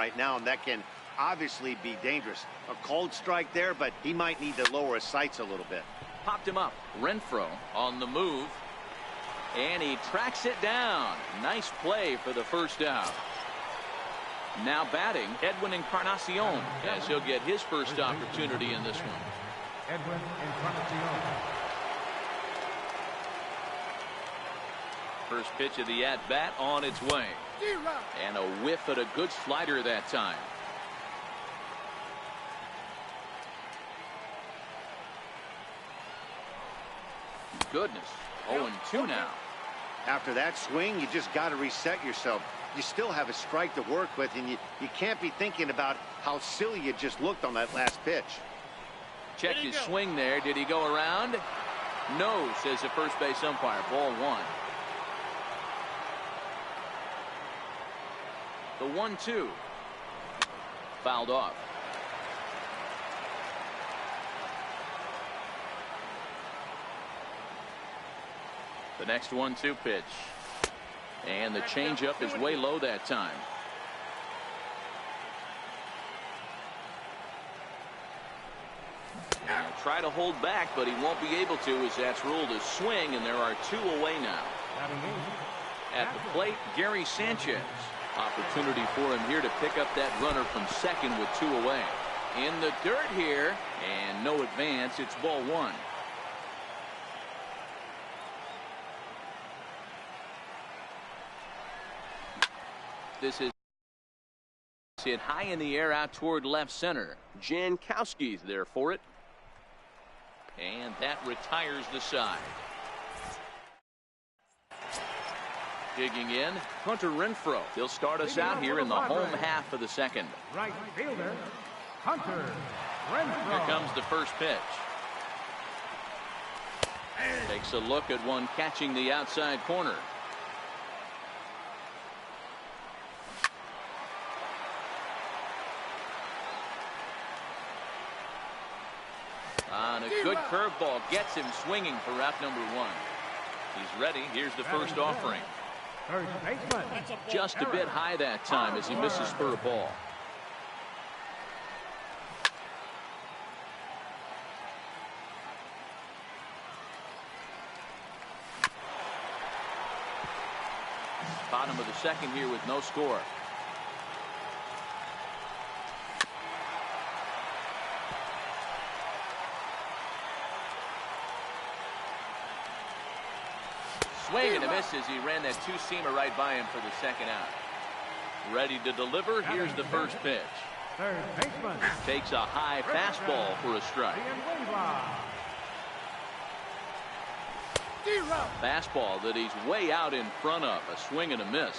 right now, and that can obviously be dangerous. A cold strike there, but he might need to lower his sights a little bit. Popped him up. Renfroe on the move. And he tracks it down. Nice play for the first out. Now batting, Edwin Encarnacion, as he'll get his first opportunity in this one. Edwin Encarnacion. First pitch of the at-bat on its way. And a whiff at a good slider that time. Goodness. 0-2 now. After that swing, you just got to reset yourself. You still have a strike to work with, and you can't be thinking about how silly you just looked on that last pitch. Check his swing there. Did he go around? No, says the first base umpire. Ball one. The 1-2. Fouled off. The next 1-2 pitch. And the changeup is way low that time. And he'll try to hold back, but he won't be able to, as that's ruled a swing, and there are 2 away now. At the plate, Gary Sanchez. Opportunity for him here to pick up that runner from second with 2 away. In the dirt here, and no advance. It's ball one. This is hit high in the air out toward left center. Jankowski's there for it. And that retires the side. Digging in, Hunter Renfroe. He'll start us out here in the home half of the second. Right fielder, Hunter Renfroe. Here comes the first pitch. Takes a look at one catching the outside corner. And a good curveball gets him swinging for route number 1. He's ready. Here's the first offering. Third baseman. Just a bit high that time as he misses for a ball. Bottom of the second here with no score. Swing and a miss as he ran that two-seamer right by him for the second out. Ready to deliver. Here's the first pitch. Third baseman. Takes a high fastball for a strike. Fastball that he's way out in front of. A swing and a miss.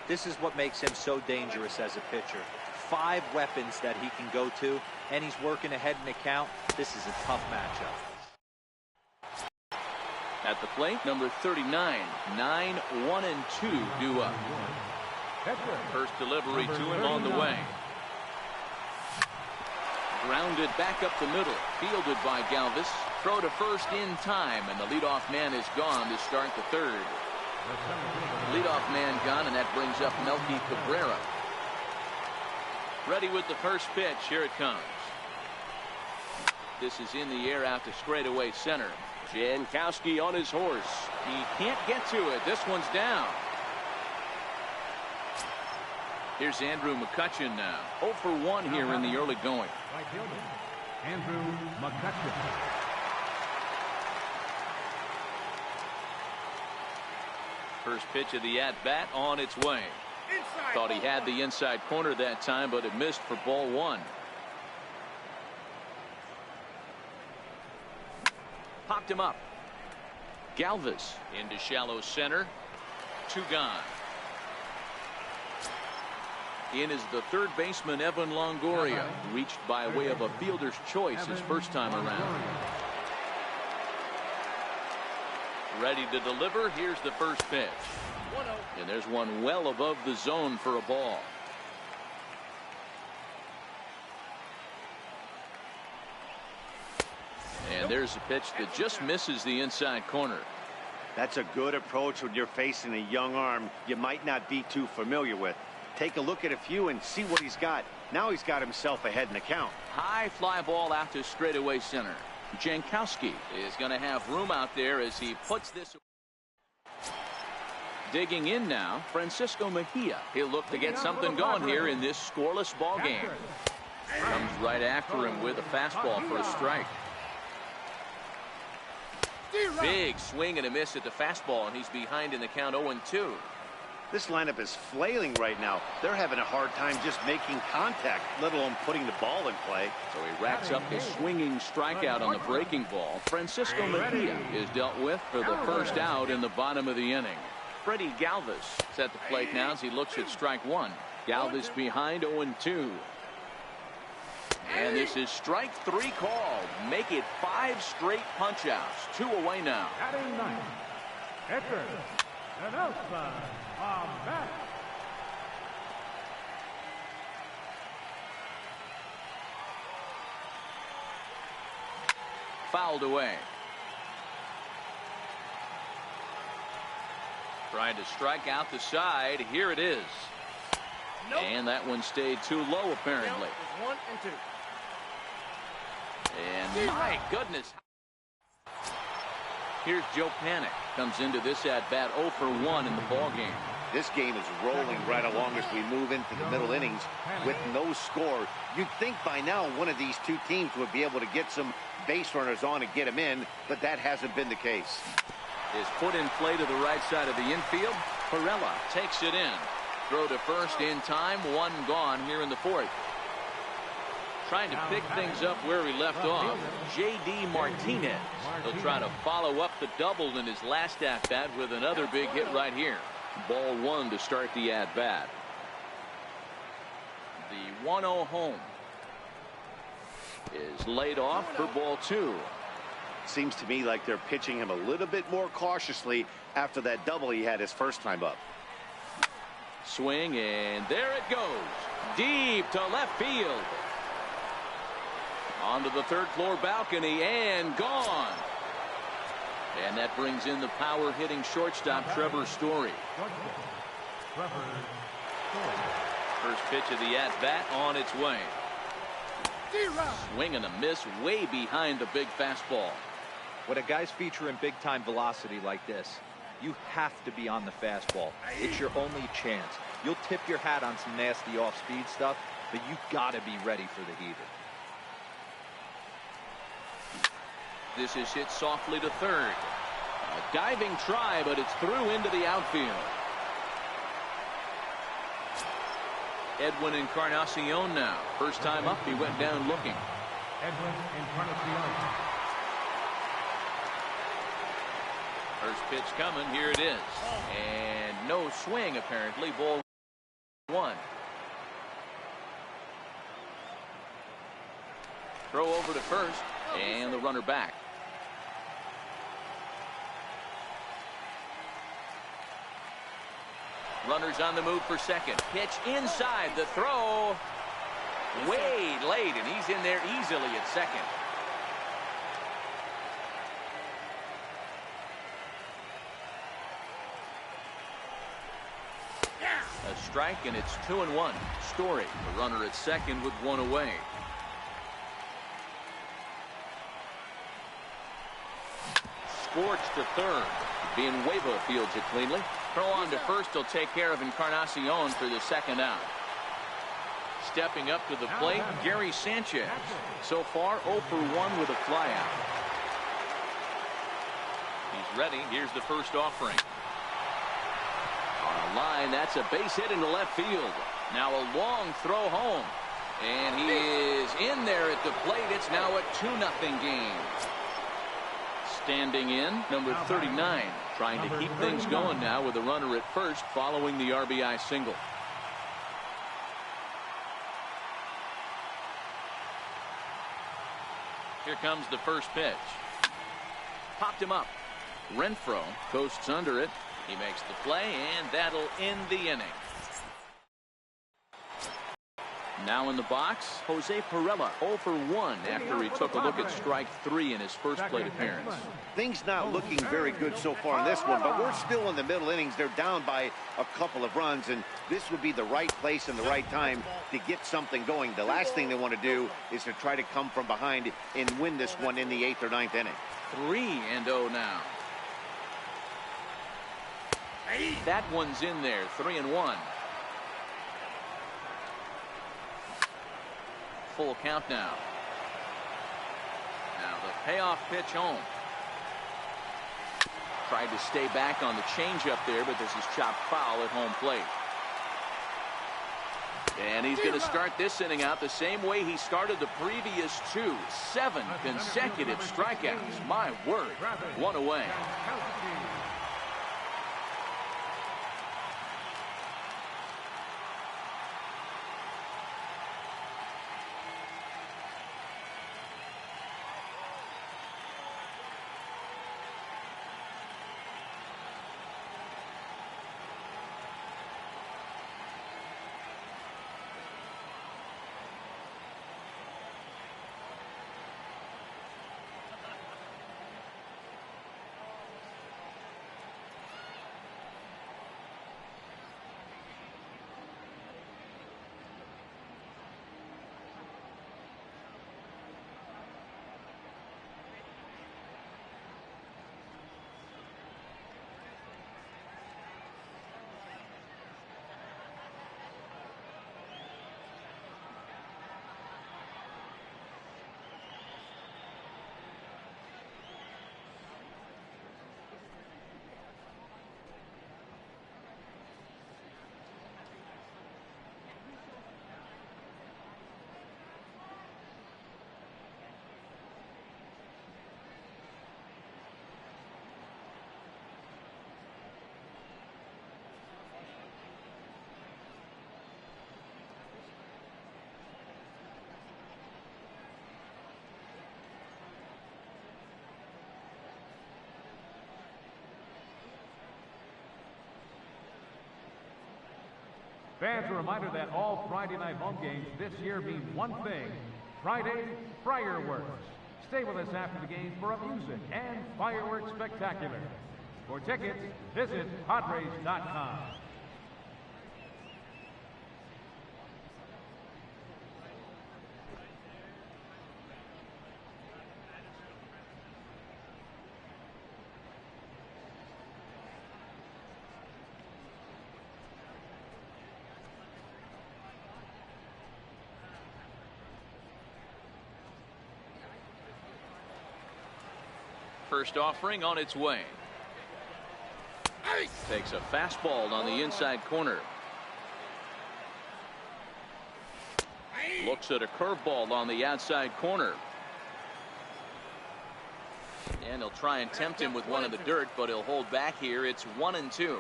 This is what makes him so dangerous as a pitcher. 5 weapons that he can go to, and he's working ahead in the count. This is a tough matchup. At the plate, number 39, 9-1-2 due up. First delivery to him on the way. Grounded back up the middle, fielded by Galvis. Throw to first in time, and the leadoff man is gone to start the third. Leadoff man gone, and that brings up Melky Cabrera. Ready with the first pitch. Here it comes. This is in the air out to straightaway center. Jankowski on his horse. He can't get to it. This one's down. Here's Andrew McCutchen now. 0 for 1 here in the early going. Right fielder, Andrew McCutchen. First pitch of the at-bat on its way. Thought he had the inside corner that time, but it missed for ball one. Popped him up. Galvis into shallow center. 2 gone. In is the third baseman, Evan Longoria, reached by way of a fielder's choice his first time around. Ready to deliver. Here's the first pitch. And there's one well above the zone for a ball. And there's a pitch that just misses the inside corner. That's a good approach when you're facing a young arm you might not be too familiar with. take a look at a few and see what he's got. Now he's got himself ahead in the count. High fly ball out to straightaway center. Jankowski is going to have room out there as he puts this. Digging in now, Francisco Mejia. He'll look to get something going here in this scoreless ball game. Comes right after him with a fastball for a strike. Big swing and a miss at the fastball, and he's behind in the count 0-2. This lineup is flailing right now. They're having a hard time just making contact, let alone putting the ball in play. So he racks up his swinging strikeout on the breaking ball. Francisco Mejia is dealt with for the first out in the bottom of the inning. Freddie Galvis is at the plate now as he looks at strike one. Galvis behind 0-2. And this is strike three called. Make it 5 straight punch-outs. 2 away now. Batting ninth, pitcher, Nelson Back. Fouled away. Trying to strike out the side. Here it is. Nope. And that one stayed too low, apparently. Nope. 1 and 2. And my goodness. Here's Joe Panic. Comes into this at-bat 0 for 1 in the ball game. This game is rolling right along as we move into the middle innings with no score. You'd think by now one of these two teams would be able to get some base runners on and get them in, but that hasn't been the case. Is put in play to the right side of the infield. Perella takes it in. Throw to first in time. 1 gone here in the 4th. Trying to pick things up where he left off. J.D. Martinez. He'll try to follow up the double in his last at-bat with another big hit right here. Ball 1 to start the at-bat. The 1-0 home is laid off for ball 2. Seems to me like they're pitching him a little bit more cautiously after that double he had his first time up. Swing, and there it goes. Deep to left field. Onto the 3rd floor balcony and gone. And that brings in the power hitting shortstop Trevor Story. First pitch of the at-bat on its way. Swing and a miss way behind the big fastball. When a guy's featuring big-time velocity like this, you have to be on the fastball. It's your only chance. You'll tip your hat on some nasty off-speed stuff, but you gotta be ready for the heater. This is hit softly to 3rd. A diving try, but it's through into the outfield. Edwin Encarnacion now. First time up, he went down looking. Edwin Encarnacion. First pitch coming. Here it is. And no swing, apparently. Ball 1. Throw over to first. And the runner back. Runners on the move for second. Pitch inside. The throw way late, and he's in there easily at second. A strike, and it's 2-1. Story, the runner at second with 1 away. Scorched to 3rd. Villanueva fields it cleanly. Throw on to first. He'll take care of Encarnacion for the 2nd out. Stepping up to the plate, Gary Sanchez. So far 0 for 1 with a flyout. He's ready. Here's the first offering. On the line, that's a base hit into left field. Now a long throw home. And he is in there at the plate. It's now a 2-0 game. Standing in, number 39, trying to keep things going now with a runner at first following the RBI single. Here comes the first pitch. Popped him up. Renfroe coasts under it. He makes the play, and that'll end the inning. Now in the box, Jose Perella 0 for 1 after he took a look at strike 3 in his first plate appearance. Things not looking very good so far in this one, but we're still in the middle innings. They're down by a couple of runs, and this would be the right place and the right time to get something going. The last thing they want to do is to try to come from behind and win this one in the 8th or 9th inning. 3-0 now. That one's in there, 3-1. Full count now. Now the payoff pitch home. Tried to stay back on the changeup there, but this is chopped foul at home plate. And he's going to start this inning out the same way he started the previous 2. 7 consecutive strikeouts. My word. 1 away. Fans, a reminder that all Friday night home games this year mean one thing: Friday fireworks. Stay with us after the game for a music and fireworks spectacular. For tickets, visit Padres.com. First offering on its way. Takes a fastball on the inside corner. Looks at a curveball on the outside corner. And he'll try and tempt him with one in the dirt, but he'll hold back here. It's 1-2.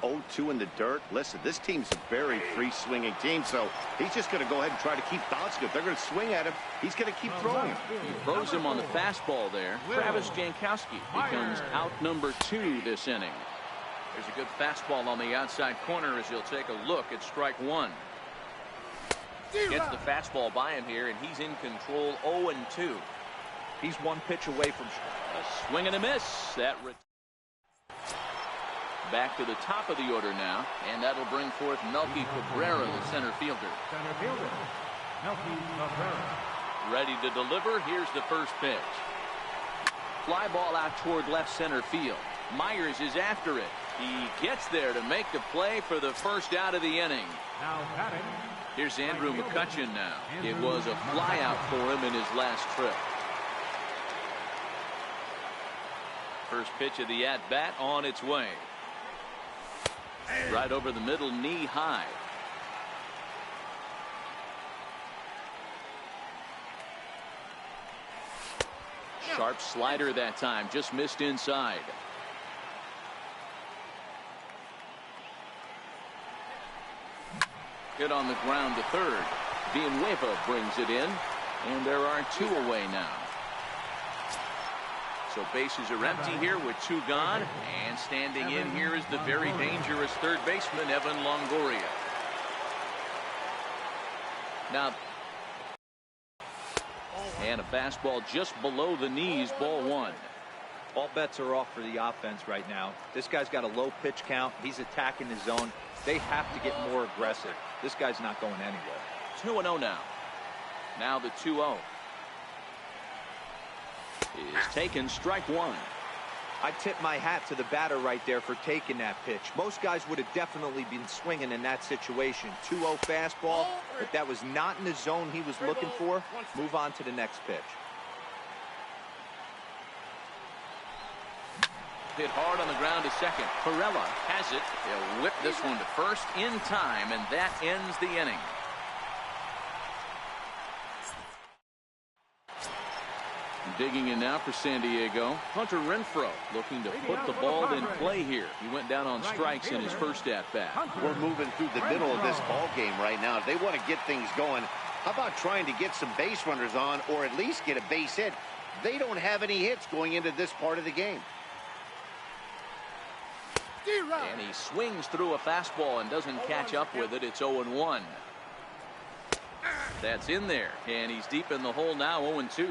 0-2 in the dirt. Listen, this team's a very free-swinging team, so he's just going to go ahead and try to keep bouncing. If they're going to swing at him, he's going to keep throwing. He throws him on the fastball there. Travis Jankowski becomes out number 2 this inning. There's a good fastball on the outside corner as he'll take a look at strike 1. Gets the fastball by him here, and he's in control. 0-2. He's one pitch away from a swing and a miss. Back to the top of the order now, and that'll bring forth Melky Cabrera, the center fielder. Center fielder, Melky Cabrera. Ready to deliver. Here's the first pitch. Fly ball out toward left center field. Myers is after it. He gets there to make the play for the first out of the inning. Now batting. Here's Andrew McCutchen now. It was a fly out for him in his last trip. First pitch of the at-bat on its way. Right over the middle, knee high. Sharp slider that time, just missed inside. Hit on the ground to third. Villanueva brings it in, and there are 2 away now. So bases are empty here with 2 gone, and standing in here is the very dangerous third baseman, Evan Longoria. Now, and a fastball just below the knees, ball one. All bets are off for the offense right now. This guy's got a low pitch count. He's attacking his zone. They have to get more aggressive. This guy's not going anywhere. 2-0 now. Now the 2-0 is taken, strike one. I tip my hat to the batter right there for taking that pitch. Most guys would have definitely been swinging in that situation. 2-0 fastball, but that was not in the zone he was looking for. Move on to the next pitch. Hit hard on the ground to second. Perella has it. He'll whip this one to first in time, and that ends the inning. Digging in now for San Diego, Hunter Renfroe looking to put the ball in play here. He went down on strikes in his first at-bat. We're moving through the middle of this ball game right now. They want to get things going. How about trying to get some base runners on, or at least get a base hit? They don't have any hits going into this part of the game. And he swings through a fastball and doesn't catch up with it. It's 0-1. That's in there, and he's deep in the hole now, 0-2.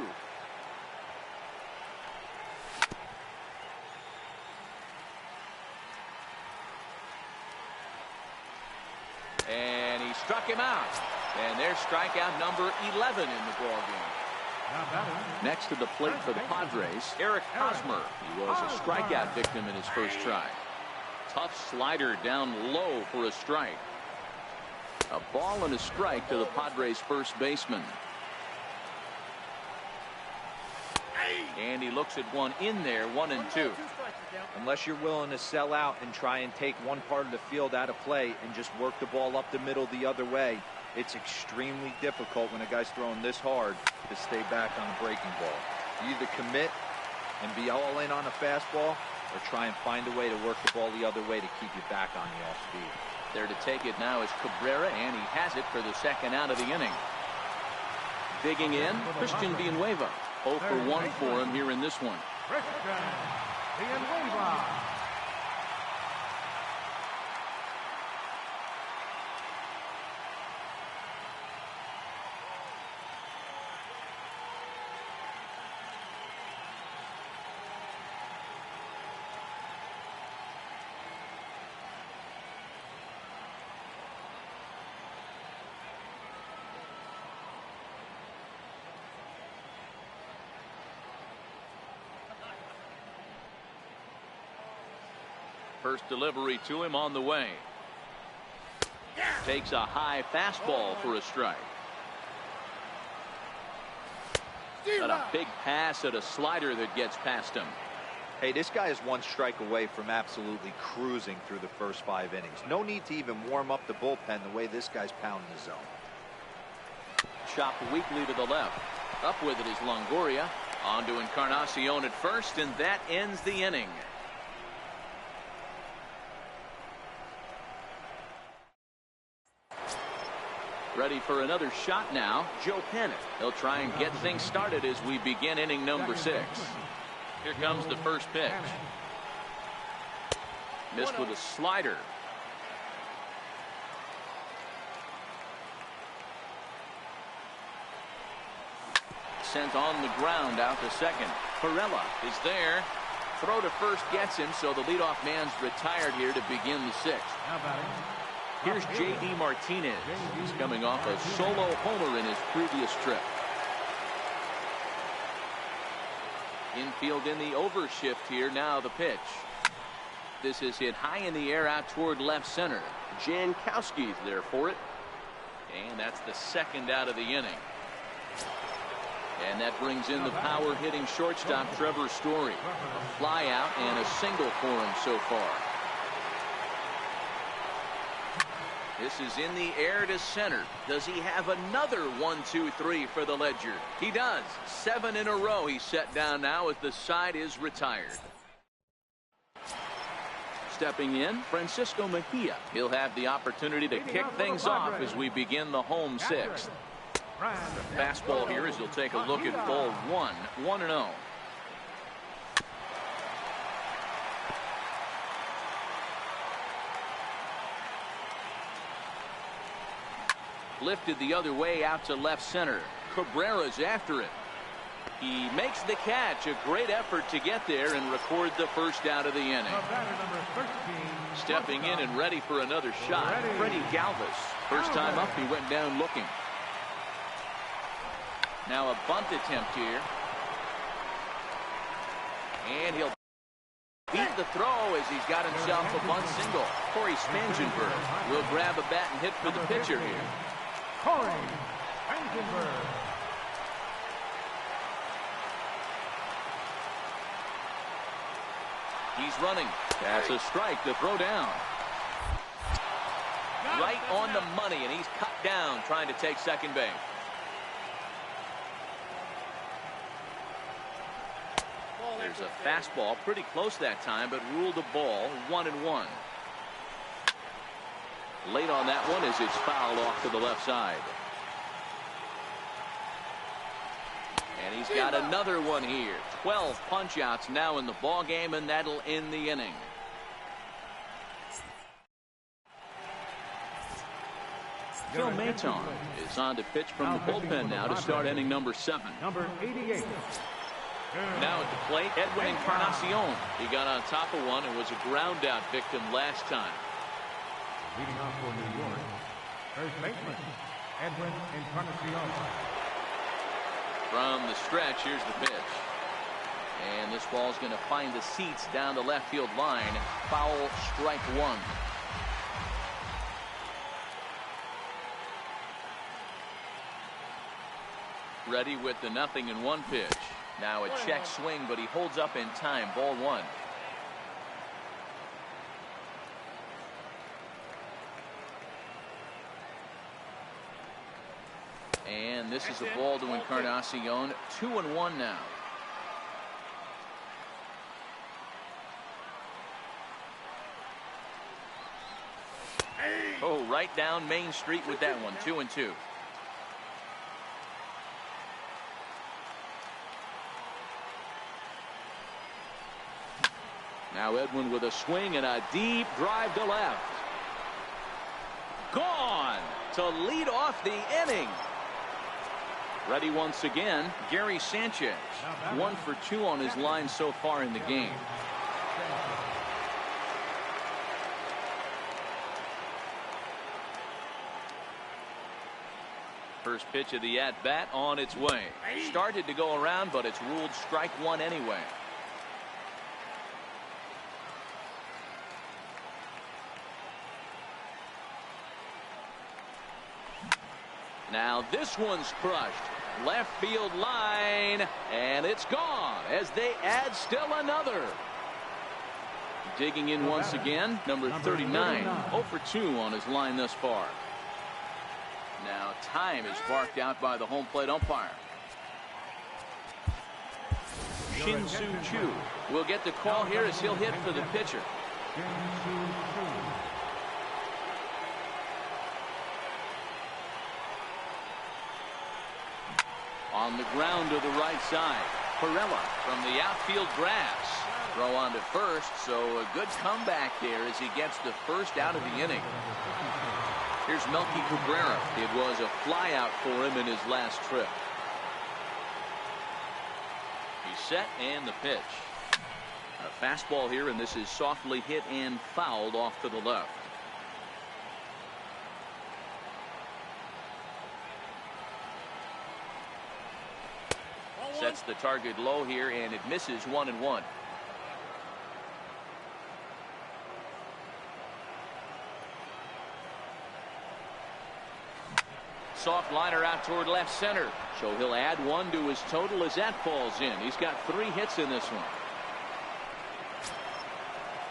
And he struck him out. And there's strikeout number 11 in the ball game. Next to the plate for the Padres, Eric Hosmer. He was a strikeout victim in his first try. Tough slider down low for a strike. A ball and a strike to the Padres first baseman. And he looks at one in there, 1-2. Unless you're willing to sell out and try and take one part of the field out of play and just work the ball up the middle the other way, it's extremely difficult when a guy's throwing this hard to stay back on a breaking ball. You either commit and be all in on a fastball, or try and find a way to work the ball the other way to keep you back on the off speed. There to take it now is Cabrera, and he has it for the second out of the inning. Digging in, Christian Villanueva. 0 for 1 for him here in this one. Christian Villanueva. First delivery to him on the way. Takes a high fastball for a strike. Got a big pass at a slider that gets past him. Hey, this guy is one strike away from absolutely cruising through the first 5 innings. No need to even warm up the bullpen the way this guy's pounding the zone. Chopped weakly to the left. Up with it is Longoria. On to Encarnacion at first, and that ends the inning. Ready for another shot now, Joe Panic. He'll try and get things started as we begin inning number 6. Here comes the first pitch. Missed with a slider. Sent on the ground out to second. Perella is there. Throw to first gets him, so the leadoff man's retired here to begin the 6th. Here's J.D. Martinez. He's coming off a solo homer in his previous trip. Infield in the overshift here. Now the pitch. This is hit high in the air out toward left center. Jankowski's there for it. And that's the second out of the inning. And that brings in the power hitting shortstop Trevor Story. A fly out and a single for him so far. This is in the air to center. Does he have another 1-2-3 for the Ledger? He does. 7 in a row he's set down now as the side is retired. Stepping in, Francisco Mejia. He'll have the opportunity to kick things off as we begin the home 6th. The fastball here as he'll take a look at ball 1, 1-0. lifted the other way out to left center. Cabrera's after it. He makes the catch. A great effort to get there and record the first out of the inning. Stepping in and ready for another shot, Freddie Galvis. First time up, he went down looking. Now a bunt attempt here. And he'll beat the throw as he's got himself a bunt single. Corey Spangenberg will grab a bat and hit for the pitcher here. Corey Spangenberg. He's running. That's a strike to throw down. Right on the money, and he's cut down trying to take second base. There's a fastball pretty close that time, but ruled a ball, 1-1. Late on that one as it's fouled off to the left side. And he's got another one here. 12 punch-outs now in the ball game, and that'll end the inning. Phil Maton is on to pitch from the bullpen now to start inning number 7. Number 88. Now at the plate, Edwin Encarnacion. He got on top of one and was a ground-out victim last time. Leading off for New York, first baseman Edwin Encarnacion. From the stretch, here's the pitch. And this ball's going to find the seats down the left field line. Foul, strike one. Ready with the 0-1 pitch. Now a check swing, but he holds up in time. Ball one. And this is a ball to Encarnacion. 2-1 now. Oh, right down Main Street with that one. 2-2. Now Edwin with a swing and a deep drive to left. Gone to lead off the inning. Ready once again, Gary Sanchez. 1 for 2 on his line so far in the game. First pitch of the at-bat on its way. Started to go around, but it's ruled strike one anyway. Now this one's crushed. Left field line, and it's gone as they add still another. Digging in once again, number 39. 0 for 2 on his line thus far. Now time is barked out by the home plate umpire. Shin-Soo Choo will get the call here as he'll hit for the pitcher. On the ground to the right side. Perella from the outfield grass. Throw on to first, so a good comeback there as he gets the first out of the inning. Here's Melky Cabrera. It was a fly out for him in his last trip. He's set and the pitch. A fastball here, and this is softly hit and fouled off to the left. Sets the target low here, and it misses 1-1. Soft liner out toward left center. So he'll add 1 to his total as that falls in. He's got 3 hits in this one.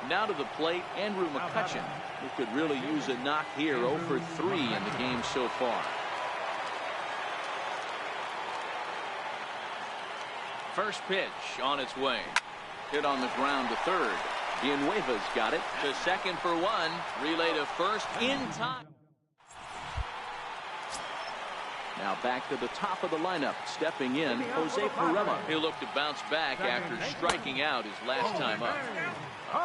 Now to the plate, Andrew McCutchen, who could really use a knock here. 0 for 3 in the game so far. First pitch on its way. Hit on the ground to third. Villanueva's got it to second for 1. Relay to first in time. Now back to the top of the lineup. Stepping in, Jose Perella. He'll look to bounce back after striking out his last time up.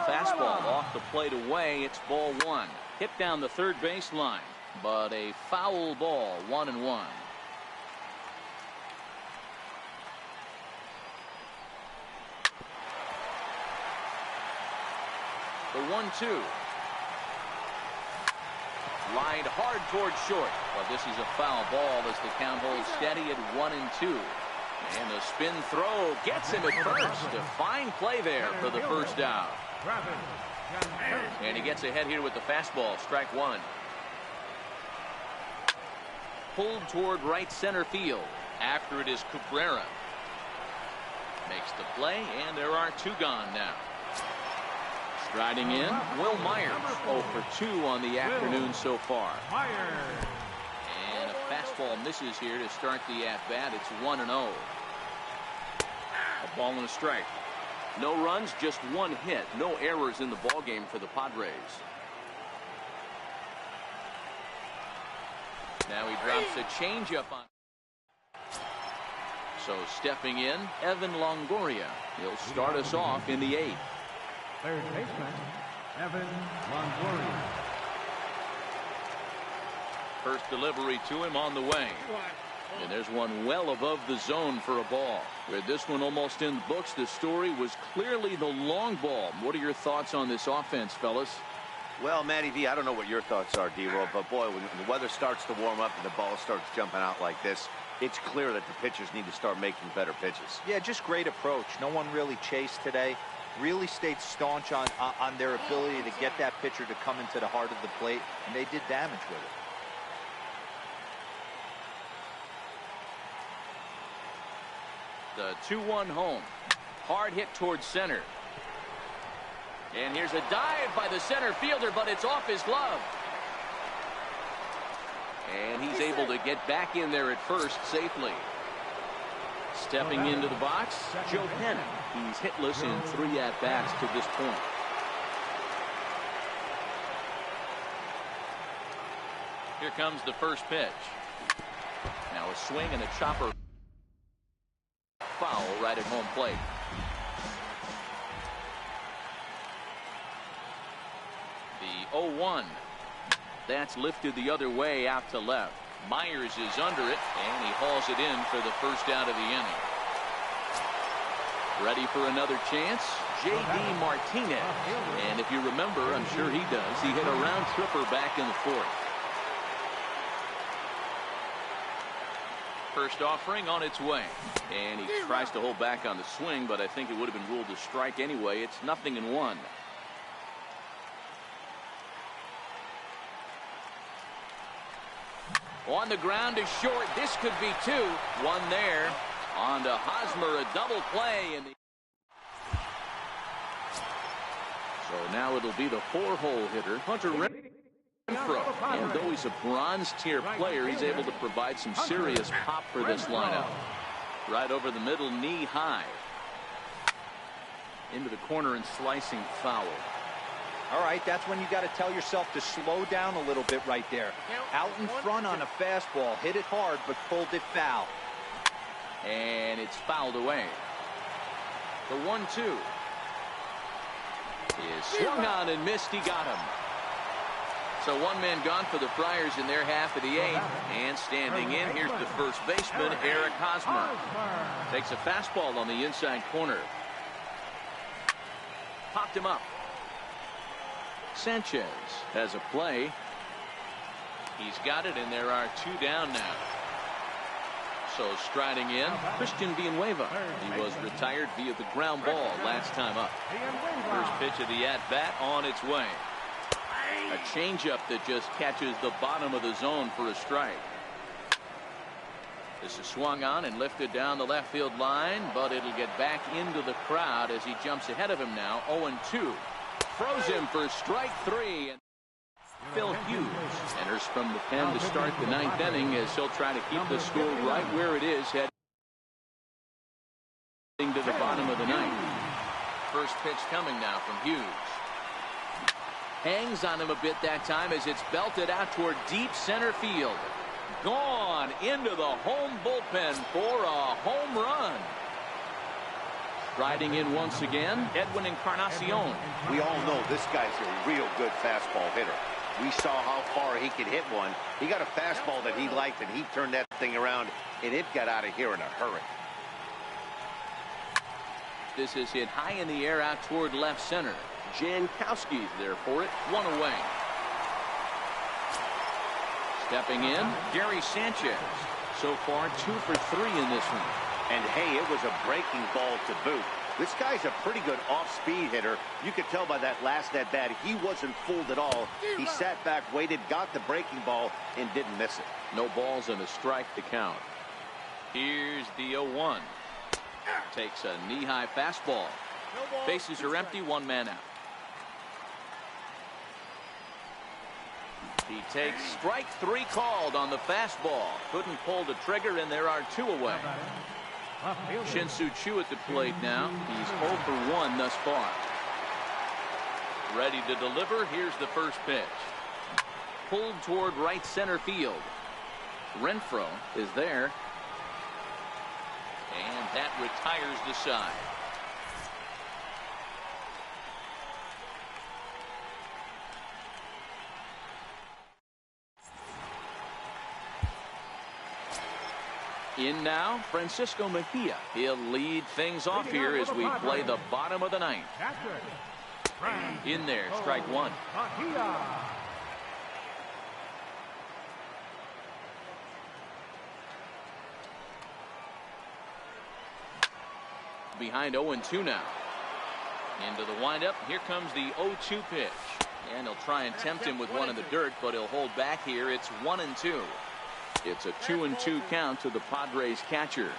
Fastball off the plate away. It's ball 1. Hit down the third baseline. but a foul ball, 1-1. The 1-2. Lined hard towards short. Well, this is a foul ball as the count holds steady at 1-2. And the spin throw gets him at first. A fine play there for the first down. And he gets ahead here with the fastball. Strike one. Pulled toward right center field. After it is Cabrera. Makes the play, and there are two gone now. Striding in, Will Myers, 0 for 2 on the afternoon so far. And a fastball misses here to start the at-bat. It's 1-0. A ball and a strike. No runs, just one hit. No errors in the ballgame for the Padres. Now he drops a changeup on. So stepping in, Evan Longoria. He'll start us off in the 8th. Third baseman, Evan Longoria. First delivery to him on the way. And there's one well above the zone for a ball. With this one almost in the books, the story was clearly the long ball. What are your thoughts on this offense, fellas? Well, Matty V, I don't know what your thoughts are, D-Roll, but boy, when the weather starts to warm up and the ball starts jumping out like this, it's clear that the pitchers need to start making better pitches. Yeah, just great approach. No one really chased today. Really stayed staunch on their ability to get that pitcher to come into the heart of the plate, and they did damage with it. The 2-1 home. Hard hit towards center. And here's a dive by the center fielder, but it's off his glove. And he's able to get back in there at first safely. Stepping into the box, Joe Penn. He's hitless in 3 at-bats to this point. Here comes the first pitch. Now a swing and a chopper. Foul right at home plate. The 0-1. That's lifted the other way out to left. Myers is under it, and he hauls it in for the first out of the inning. Ready for another chance? J.D. Martinez. And if you remember, I'm sure he does, he hit a round tripper back in the 4th. First offering on its way. And he tries to hold back on the swing, but I think it would have been ruled a strike anyway. It's 0-1. On the ground is short. This could be 2. One there. On to Hosmer, a double play. So now it'll be the 4-hole hitter, Hunter Renfroe. And though he's a bronze tier player, he's able to provide some serious pop for this lineup. Right over the middle, knee high. Into the corner and slicing foul. All right, that's when you got to tell yourself to slow down a little bit right there. Out in front on a fastball, hit it hard, but pulled it foul. And it's fouled away. The 1-2 is swung on and missed. He got him. So one man gone for the Friars in their half of the 8th. And standing in, here's the first baseman, Eric Hosmer. Takes a fastball on the inside corner. Popped him up. Sanchez has a play. He's got it, and there are 2 down now. So striding in, Christian Villanueva. He was retired via the ground ball last time up. First pitch of the at-bat on its way. A changeup that just catches the bottom of the zone for a strike. This is swung on and lifted down the left field line, but it'll get back into the crowd as he jumps ahead of him now. 0-2. Froze him for strike 3. And Phil Hughes enters from the pen to start the 9th inning as he'll try to keep the score right where it is, heading to the bottom of the 9th. First pitch coming now from Hughes. Hangs on him a bit that time as it's belted out toward deep center field. Gone into the home bullpen for a home run. Riding in once again, Edwin Encarnacion. We all know this guy's a real good fastball hitter. We saw how far he could hit one. He got a fastball that he liked, and he turned that thing around, and it got out of here in a hurry. This is hit high in the air out toward left center. Jankowski's there for it. One away. Stepping in, Gary Sanchez. So far, 2 for 3 in this one. And, hey, it was a breaking ball to boot. This guy's a pretty good off-speed hitter. You could tell by that last at-bat he wasn't fooled at all. He sat back, waited, got the breaking ball, and didn't miss it. No balls and a strike to count. Here's the 0-1. Takes a knee-high fastball. Bases are empty, 1 man out. He takes strike 3 called on the fastball. Couldn't pull the trigger, and there are 2 away. Shin-Soo Choo at the plate now. He's 0 for 1 thus far. Ready to deliver. Here's the first pitch. Pulled toward right center field. Renfroe is there. And that retires the side. In now, Francisco Mejia. He'll lead things off here as we play the bottom of the 9th. In there, strike 1. Behind 0-2 now. Into the windup. Here comes the 0-2 pitch. And he'll try and tempt him with one in the dirt, but he'll hold back here. It's 1-2. It's a 2-2 count to the Padres catcher.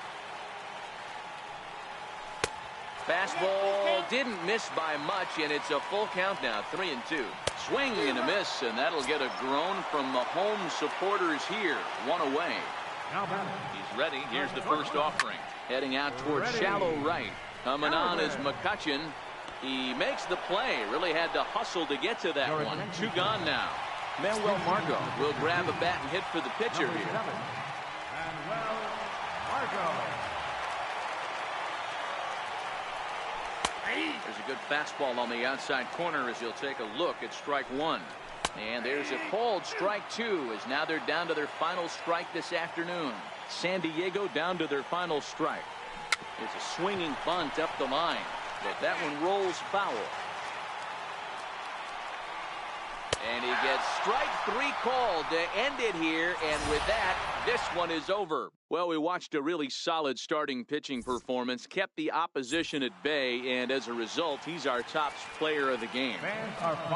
Fastball didn't miss by much, and it's a full count now, 3-2. Swing and a miss, and that'll get a groan from the home supporters here. 1 away. He's ready. Here's the first offering. Heading out towards shallow right. Coming on is McCutchen. He makes the play. Really had to hustle to get to that one. 2 gone now. Manuel Margot will grab a bat and hit for the pitcher here. Manuel Margot. There's a good fastball on the outside corner as he'll take a look at strike 1. And there's a called strike 2 as now they're down to their final strike this afternoon. San Diego down to their final strike. It's a swinging bunt up the line, but that one rolls foul. And he gets strike 3 called to end it here, and with that, this one is over. Well, we watched a really solid starting pitching performance, kept the opposition at bay, and as a result, he's our top player of the game.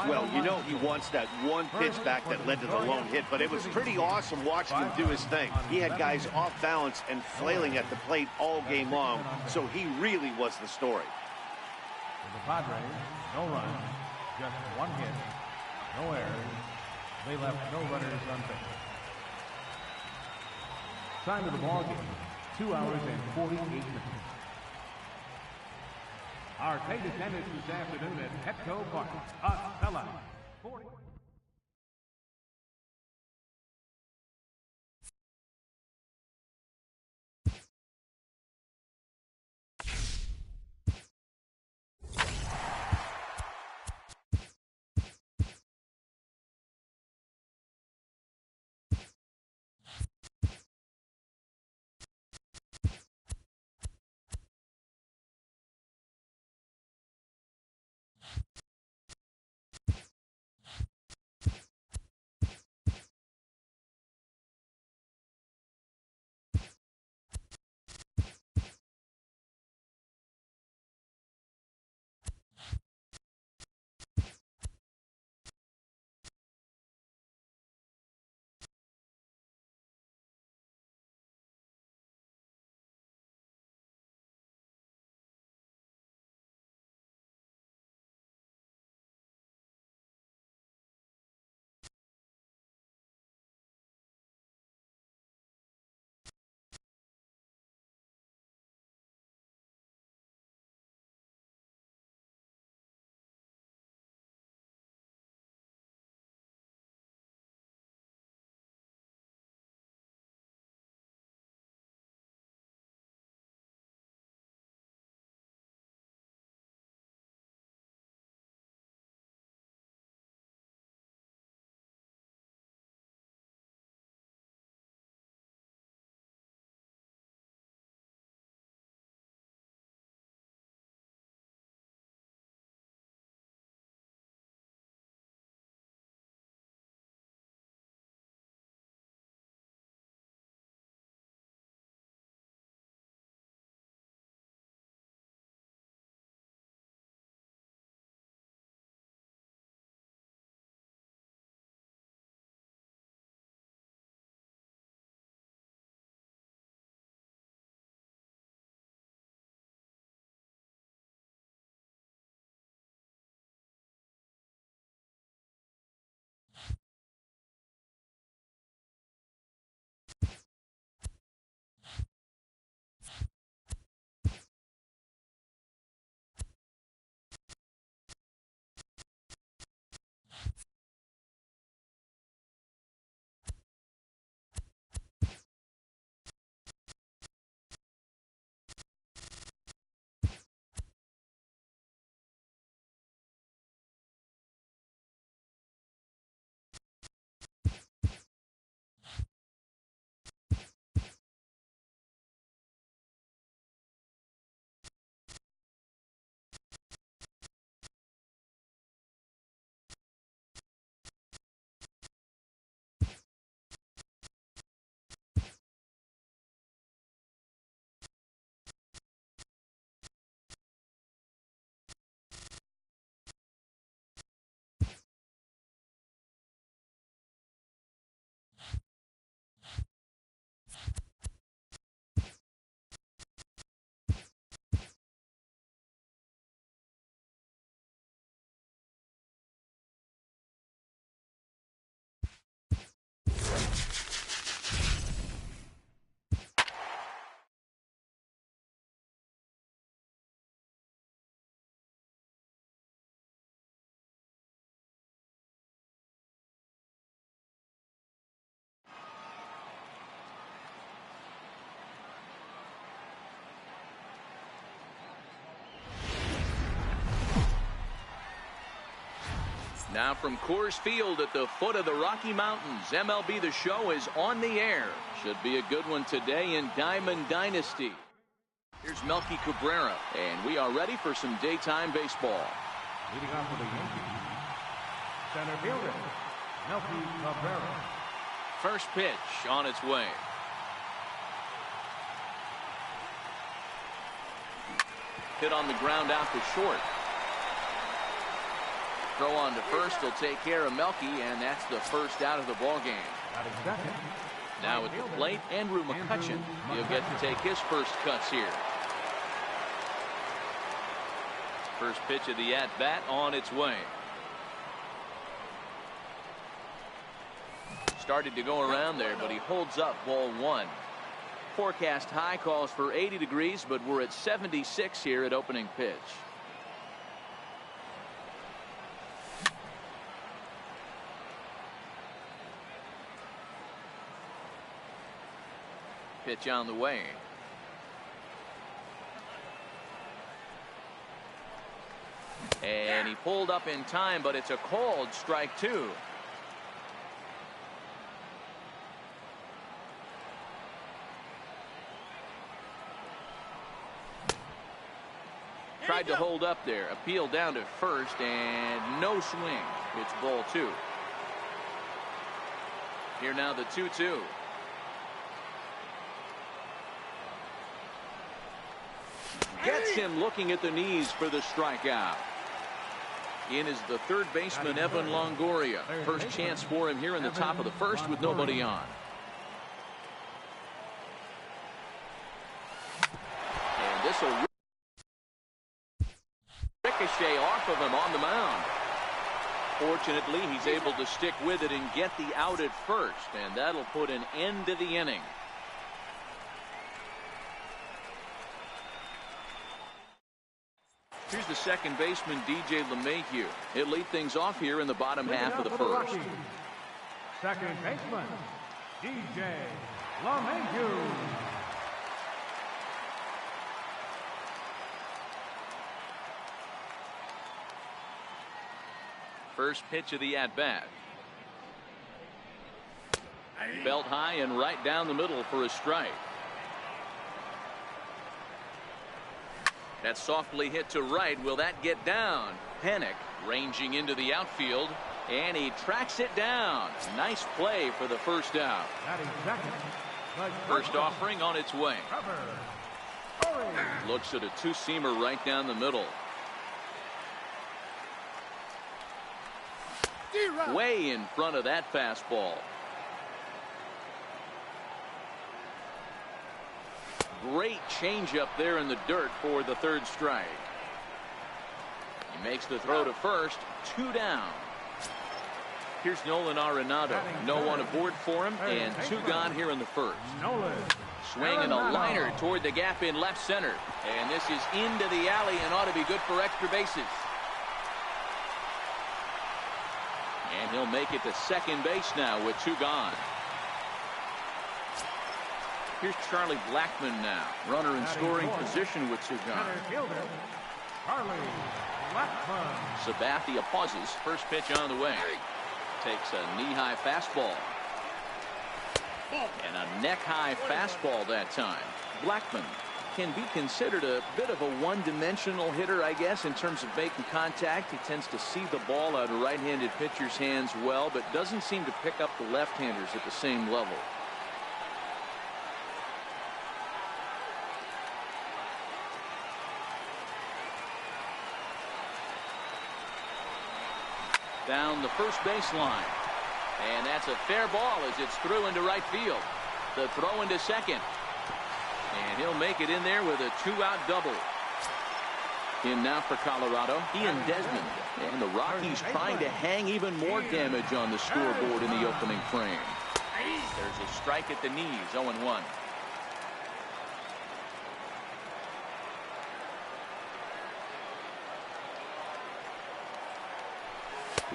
Well, you know he wants that one pitch back that led to the lone hit, but it was pretty awesome watching him do his thing. He had guys off balance and flailing at the plate all game long, so he really was the story. For the Padres, no runs, just 1 hit. No errors. They left no runners on base. Time of the ball game, 2 hours and 48 minutes. Arcade attendance this afternoon at Petco Park. Stella, 40. Now from Coors Field at the foot of the Rocky Mountains, MLB The Show is on the air. Should be a good one today in Diamond Dynasty. Here's Melky Cabrera, and we are ready for some daytime baseball. Leading off for the Yankees, center fielder, Melky Cabrera. First pitch on its way. Hit on the ground out to short. Throw on to first will take care of Melky, and that's the first out of the ball game. Now at the plate, Andrew McCutchen. He'll get to take his first cuts here. First pitch of the at-bat on its way. Started to go around there, but he holds up ball one. Forecast high calls for 80 degrees, but we're at 76 here at opening pitch. Pitch on the way. And he pulled up in time, but it's a called strike two. Tried to hold up there. Appeal down to first, and no swing. It's ball two. Here now the 2-2. Gets him looking at the knees for the strikeout. In is the third baseman, Evan Longoria. First chance for him here in the top of the first with nobody on. And this will ricochet off of him on the mound. Fortunately, he's able to stick with it and get the out at first, and that'll put an end to the inning. Here's the second baseman, DJ LeMahieu. He'll lead things off here in the bottom half of the first. Second baseman, DJ LeMahieu. First pitch of the at-bat. Belt high and right down the middle for a strike. That's softly hit to right. Will that get down? Panic ranging into the outfield, and he tracks it down. Nice play for the first out. First offering on its way. Looks at a two-seamer right down the middle. Way in front of that fastball. Great changeup there in the dirt for the third strike. He makes the throw to first. Two down. Here's Nolan Arenado. No one aboard for him, and two gone here in the first. Swinging a liner toward the gap in left center. And this is into the alley and ought to be good for extra bases. And he'll make it to second base now with two gone. Here's Charlie Blackmon now. Runner in scoring position with two gone. Sabathia pauses. First pitch on the way. Takes a knee-high fastball. And a neck-high fastball that time. Blackmon can be considered a bit of a one-dimensional hitter, I guess, in terms of making contact. He tends to see the ball out of right-handed pitchers' hands well, but doesn't seem to pick up the left-handers at the same level. Down the first baseline. And that's a fair ball as it's through into right field. The throw into second. And he'll make it in there with a two-out double. In now for Colorado, Ian Desmond. And the Rockies trying to hang even more damage on the scoreboard in the opening frame. There's a strike at the knees, 0-1.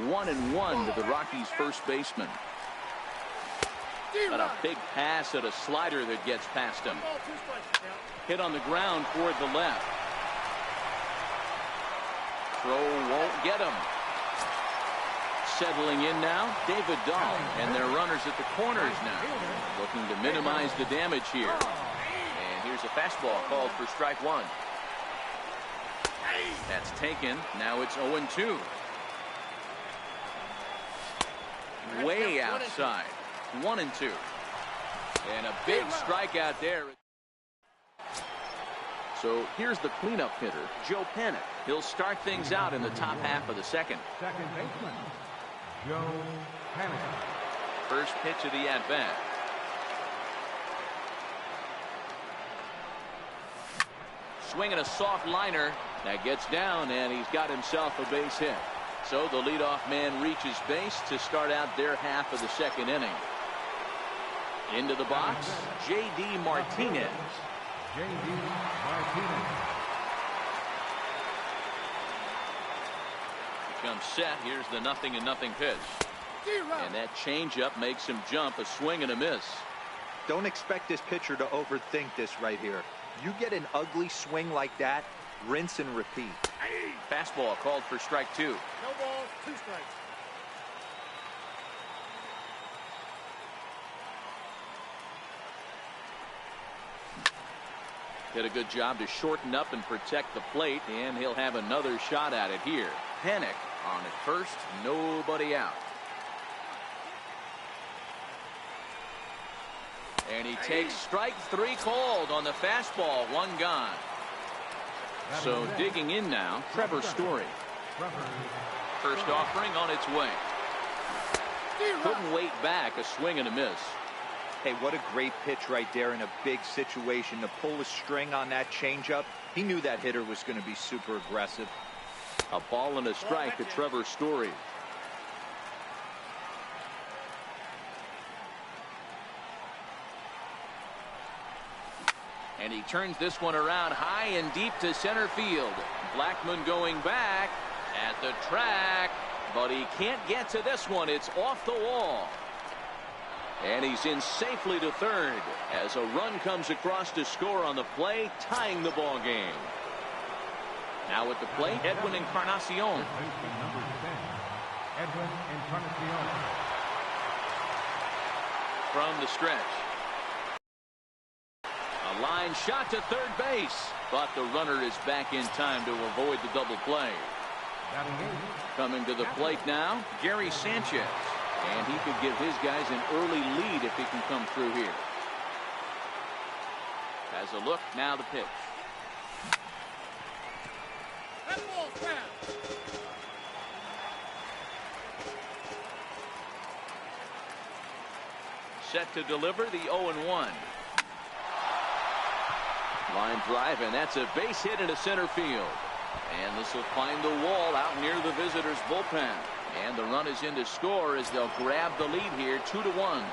One and one to the Rockies' first baseman. Got a big pass at a slider that gets past him. Hit on the ground toward the left. Throw won't get him. Settling in now, David Dahl, and their runners at the corners now, looking to minimize the damage here. And here's a fastball called for strike one. That's taken. Now it's 0-2. Way outside. 1-2. And a big strikeout there. So here's the cleanup hitter, Joe Panik. He'll start things out in the top half of the second. Second baseman, Joe Panik. First pitch of the at-bat. Swinging a soft liner. That gets down, and he's got himself a base hit. So the leadoff man reaches base to start out their half of the second inning. Into the box, J.D. Martinez. J.D. Martinez. Comes set. Here's the 0-0 pitch. And that changeup makes him jump. A swing and a miss. Don't expect this pitcher to overthink this right here. You get an ugly swing like that, rinse and repeat. Fastball called for strike two. No balls, 2 strikes. Did a good job to shorten up and protect the plate, and he'll have another shot at it here. Panik on at first, nobody out. And he takes strike 3 called on the fastball. 1 gone. So digging in now, Trevor Story. First offering on its way. Couldn't wait back. A swing and a miss. Hey, what a great pitch right there in a big situation to pull a string on that changeup. He knew that hitter was going to be super aggressive. A ball and a strike to Trevor Story. And he turns this one around high and deep to center field. Blackmon going back at the track, but he can't get to this one. It's off the wall. And he's in safely to third as a run comes across to score on the play, tying the ball game. Now at the plate, Edwin Encarnacion. Number 10, Edwin Encarnacion. From the stretch. A line shot to third base, but the runner is back in time to avoid the double play. Coming to the plate now, Gary Sanchez. And he could give his guys an early lead if he can come through here. Has a look, now the pitch. That ball's foul. Set to deliver the 0-1. Line drive, and that's a base hit into center field. And this will find the wall out near the visitors' bullpen. And the run is in to score as they'll grab the lead here, 2-1.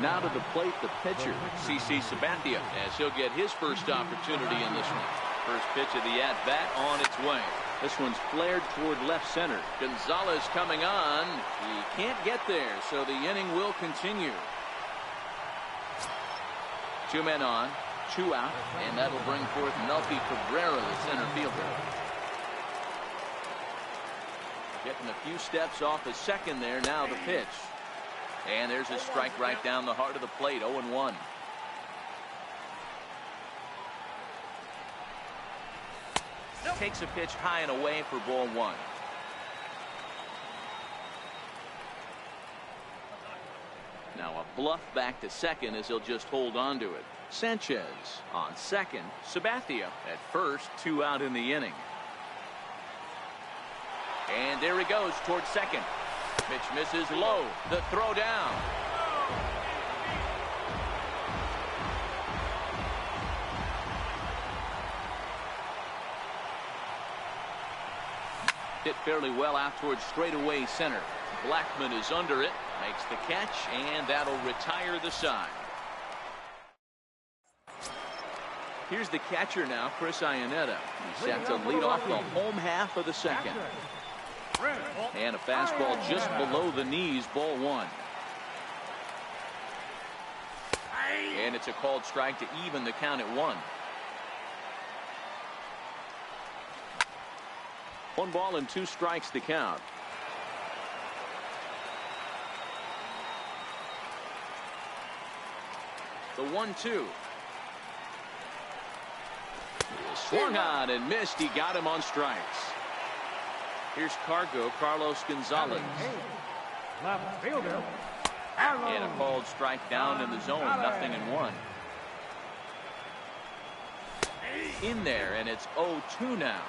Now to the plate, the pitcher, CC Sabathia, as he'll get his first opportunity in this one. First pitch of the at-bat on its way. This one's flared toward left center. Gonzalez coming on. He can't get there, so the inning will continue. 2 men on, 2 out, and that'll bring forth Melky Cabrera, the center fielder. Getting a few steps off the second there. Now the pitch. And there's a strike right down the heart of the plate. 0-1. Takes a pitch high and away for ball 1. Now a bluff back to second as he'll just hold on to it. Sanchez on second. Sabathia at first. 2 out in the inning. And there he goes towards second. Pitch misses low. The throw down. Hit fairly well out towards straightaway center. Blackmon is under it. Makes the catch, and that'll retire the side. Here's the catcher now, Chris Iannetta. He's set to lead off the home half of the second. And a fastball just below the knees, ball 1. And it's a called strike to even the count at 1. 1 ball and 2 strikes to count. The 1-2. Swung on and missed. He got him on strikes. Here's Carlos Gonzalez. Left fielder. And a called strike down in the zone. 0-1. In there, and it's 0-2 now.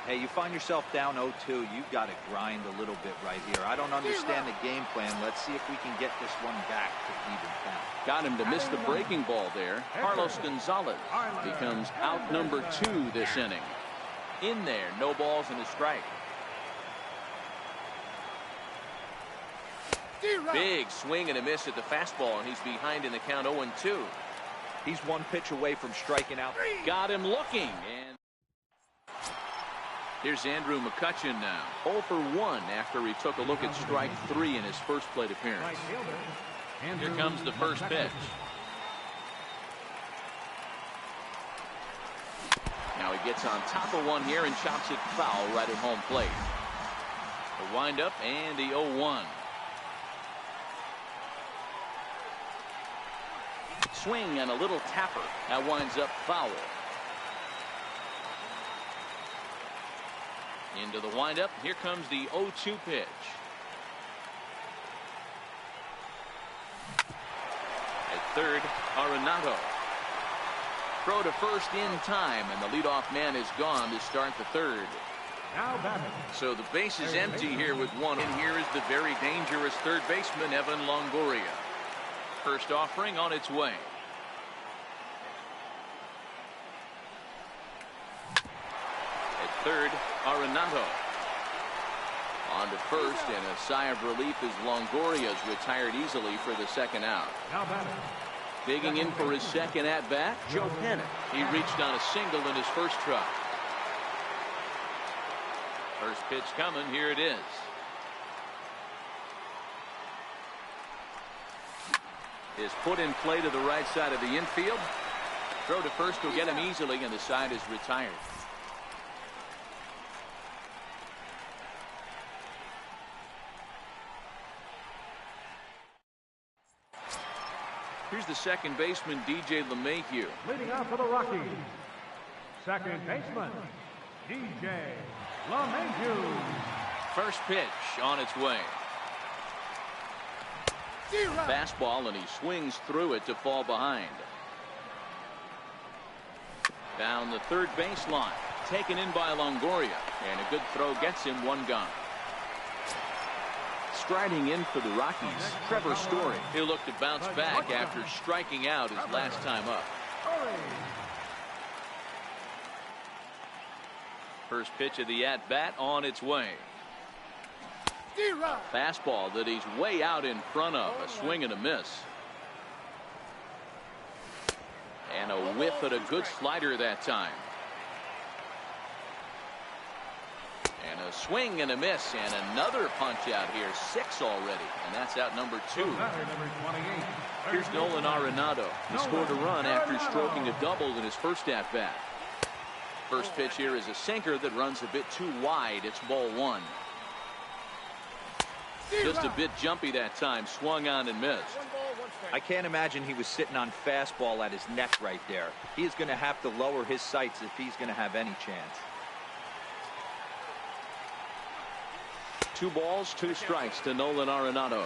Hey, you find yourself down 0-2, you've got to grind a little bit right here. I don't understand the game plan. Let's see if we can get this one back to even count. Got him to miss the breaking ball there. Carlos Gonzalez becomes out number 2 this inning. In there, no balls and a strike. Big swing and a miss at the fastball, and he's behind in the count 0-2. He's one pitch away from striking out. Got him looking. And here's Andrew McCutchen now. 0 for 1 after he took a look at strike 3 in his first plate appearance. Here comes the first pitch. Now he gets on top of one here and chops it foul right at home plate. The windup and the 0-1. Swing and a little tapper. That winds up foul. Into the windup. Here comes the 0-2 pitch. At third, Arenado. Throw to first in time, and the leadoff man is gone to start the third. So the base is empty here with one. And here is the very dangerous third baseman, Evan Longoria. First offering on its way. At third, Arenado. On to first, and a sigh of relief as Longoria's retired easily for the second out. Digging in for his second at-bat, Joe Pennant. He reached on a single in his first try. First pitch coming. Here it is. Is put in play to the right side of the infield. Throw to first will get him easily, and the side is retired. Here's the second baseman, DJ LeMahieu. Leading off for the Rockies, second baseman, DJ LeMahieu. First pitch on its way. Fastball, and he swings through it to fall behind. Down the third baseline. Taken in by Longoria. And a good throw gets him one gone. Striding in for the Rockies, Trevor Story. He'll look to bounce back after striking out his last time up. First pitch of the at-bat on its way. Fastball that he's way out in front of. A swing and a miss. And a whiff at a good slider that time. And a swing and a miss, and another punch out here. 6 already, and that's out number 2. Here's Nolan Arenado. He scored a run after stroking a double in his first at-bat. First pitch here is a sinker that runs a bit too wide. It's ball 1. Just a bit jumpy that time. Swung on and missed. I can't imagine he was sitting on fastball at his neck right there. He is going to have to lower his sights if he's going to have any chance. 2 balls, 2 strikes to Nolan Arenado.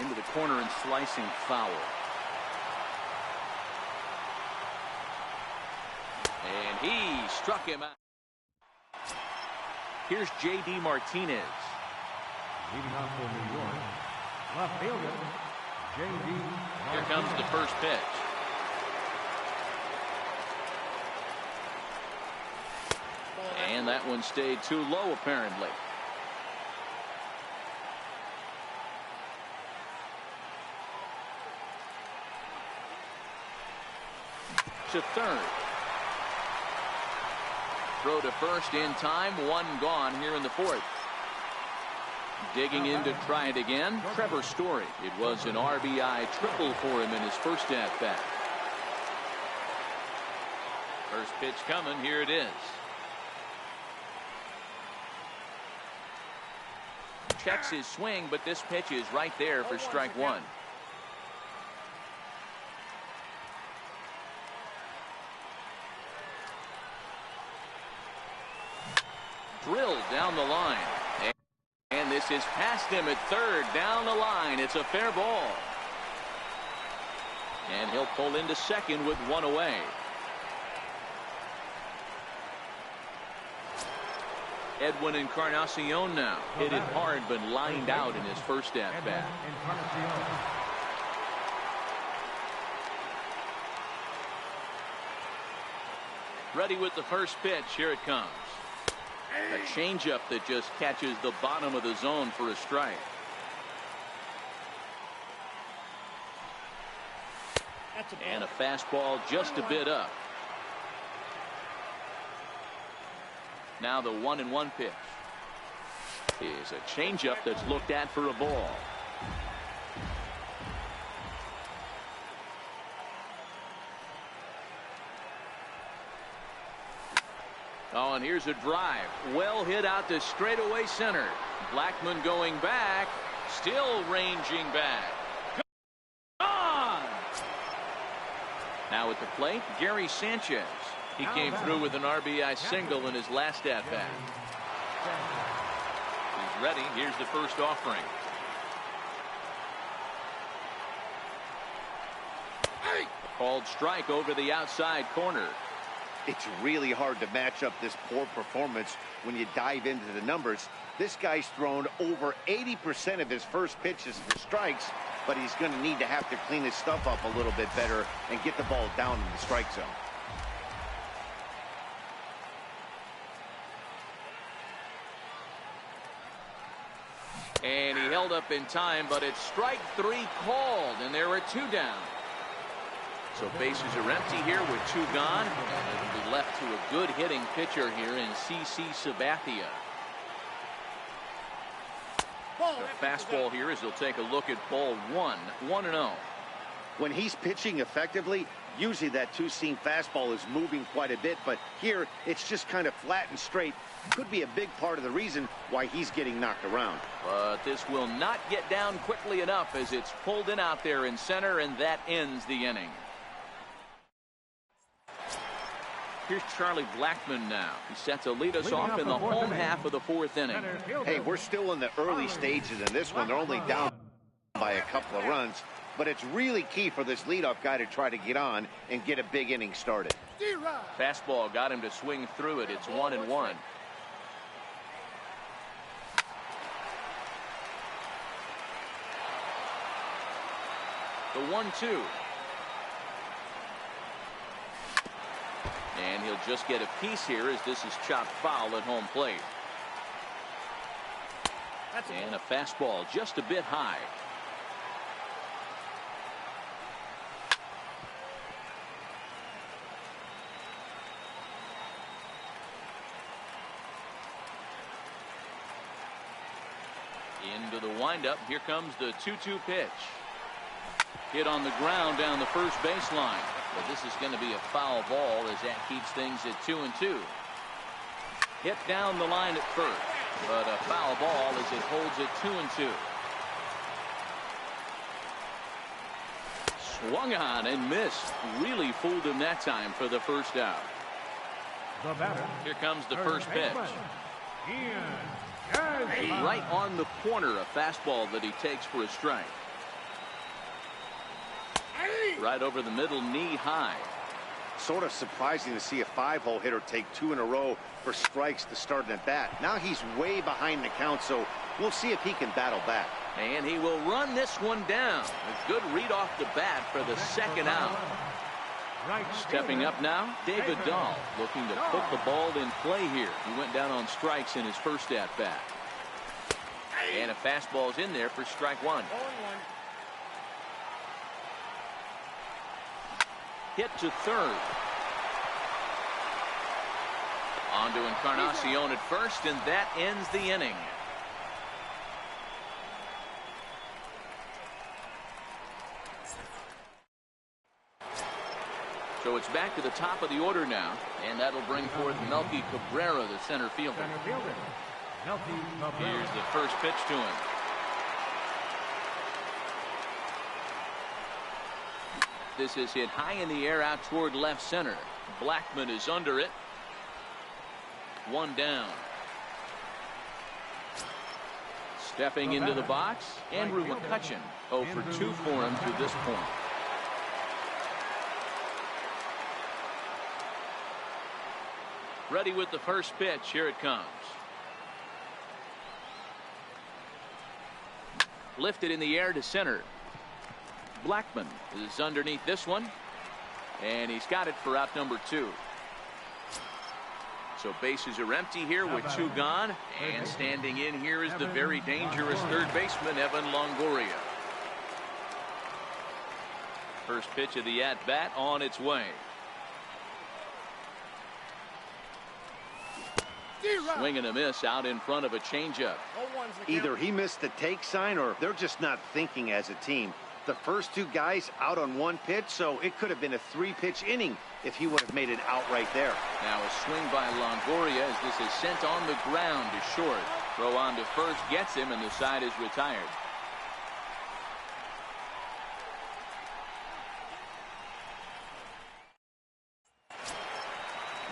Into the corner and slicing foul. And he struck him out. Here's J.D. Martinez. Leading off for New York, left fielder, J.D. Here comes the first pitch. And that one stayed too low, apparently. To third. Throw to first in time. 1 gone here in the 4th. Digging in to try it again, Trevor Story. It was an RBI triple for him in his first at-bat. First pitch coming. Here it is. checks his swing, but this pitch is right there for strike one. Drilled down the line. And this is past him at third. Down the line. It's a fair ball. And he'll pull into second with one away. Edwin Encarnacion now. Hit it hard but lined out in his first at-bat. Ready with the first pitch. Here it comes. A changeup that just catches the bottom of the zone for a strike. And a fastball just a bit up. Now the 1-1 pitch is a changeup that's looked at for a ball. Oh, and here's a drive. Well hit out to straightaway center. Blackmon going back. Still ranging back. Gone! Now at the plate, Gary Sanchez. He came through with an RBI single in his last at-bat. He's ready. Here's the first offering. Called strike over the outside corner. It's really hard to match up this poor performance when you dive into the numbers. This guy's thrown over 80% of his first pitches for strikes, but he's going to need to have to clean his stuff up a little bit better and get the ball down in the strike zone. And he held up in time, but it's strike three called, and there are two down. So bases are empty here with two gone. It'll be left to a good hitting pitcher here in CC Sabathia. The fastball here as he'll take a look at ball one, 1-0. When he's pitching effectively, usually that two-seam fastball is moving quite a bit, but here it's just kind of flat and straight. Could be a big part of the reason why he's getting knocked around. But this will not get down quickly enough as it's pulled in out there in center, and that ends the inning. Here's Charlie Blackmon now. He set to lead us off in the home half of the fourth inning. Hey, we're still in the early stages in this one. They're only down by a couple of runs, but it's really key for this leadoff guy to try to get on and get a big inning started. Fastball got him to swing through it. It's 1-1. The 1-2. And he'll just get a piece here as this is chopped foul at home plate. And a fastball just a bit high. Into the windup. Here comes the 2-2 pitch. Hit on the ground down the first baseline. But this is going to be a foul ball as that keeps things at 2-2. Hit down the line at first, but a foul ball as it holds it 2-2. Swung on and missed. Really fooled him that time for the first out. Here comes the first pitch. Right on the corner, a fastball that he takes for a strike. Right over the middle, knee high. Sort of surprising to see a 5-hole hitter take 2 in a row for strikes to start an at-bat. Now he's way behind the count, so we'll see if he can battle back. And he will run this one down. A good read off the bat for the second out. Stepping up now, David Dahl looking to put the ball in play here. He went down on strikes in his first at-bat. And a fastball's in there for strike one. Hit to third. On to Encarnacion at first, and that ends the inning. So it's back to the top of the order now, and that'll bring forth Melky Cabrera, the center fielder. Here's the first pitch to him. This is hit high in the air out toward left center. Blackman is under it. One down. Stepping into the box, Andrew McCutchen. 0 for 2 for him to this point. Ready with the first pitch. Here it comes. Lifted in the air to center. Blackman is underneath this one, and he's got it for out number 2. So bases are empty here with 2 gone, and standing in here is the very dangerous third baseman, Evan Longoria. First pitch of the at-bat on its way. Swing and a miss out in front of a changeup. Either he missed the take sign or they're just not thinking as a team. The first 2 guys out on 1 pitch, so it could have been a 3-pitch inning if he would have made it out right there. Now a swing by Longoria as this is sent on the ground to short. Throw on to first gets him, and the side is retired.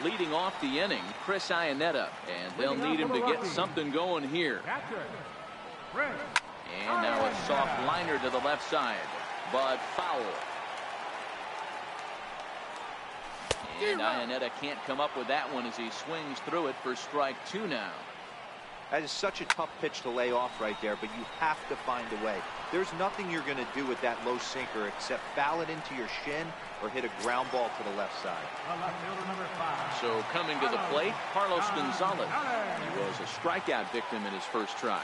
Leading off the inning, HsiHeng, and they'll need him to get something going here. And now a soft liner to the left side, but foul. And HsiHeng can't come up with that one as he swings through it for strike 2 now. That is such a tough pitch to lay off right there, but you have to find a way. There's nothing you're going to do with that low sinker except foul it into your shin or hit a ground ball to the left side. So coming to the plate, Carlos Gonzalez. He was a strikeout victim in his first try.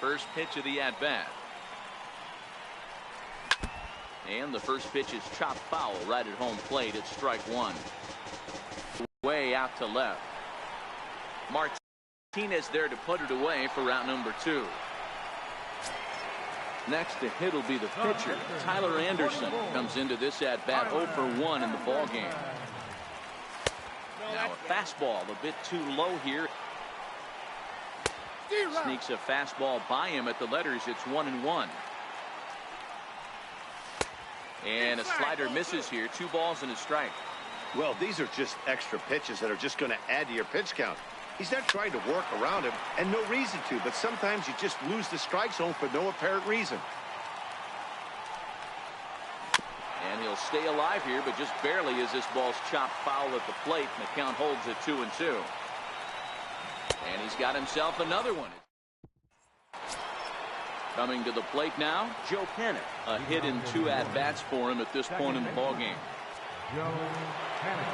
First pitch of the at-bat. And the first pitch is chopped foul right at home plate. It's strike 1. Way out to left. Martinez there to put it away for route number 2. Next to hit will be the pitcher. Tyler Anderson comes into this at-bat 0 for 1 in the ball game. Now a fastball a bit too low here. Sneaks a fastball by him at the letters. It's 1-1. And a slider misses here. 2 balls and a strike. Well, these are just extra pitches that are just going to add to your pitch count. He's not trying to work around him, and no reason to, but sometimes you just lose the strike zone for no apparent reason. And he'll stay alive here, but just barely as this ball's chopped foul at the plate, and the count holds at 2-2. And he's got himself another one. Coming to the plate now, Joe Panic. A hit in 2 at-bats for him at this point in the ballgame. Joe Panic.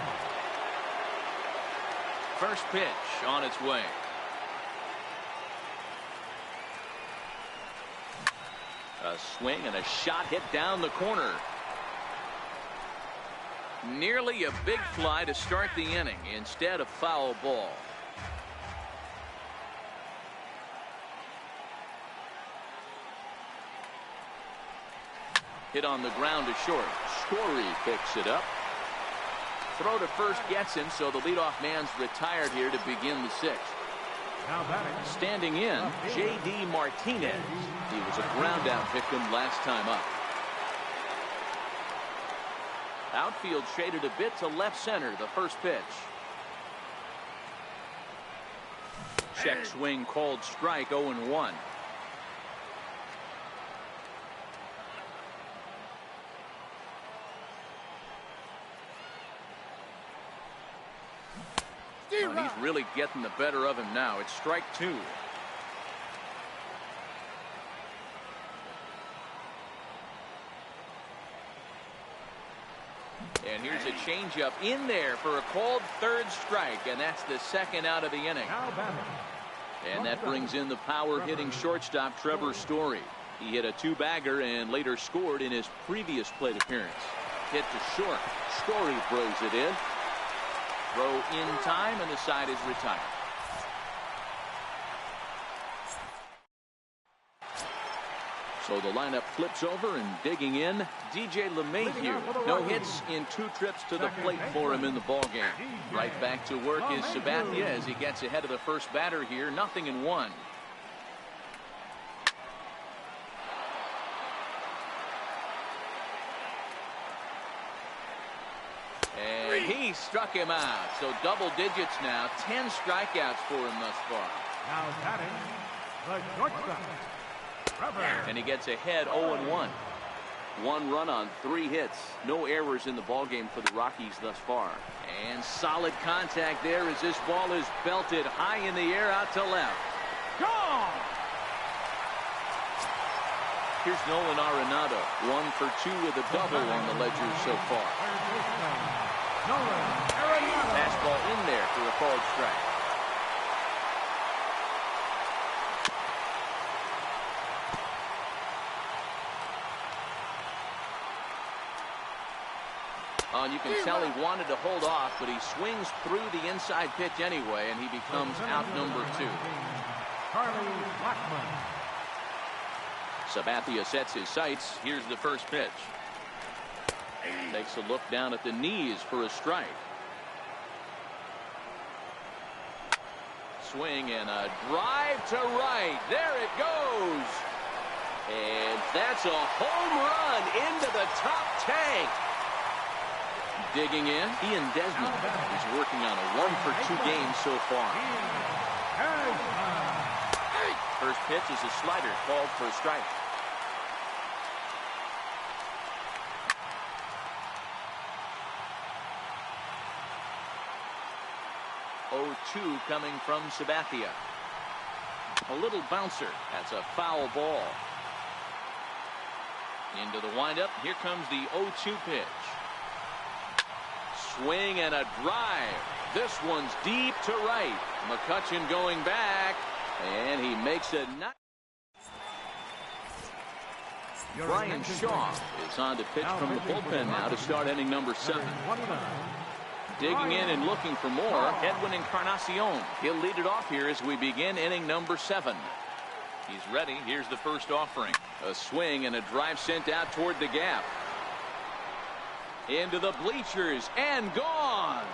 First pitch on its way. A swing and a shot hit down the corner. Nearly a big fly to start the inning. Instead, a foul ball. Hit on the ground to short. Story picks it up. Throw to first gets him, so the leadoff man's retired here to begin the 6th. Standing in, J.D. Martinez. He was a ground out victim last time up. Outfield shaded a bit to left center, the first pitch. Check swing called strike, 0-1. He's really getting the better of him now. It's strike 2. And here's a changeup in there for a called third strike, and that's the second out of the inning. And that brings in the power-hitting shortstop Trevor Story. He hit a 2-bagger and later scored in his previous plate appearance. Hit to short. Story throws it in. Throw in time, and the side is retired. So the lineup flips over, and digging in, DJ LeMahieu. No hits in 2 trips to the plate for him in the ballgame. Right back to work is Sabathia as he gets ahead of the first batter here. 0-1. And he struck him out. So double digits now. 10 strikeouts for him thus far. Now batting the shortstop. And he gets ahead 0-1. 1 run on 3 hits. No errors in the ballgame for the Rockies thus far. And solid contact there as this ball is belted high in the air out to left. Gone! Here's Nolan Arenado. 1 for 2 with a double on the ledger so far. Fastball in there for a called strike. And you can tell he wanted to hold off, but he swings through the inside pitch anyway, and he becomes out number 2. Sabathia sets his sights. Here's the first pitch. Takes a look down at the knees for a strike. Swing and a drive to right. There it goes. And that's a home run into the top tank. Digging in, Ian Desmond is working on a 1 for 2 game so far. First pitch is a slider called for a strike. Oh-2 coming from Sabathia. A little bouncer. That's a foul ball. Into the windup. Here comes the 0-2 pitch. Swing and a drive. This one's deep to right. McCutchen going back, and he makes a nice. Brian Shaw is on to pitch from the bullpen now to start inning number 7. Digging in and looking for more, Edwin Encarnacion. He'll lead it off here as we begin inning number 7. He's ready. Here's the first offering. A swing and a drive sent out toward the gap. Into the bleachers and gone.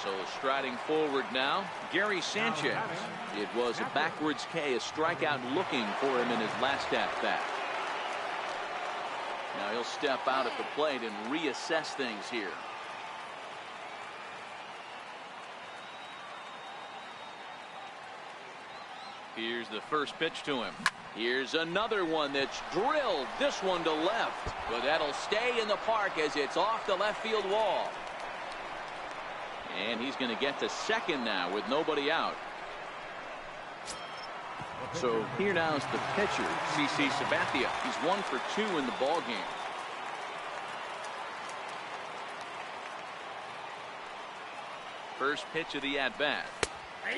So striding forward now, Gary Sanchez. It was a backwards K, a strikeout looking for him in his last at-bat. Now he'll step out at the plate and reassess things here. Here's the first pitch to him. Here's another one that's drilled. This one to left. But that'll stay in the park as it's off the left field wall. And he's going to get to second now with nobody out. So here now is the pitcher, CC Sabathia. He's 1 for 2 in the ball game. First pitch of the at-bat.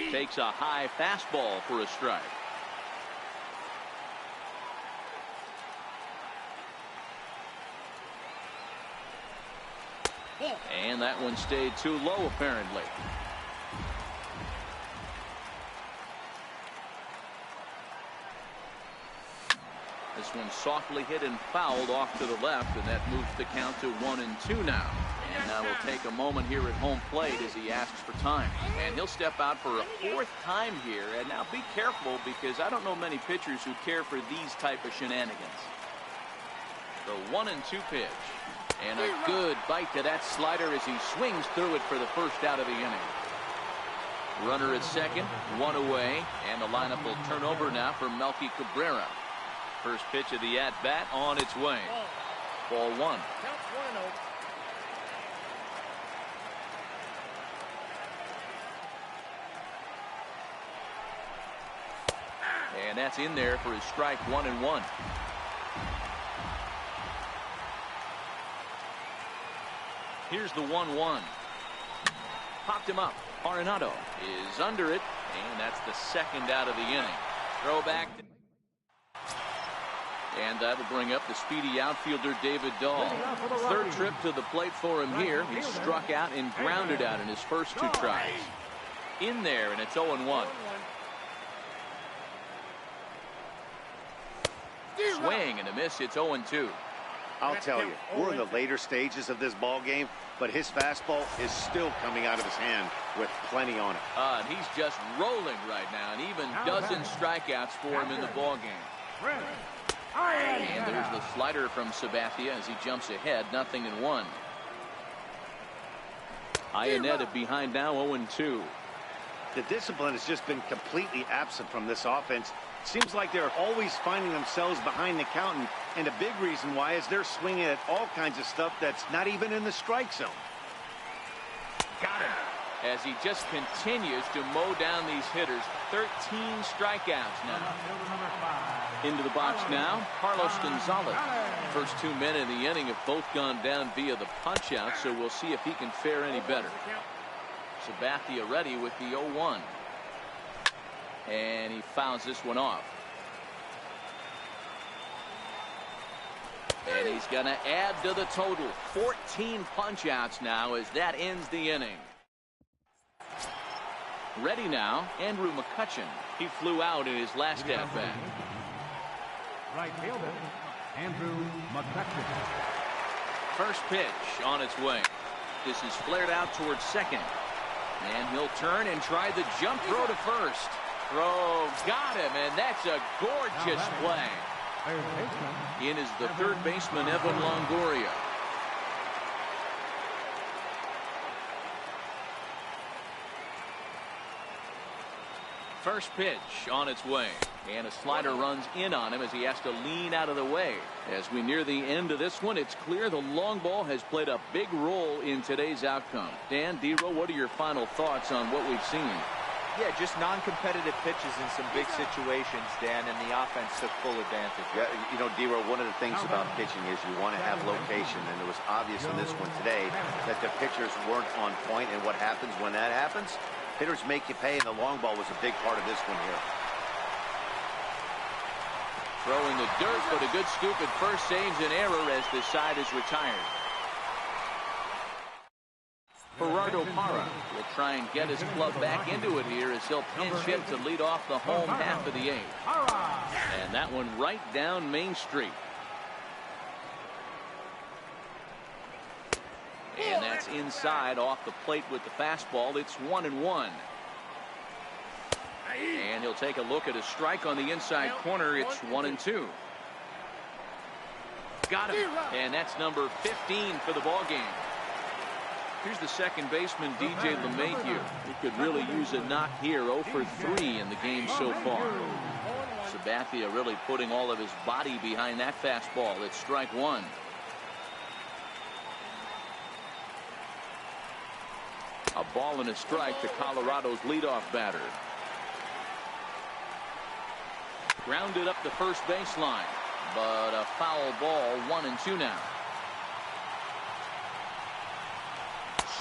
Takes a high fastball for a strike. And that one stayed too low apparently. This one softly hit and fouled off to the left, and that moves the count to 1-2 now. And now we'll take a moment here at home plate as he asks for time. And he'll step out for a 4th time here. And now be careful, because I don't know many pitchers who care for these type of shenanigans. The 1-2 pitch. And a good bite to that slider as he swings through it for the first out of the inning. Runner at second, 1 away. And the lineup will turn over now for Melky Cabrera. First pitch of the at-bat on its way. Ball 1. Counts 1-0. And that's in there for his strike 1-1. Here's the 1-1. Popped him up. Arenado is under it, and that's the second out of the inning. Throw back. And that'll bring up the speedy outfielder David Dahl. 3rd trip to the plate for him here. He struck out and grounded out in his first 2 tries. In there, and it's 0-1. swing and a miss. It's 0-2. I'll tell you, we're in the later stages of this ball game, but his fastball is still coming out of his hand with plenty on it. And he's just rolling right now, and even dozen strikeouts for him in the ball game. And there's the slider from Sabathia as he jumps ahead, 0-1. Iannetta behind now, 0-2. The discipline has just been completely absent from this offense. Seems like they're always finding themselves behind the count, and a big reason why is they're swinging at all kinds of stuff that's not even in the strike zone. Got him. As he just continues to mow down these hitters. 13 strikeouts now. Into the box now, Carlos Gonzalez. First 2 men in the inning have both gone down via the punch-out, so we'll see if he can fare any better. Sabathia ready with the 0-1. And he fouls this one off. And he's going to add to the total. 14 punch-outs now as that ends the inning. Ready now, Andrew McCutchen. He flew out in his last at-bat. Right fielder, Andrew McCutchen. First pitch on its way. This is flared out towards second. And he'll turn and try the jump throw to first. Throw, got him, and that's a gorgeous play. In is the third baseman, Evan Longoria. First pitch on its way. And a slider runs in on him as he has to lean out of the way. As we near the end of this one, it's clear the long ball has played a big role in today's outcome. Dan, D-Row, what are your final thoughts on what we've seen? Yeah, just non-competitive pitches in some big situations, Dan, and the offense took full advantage. Yeah, you know, D-Row, one of the things about pitching is you want to have location, and it was obvious in this one today that the pitchers weren't on point, and what happens when that happens? Hitters make you pay, and the long ball was a big part of this one here. Throwing the dirt, but a good scoop at first saves an error as the side is retired. Gerardo Parra will try and get his club back into it here as he'll pinch hit to lead off the home half of the eighth. And that one right down Main Street. And that's inside off the plate with the fastball. It's 1-1. And he'll take a look at a strike on the inside corner. It's 1-2. Got him. And that's number 15 for the ball game. Here's the second baseman, DJ LeMahieu. He could really use a knock here. 0 for 3 in the game so far. Sabathia really putting all of his body behind that fastball. It's strike one. A ball and a strike to Colorado's leadoff batter. Grounded up the first baseline, but a foul ball. 1-2 now.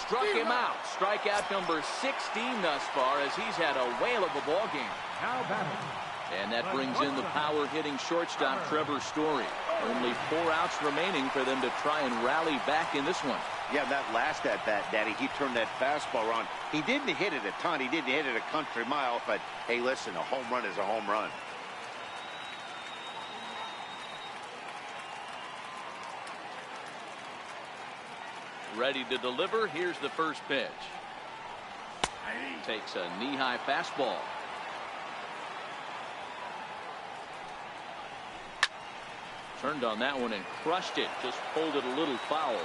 Struck him out. Strikeout number 16 thus far as he's had a whale of a ball game. And that brings in the power hitting shortstop Trevor Story. Only 4 outs remaining for them to try and rally back in this one. Yeah, that last at bat, Daddy, he turned that fastball on. He didn't hit it a ton. He didn't hit it a country mile, but hey, listen, a home run is a home run. Ready to deliver. Here's the first pitch. Takes a knee-high fastball. Turned on that one and crushed it. Just pulled it a little foul.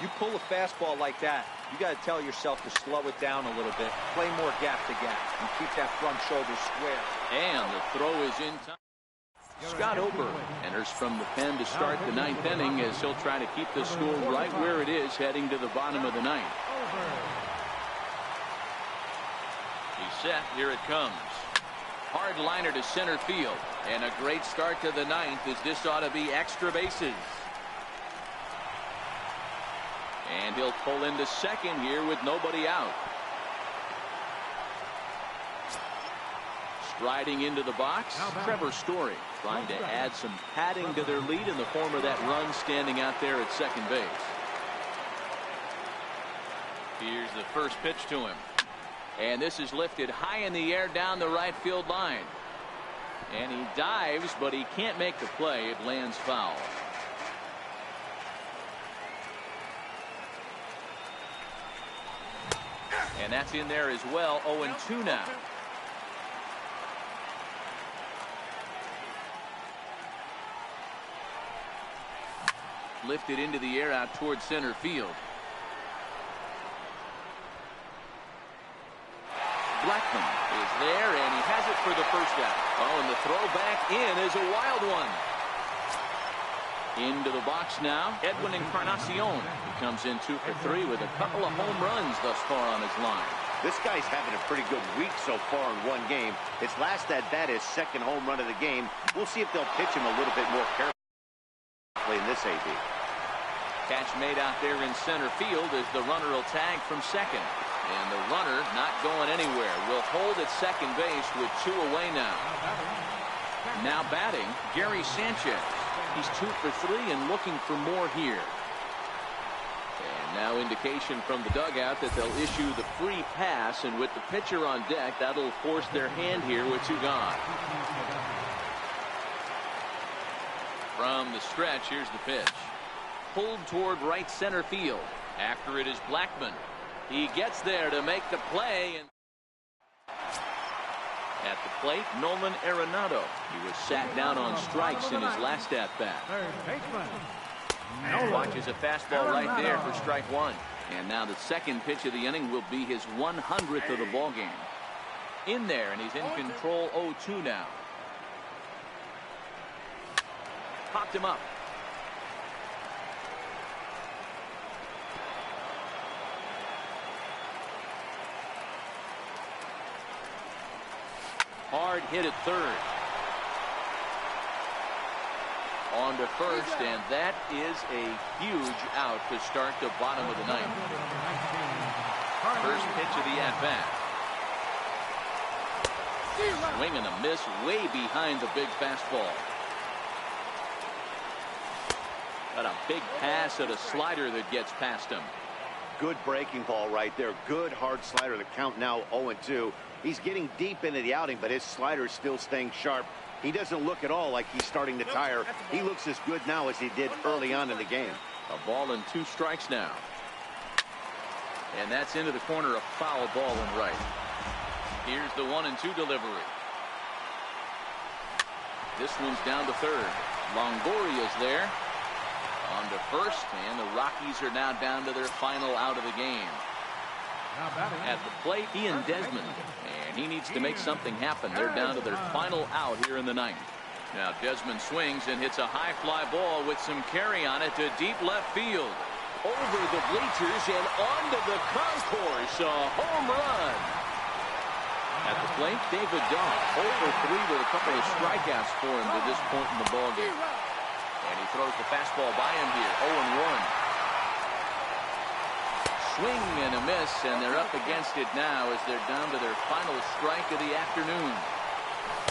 You pull a fastball like that, you got to tell yourself to slow it down a little bit, play more gap to gap, and keep that front shoulder square. And the throw is in time. Scott Ober enters from the pen to start the 9th inning as he'll try to keep the score right where it is heading to the bottom of the 9th. He's set. Here it comes. Hard liner to center field. And a great start to the 9th as this ought to be extra bases. And he'll pull into second here with nobody out. Striding into the box, Trevor Story trying to add some padding to their lead in the form of that run standing out there at second base. Here's the first pitch to him. And this is lifted high in the air down the right field line. And he dives, but he can't make the play. It lands foul. And that's in there as well. 0-2 now. Lifted into the air out towards center field. Blackman is there, and he has it for the first out. Oh, and the throw back in is a wild one. Into the box now, Edwin Encarnacion. He comes in 2 for 3 with a couple of home runs thus far on his line. This guy's having a pretty good week so far in one game. His last at-bat is second home run of the game. We'll see if they'll pitch him a little bit more carefully in this AB. Catch made out there in center field as the runner will tag from second. And the runner not going anywhere. Will hold at second base with 2 away now. Now batting, Gary Sanchez. He's 2 for 3 and looking for more here. And now indication from the dugout that they'll issue the free pass, and with the pitcher on deck, that'll force their hand here with 2 gone. From the stretch, here's the pitch. Pulled toward right center field. After it is Blackman. He gets there to make the play. And at the plate, Nolan Arenado. He was sat down on strikes in his last at-bat. Watches a fastball right there for strike 1. And now the second pitch of the inning will be his 100th of the ballgame. In there, and he's in control. 0-2 now. Popped him up. Hard hit at third. On to first, and that is a huge out to start the bottom of the ninth. First pitch of the at-bat. Swing and a miss way behind the big fastball. Got a big pass at a slider that gets past him. Good breaking ball right there. Good hard slider. The count now 0-2. He's getting deep into the outing, but his slider is still staying sharp. He doesn't look at all like he's starting to tire. He looks as good now as he did early on in the game. A ball and 2 strikes now. And that's into the corner, a foul ball and right. Here's the 1-2 delivery. This one's down to third. Longoria's there. On to first, and the Rockies are now down to their final out of the game. At the plate, Ian Desmond, and he needs to make something happen. They're down to their final out here in the ninth. Now Desmond swings and hits a high fly ball with some carry on it to deep left field. Over the bleachers and onto the concourse, a home run. At the plate, David Dahl, 0 for 3 with a couple of strikeouts for him to this point in the ballgame. And he throws the fastball by him here, 0-1. Swing and a miss, and they're up against it now as they're down to their final strike of the afternoon.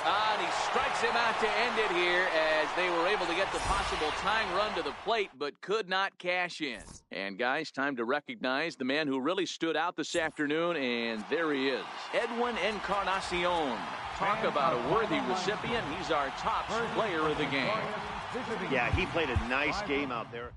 And he strikes him out to end it here as they were able to get the possible tying run to the plate but could not cash in. And guys, time to recognize the man who really stood out this afternoon, and there he is. Edwin Encarnacion. Talk about a worthy recipient. He's our top player of the game. Yeah, he played a nice game out there.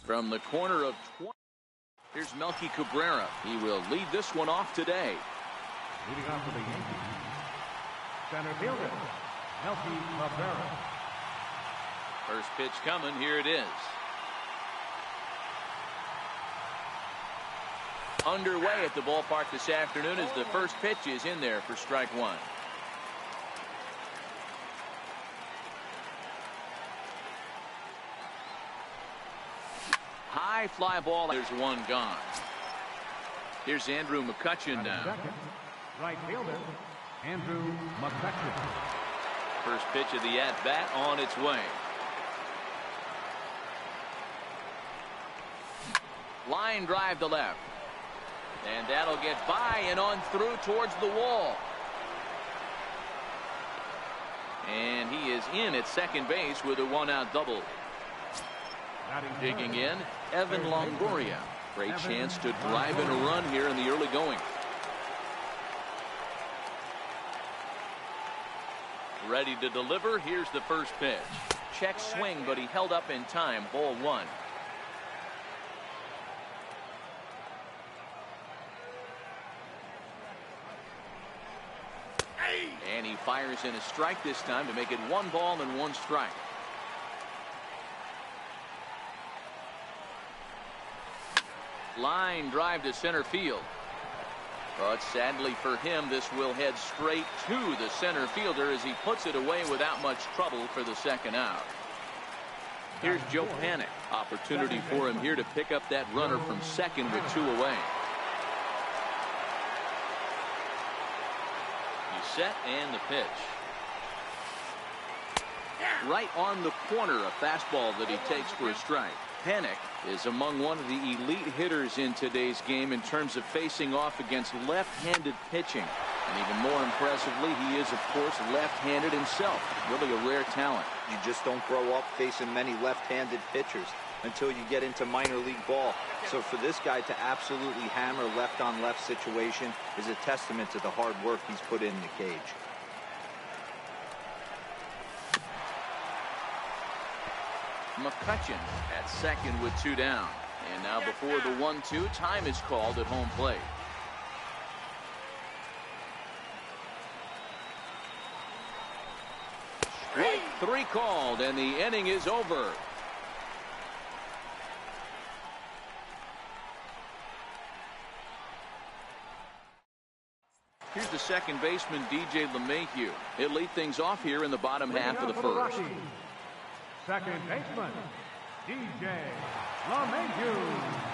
From the corner of 20. Here's Melky Cabrera. He will lead this one off today. Leading off for the Yankees, center fielder, Melky Cabrera. First pitch coming. Here it is. Underway at the ballpark this afternoon as the first pitch is in there for strike one. High fly ball. There's one gone. Here's Andrew McCutchen now. Second, right fielder, Andrew McCutchen. First pitch of the at-bat on its way. Line drive to left. And that'll get by and on through towards the wall. And he is in at second base with a one-out double. Digging in, Evan Longoria. Great chance to drive in a run here in the early going. Ready to deliver. Here's the first pitch. Check swing, but he held up in time. Ball one. And he fires in a strike this time to make it 1 ball and 1 strike. Line drive to center field. But sadly for him, this will head straight to the center fielder as he puts it away without much trouble for the second out. Here's Joe Panik. Opportunity for him here to pick up that runner from second with 2 away. Set and the pitch. Right on the corner, a fastball that he takes for a strike. Panik is among one of the elite hitters in today's game in terms of facing off against left-handed pitching. And even more impressively, he is, of course, left-handed himself. Really a rare talent. You just don't grow up facing many left-handed pitchers until you get into minor league ball. So for this guy to absolutely hammer left-on-left situation is a testament to the hard work he's put in the cage. McCutchen at second with 2 down. And now before the 1-2, time is called at home plate. Strike 3 called, and the inning is over. Here's the second baseman, DJ LeMahieu. He'll lead things off here in the bottom half of the first. Second baseman, DJ LeMahieu.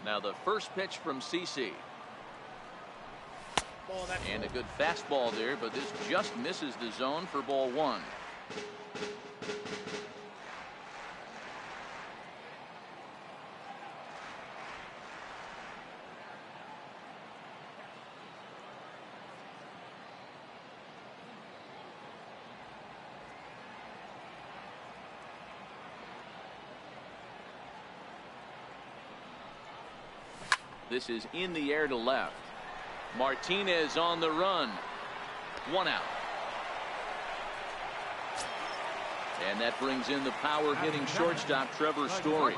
Now the first pitch from CC. And a good fastball there, but this just misses the zone for ball 1. This is in the air to left. Martinez on the run. 1 out. And that brings in the power hitting shortstop Trevor Story.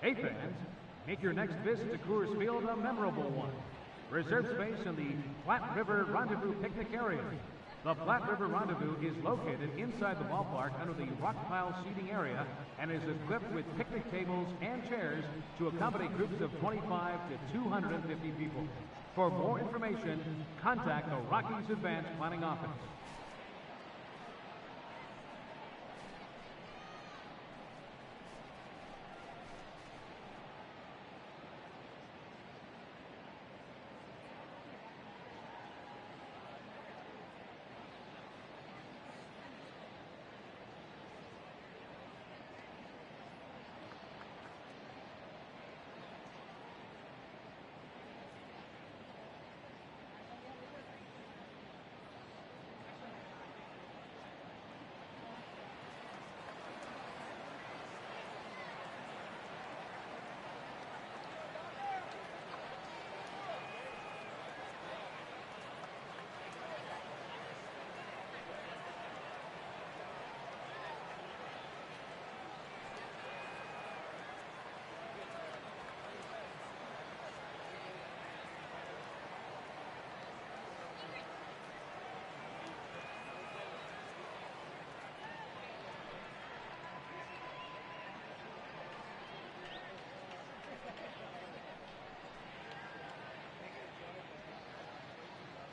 Hey fans, make your next visit to Coors Field a memorable one. Reserve space in the Platte River Rendezvous picnic area. The Platte River Rendezvous is located inside the ballpark under the rock pile seating area and is equipped with picnic tables and chairs to accommodate groups of 25 to 250 people. For more information, contact the Rockies Advanced Planning Office.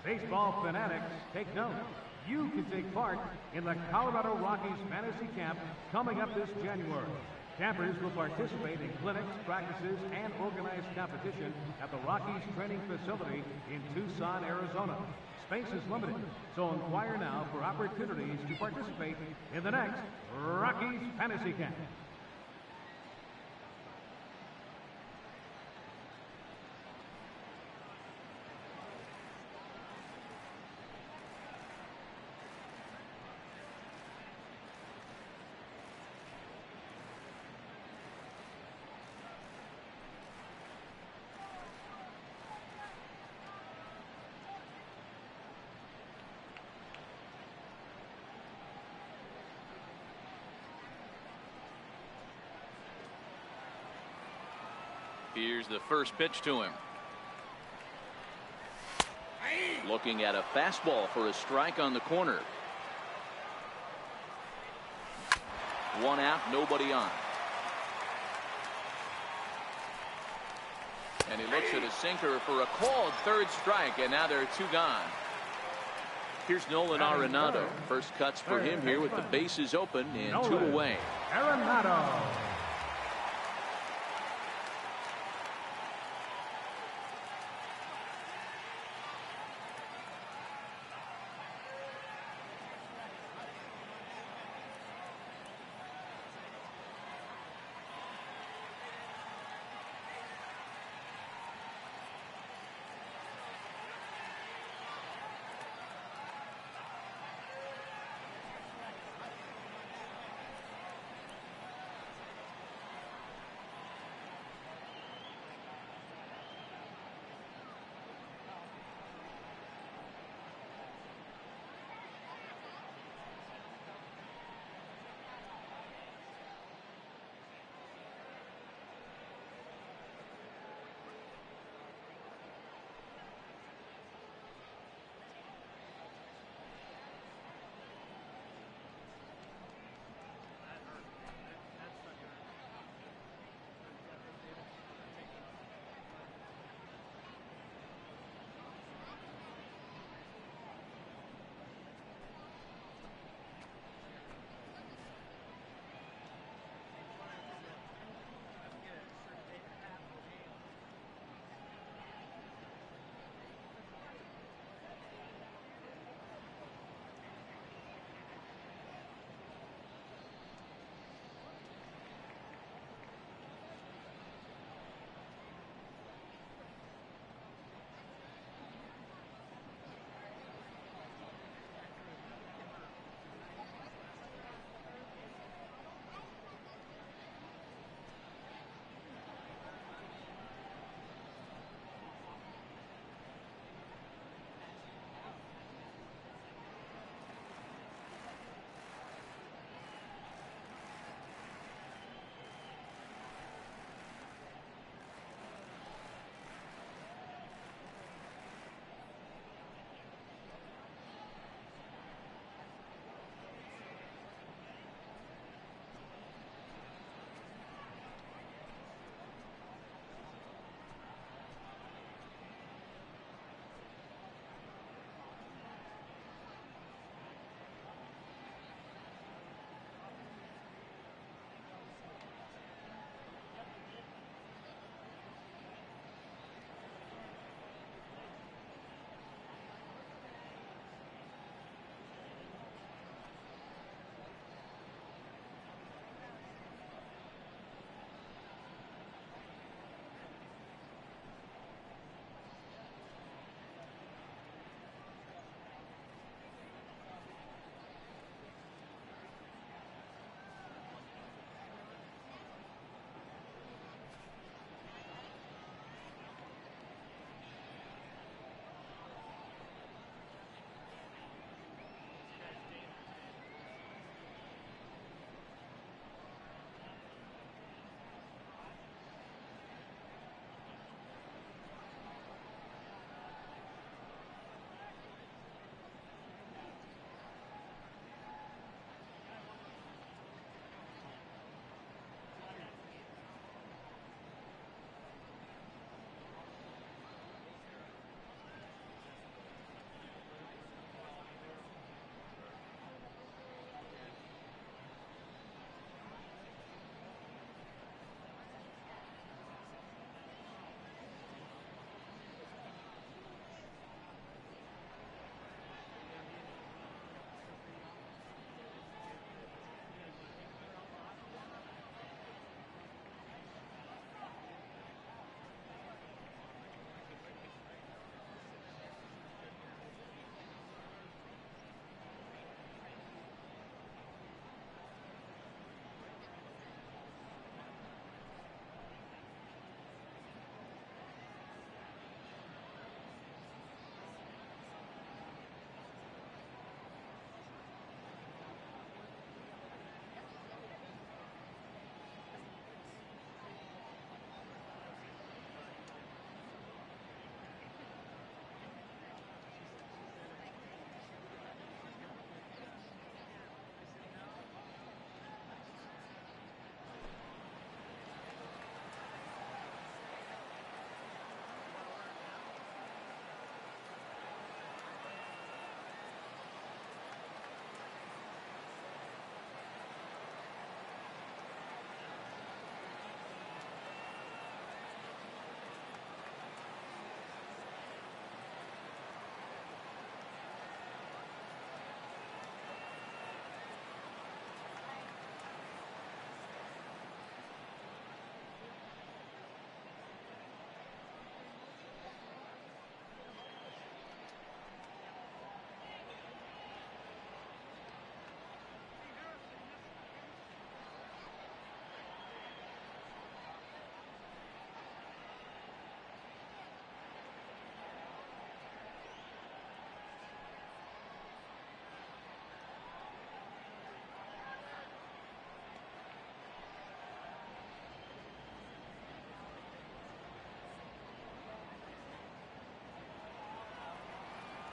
Baseball fanatics, take note. You can take part in the Colorado Rockies Fantasy Camp coming up this January. Campers will participate in clinics, practices, and organized competition at the Rockies Training Facility in Tucson, Arizona. Space is limited, so inquire now for opportunities to participate in the next Rockies Fantasy Camp. Here's the first pitch to him. Looking at a fastball for a strike on the corner. One out, nobody on. And he looks at a sinker for a called third strike, and now there are two gone. Here's Nolan Arenado. First cuts for him here with the bases open and two away. Arenado.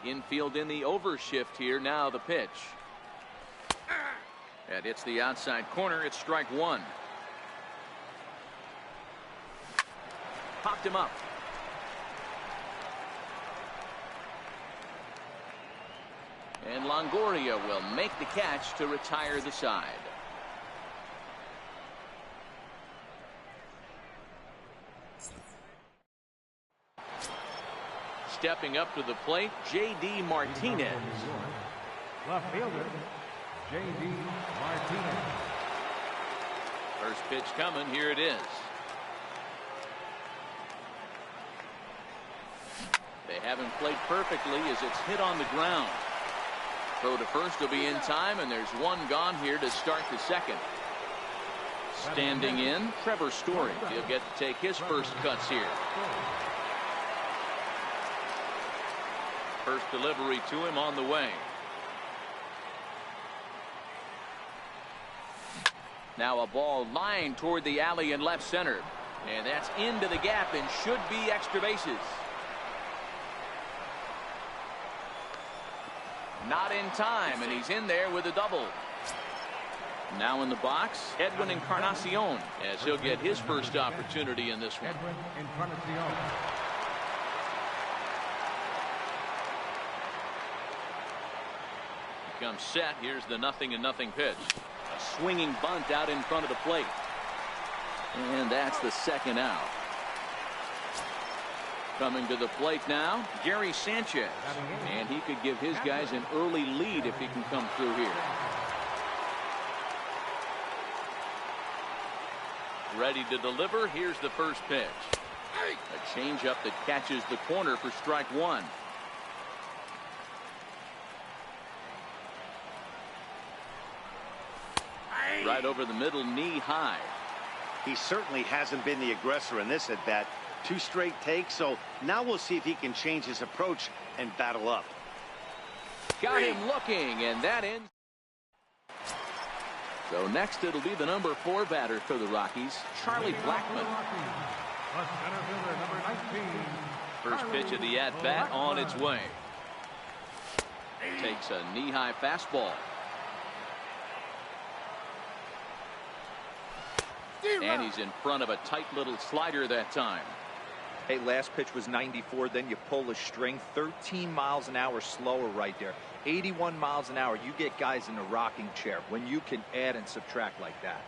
Infield in the overshift here. Now the pitch. And it's the outside corner. It's strike one. Popped him up. And Longoria will make the catch to retire the side. Stepping up to the plate, J.D. Martinez. Left fielder, J.D. Martinez. First pitch coming. Here it is. They haven't played perfectly as it's hit on the ground. Throw to first will be in time, and there's one gone here to start the second. Standing in, Trevor Story. He'll get to take his first cuts here. First delivery to him on the way. Now a ball lined toward the alley in left center. And that's into the gap and should be extra bases. Not in time, and he's in there with a double. Now in the box, Edwin Encarnacion, as he'll get his first opportunity in this one. Edwin Encarnacion. Comes set. Here's the 0-0 pitch. A swinging bunt out in front of the plate. And that's the second out. Coming to the plate now, Gary Sanchez. And he could give his guys an early lead if he can come through here. Ready to deliver. Here's the first pitch. A changeup that catches the corner for strike one. Right over the middle, knee high. He certainly hasn't been the aggressor in this at bat. 2 straight takes, so now we'll see if he can change his approach and battle up. Got him looking, and that ends. So next it'll be the number 4 batter for the Rockies, Charlie Blackmon. First pitch of the at-bat on its way. Takes a knee-high fastball. And he's in front of a tight little slider that time. Hey, last pitch was 94. Then you pull a string. 13 miles an hour slower right there. 81 miles an hour. You get guys in a rocking chair when you can add and subtract like that.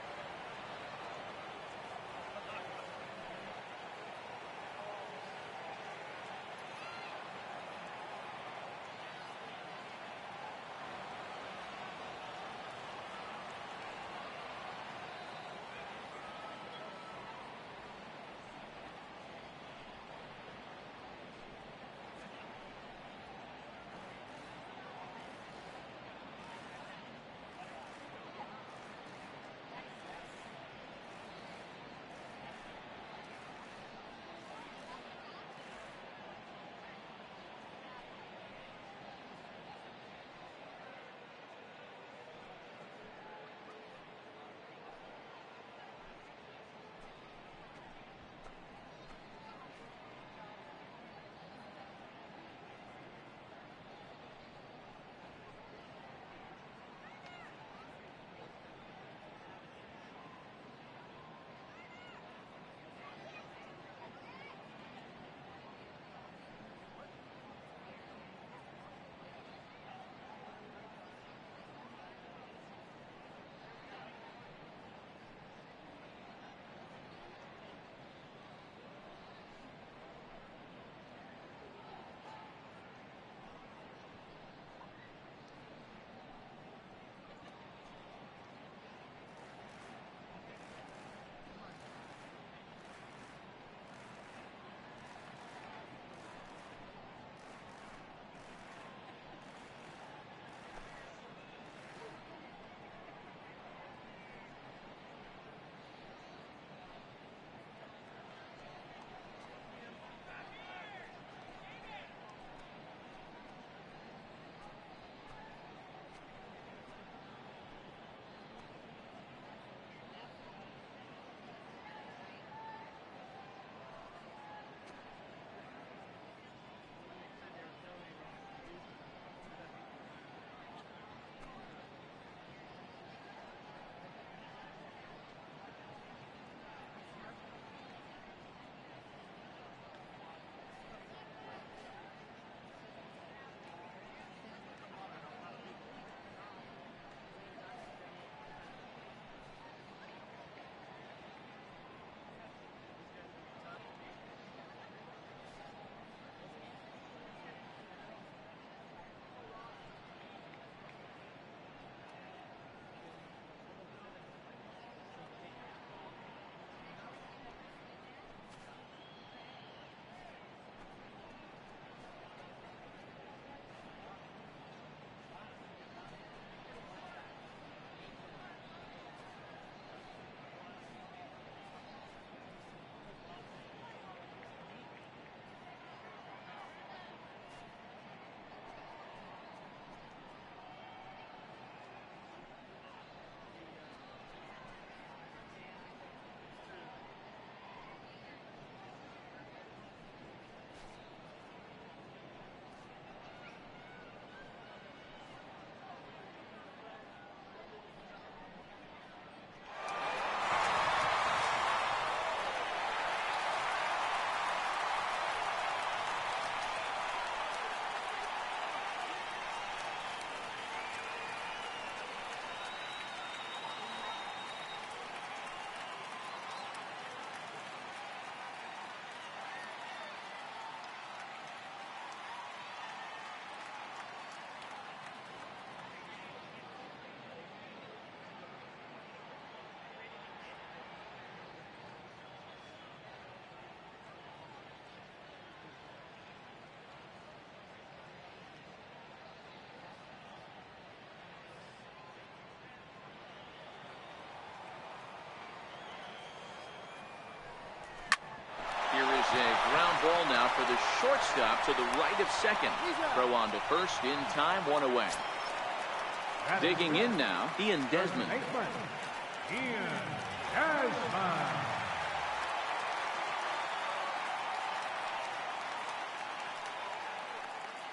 a ground ball now for the shortstop to the right of second. Throw on to first in time, 1 away. Digging in now, Ian Desmond. Ian Desmond.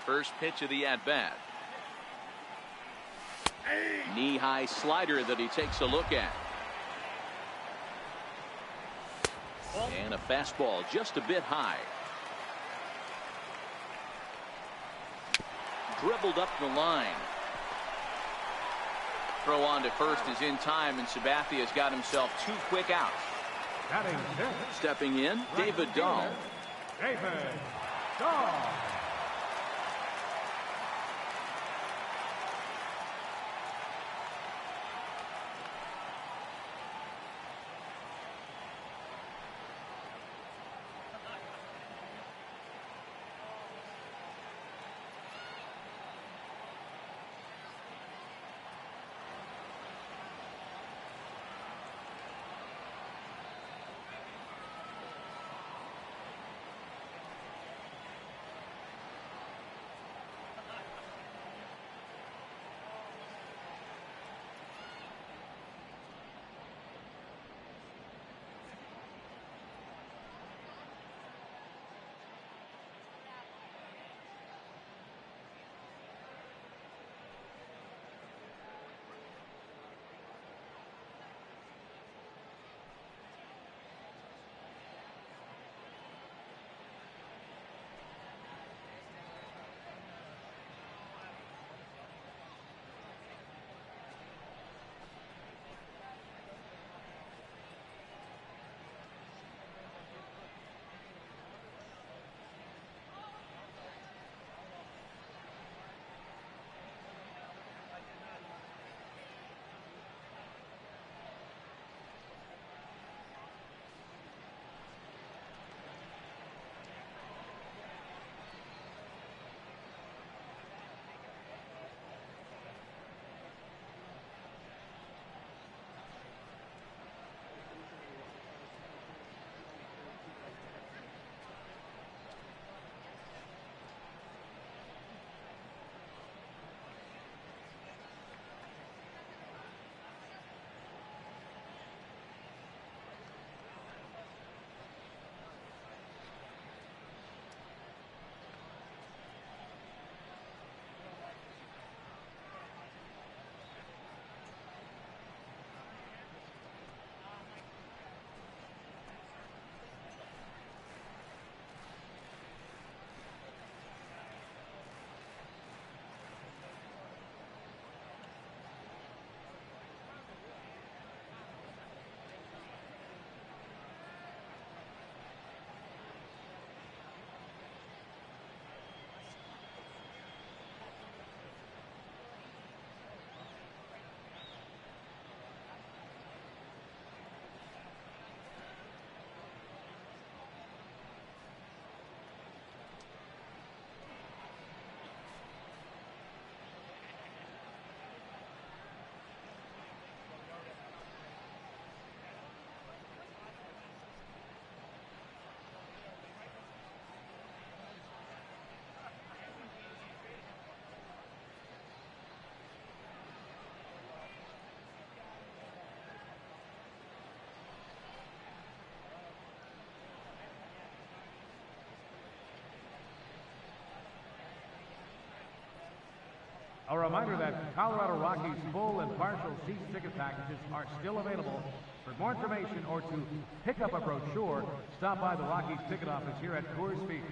First pitch of the at-bat. Knee-high slider that he takes a look at. And a fastball just a bit high. Dribbled up the line. Throw on to first is in time, and Sabathia's got himself 2 quick outs. Stepping in, David Dahl. David Dahl. A reminder that Colorado Rockies full and partial season ticket packages are still available. For more information or to pick up a brochure, stop by the Rockies ticket office here at Coors Field.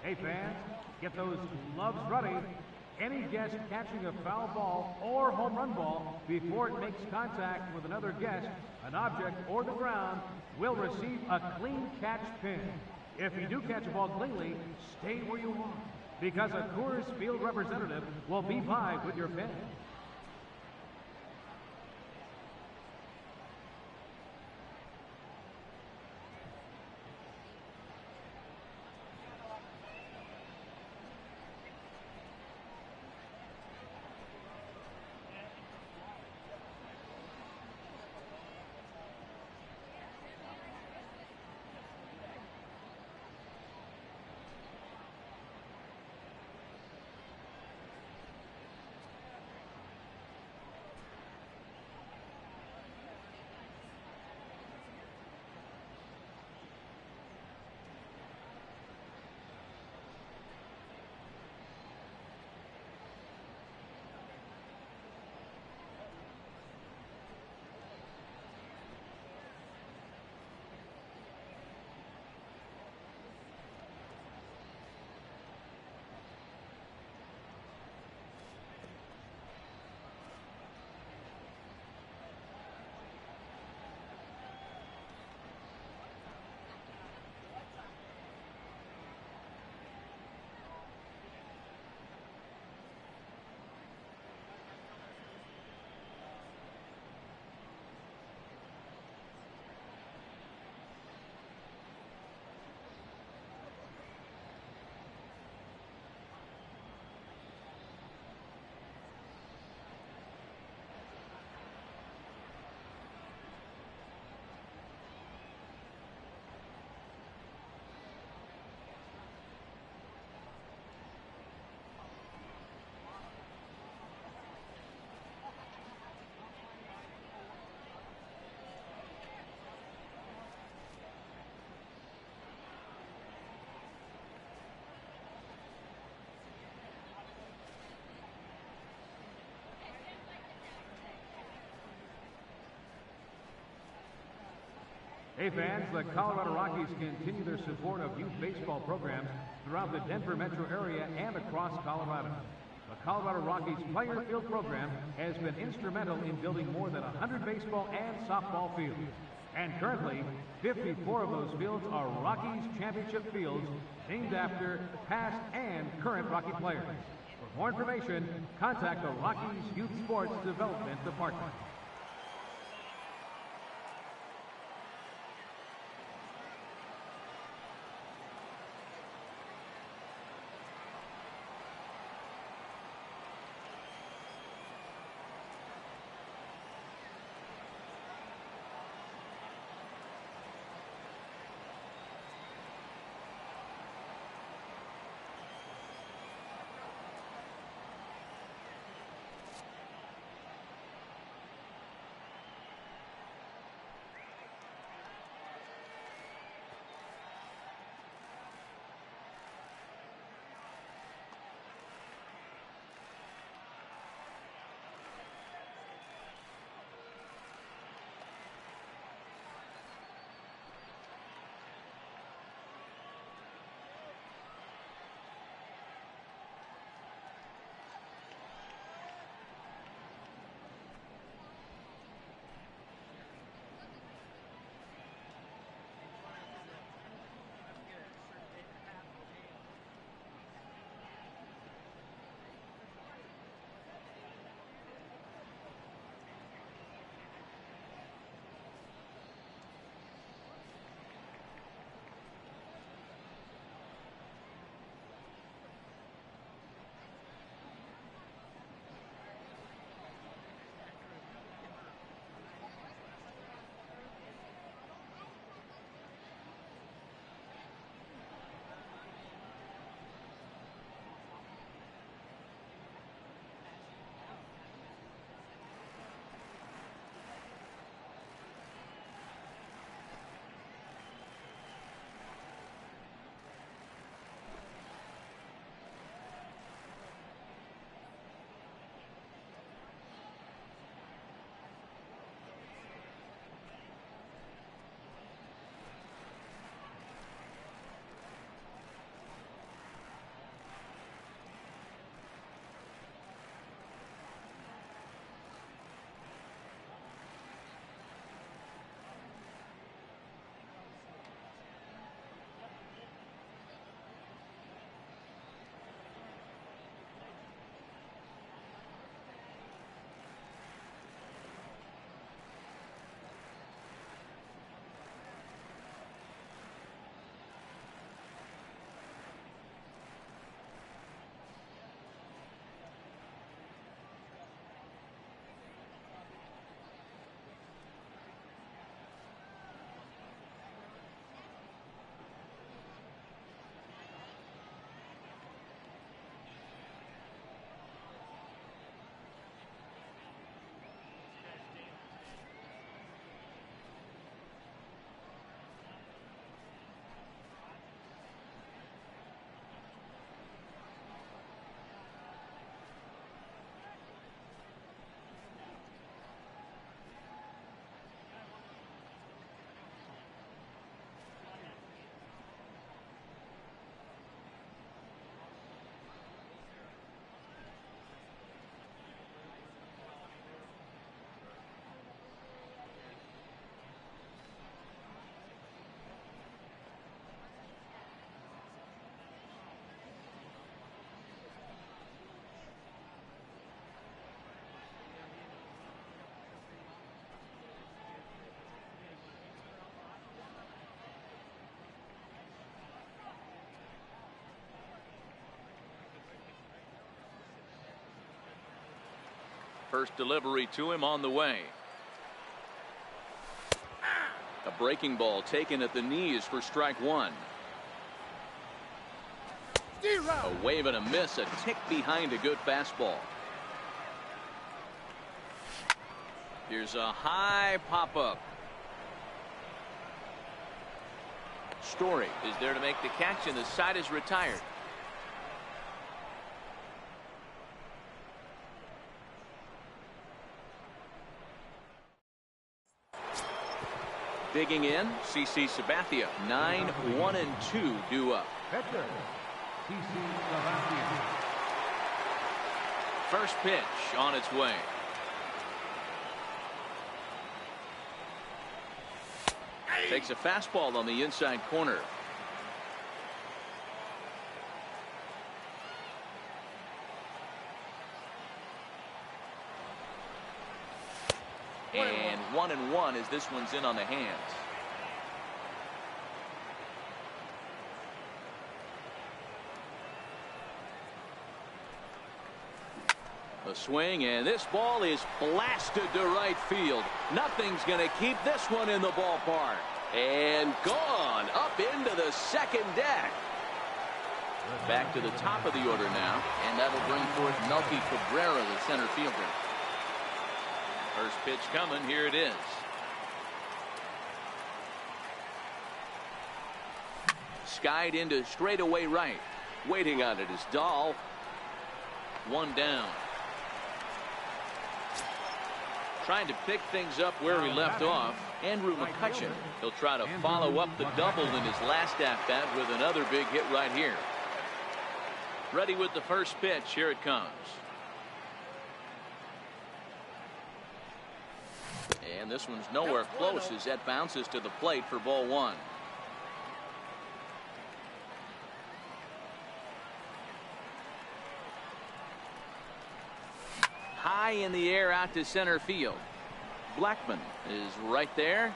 Hey fans, get those gloves ready. Any guest catching a foul ball or home run ball before it makes contact with another guest, an object, or the ground will receive a clean catch pin. If you do catch a ball cleanly, stay where you are, because a Coors Field representative will be by with your pin. Hey fans, the Colorado Rockies continue their support of youth baseball programs throughout the Denver metro area and across Colorado. The Colorado Rockies Player Field program has been instrumental in building more than 100 baseball and softball fields. And currently, 54 of those fields are Rockies championship fields named after past and current Rocky players. For more information, contact the Rockies Youth Sports Development Department. First delivery to him on the way. A breaking ball taken at the knees for strike one. A wave and a miss, a tick behind a good fastball. Here's a high pop-up. Story is there to make the catch, and the side is retired. Digging in, CC Sabathia. 9-1-2 due up. First pitch on its way. Takes a fastball on the inside corner. And 1-1 as this one's in on the hands. A swing, and this ball is blasted to right field. Nothing's going to keep this one in the ballpark. And gone up into the second deck. Back to the top of the order now, and that'll bring forth Melky Cabrera, the center fielder. First pitch coming, here it is. Skied into straightaway right. Waiting on it is Dahl. One down. Trying to pick things up where he left off, Andrew McCutchen. He'll try to follow up the double in his last at-bat with another big hit right here. Ready with the first pitch. Here it comes. And this one's nowhere close as that bounces to the plate for ball one. High in the air out to center field. Blackman is right there.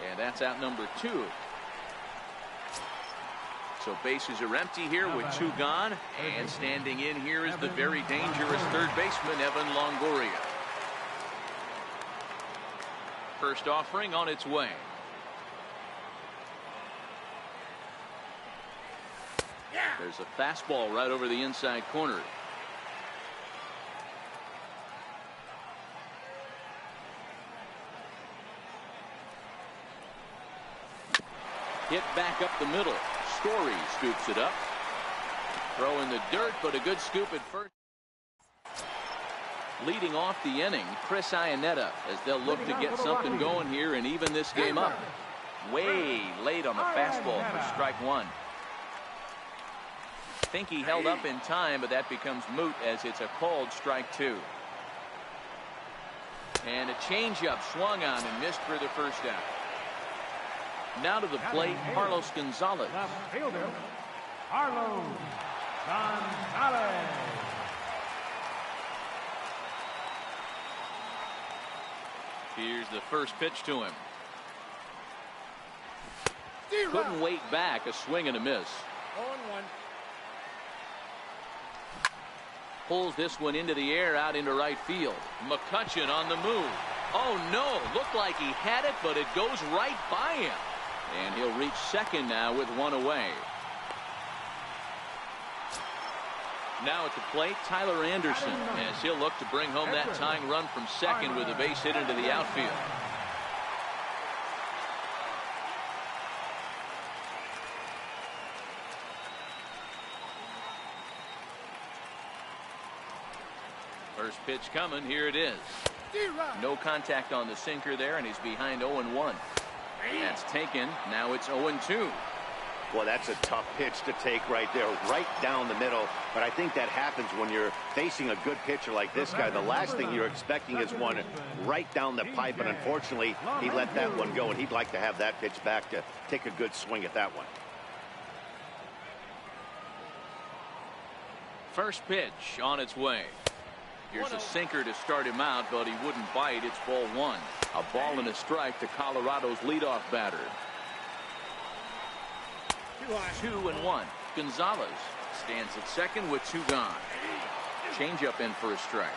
And that's out number 2. So bases are empty here with 2 gone. And standing in here is the very dangerous third baseman, Evan Longoria. First offering on its way. There's a fastball right over the inside corner. Hit back up the middle. Story scoops it up. Throw in the dirt, but a good scoop at first. Leading off the inning, Chris Iannetta, as they'll look to get something going here and even this game up. Way late on the fastball for strike one. Think he held up in time, but that becomes moot as it's a called strike 2. And a changeup swung on and missed for the first out. Now to the plate, Carlos Gonzalez. Fielder, Carlos Gonzalez. Here's the first pitch to him. Couldn't wait back. A swing and a miss. 0-1. Pulls this one into the air out into right field. McCutchen on the move. Oh no, looked like he had it, but it goes right by him. And he'll reach second now with 1 away. Now at the plate, Tyler Anderson, as he'll look to bring home that tying run from second with a base hit into the outfield. First pitch coming, here it is. No contact on the sinker there, and he's behind 0-1. That's taken. Now it's 0-2. Well, that's a tough pitch to take right there, right down the middle. But I think that happens when you're facing a good pitcher like this guy. The last thing you're expecting is one right down the pipe, and unfortunately, he let that one go, and he'd like to have that pitch back to take a good swing at that one. First pitch on its way. Here's a sinker to start him out, but he wouldn't bite. It's ball 1. A ball and a strike to Colorado's leadoff batter. 2-1. Gonzalez stands at second with 2 gone. Changeup in for a strike.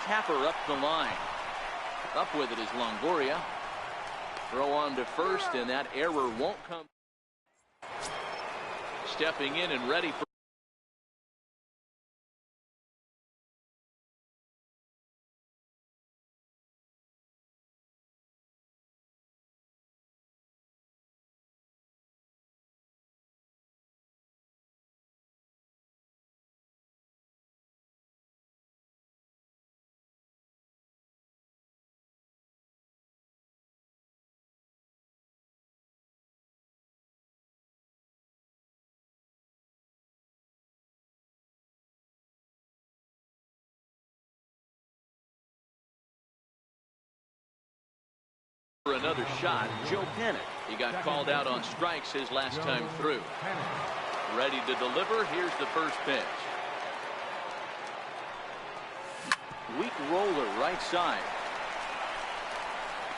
Tapper up the line. Up with it is Longoria. Throw on to first, and that error won't come. Stepping in and ready for another shot. Joe Panic. He got called out on strikes his last time through. Ready to deliver. Here's the first pitch. Weak roller right side.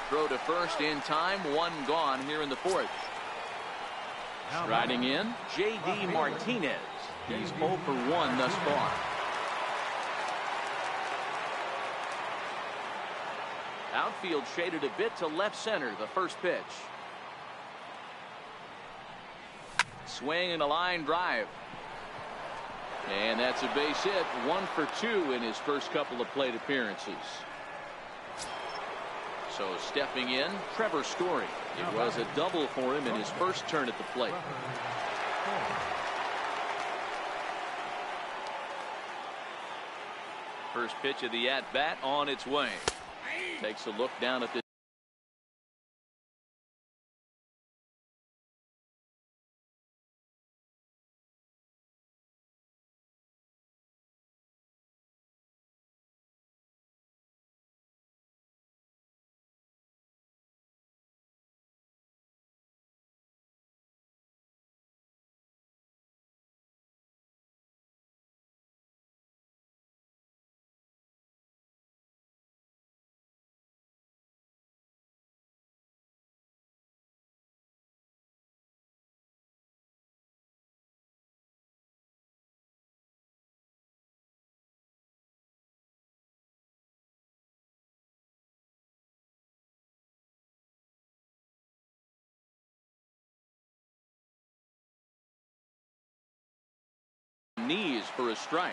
Throw to first in time. One gone here in the fourth. Striding in, J.D. Martinez. He's 0 for 1 thus far. Outfield shaded a bit to left center. The first pitch. Swing and a line drive. And that's a base hit. 1 for 2 in his first couple of plate appearances. So stepping in, Trevor Story. It was a double for him in his first turn at the plate. First pitch of the at-bat on its way. Takes a look down at the knees for a strike.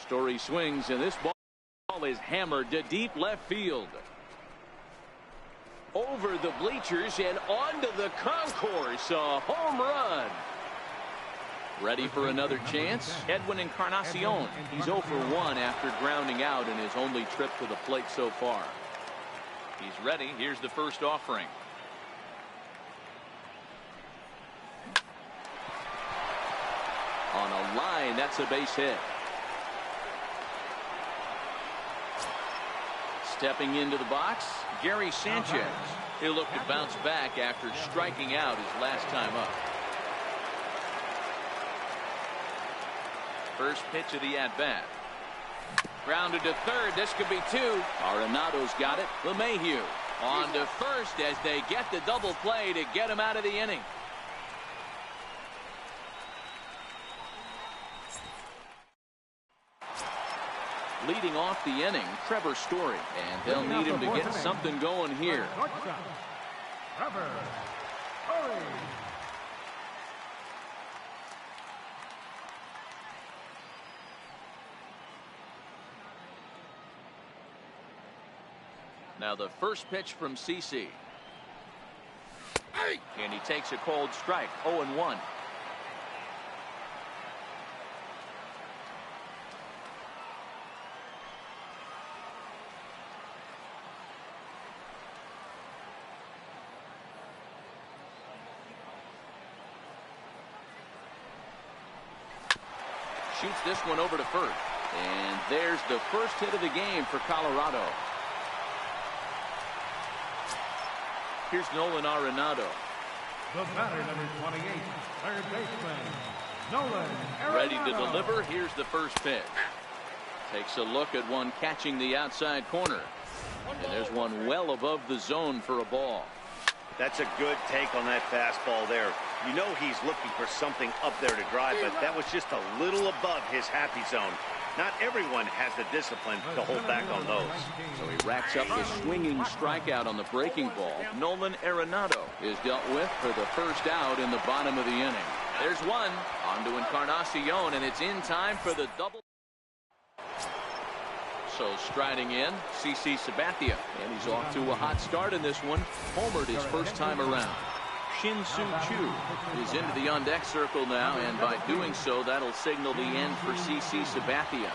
Story swings, and this ball is hammered to deep left field. Over the bleachers and onto the concourse. A home run. Ready for another chance. Edwin Encarnacion. He's 0 for 1 after grounding out in his only trip to the plate so far. He's ready. Here's the first offering. On a line, that's a base hit. Stepping into the box, Gary Sanchez. He'll look to bounce back after striking out his last time up. First pitch of the at-bat. Grounded to third. This could be 2. Arenado's got it. LeMahieu on to first as they get the double play to get him out of the inning. Leading off the inning, Trevor Story, and they'll need him to get something going here. Trevor Story. Now the first pitch from CC. And he takes a cold strike. 0-1. Shoots this one over to first. And there's the first hit of the game for Colorado. Here's Nolan Arenado. The batter, number 28, third baseman, Nolan Arenado. Ready to deliver. Here's the first pitch. Takes a look at one catching the outside corner. And there's one well above the zone for a ball. That's a good take on that fastball there. You know he's looking for something up there to drive, but that was just a little above his happy zone. Not everyone has the discipline to hold back on those. So he racks up the swinging strikeout on the breaking ball. Nolan Arenado is dealt with for the first out in the bottom of the inning. There's one. On to Encarnacion, and it's in time for the double. So striding in, Sabathia, and he's off to a hot start in this one. Homered his first time around. Shin-Soo Choo is into the on-deck circle now, and by doing so, that'll signal the end for Sabathia.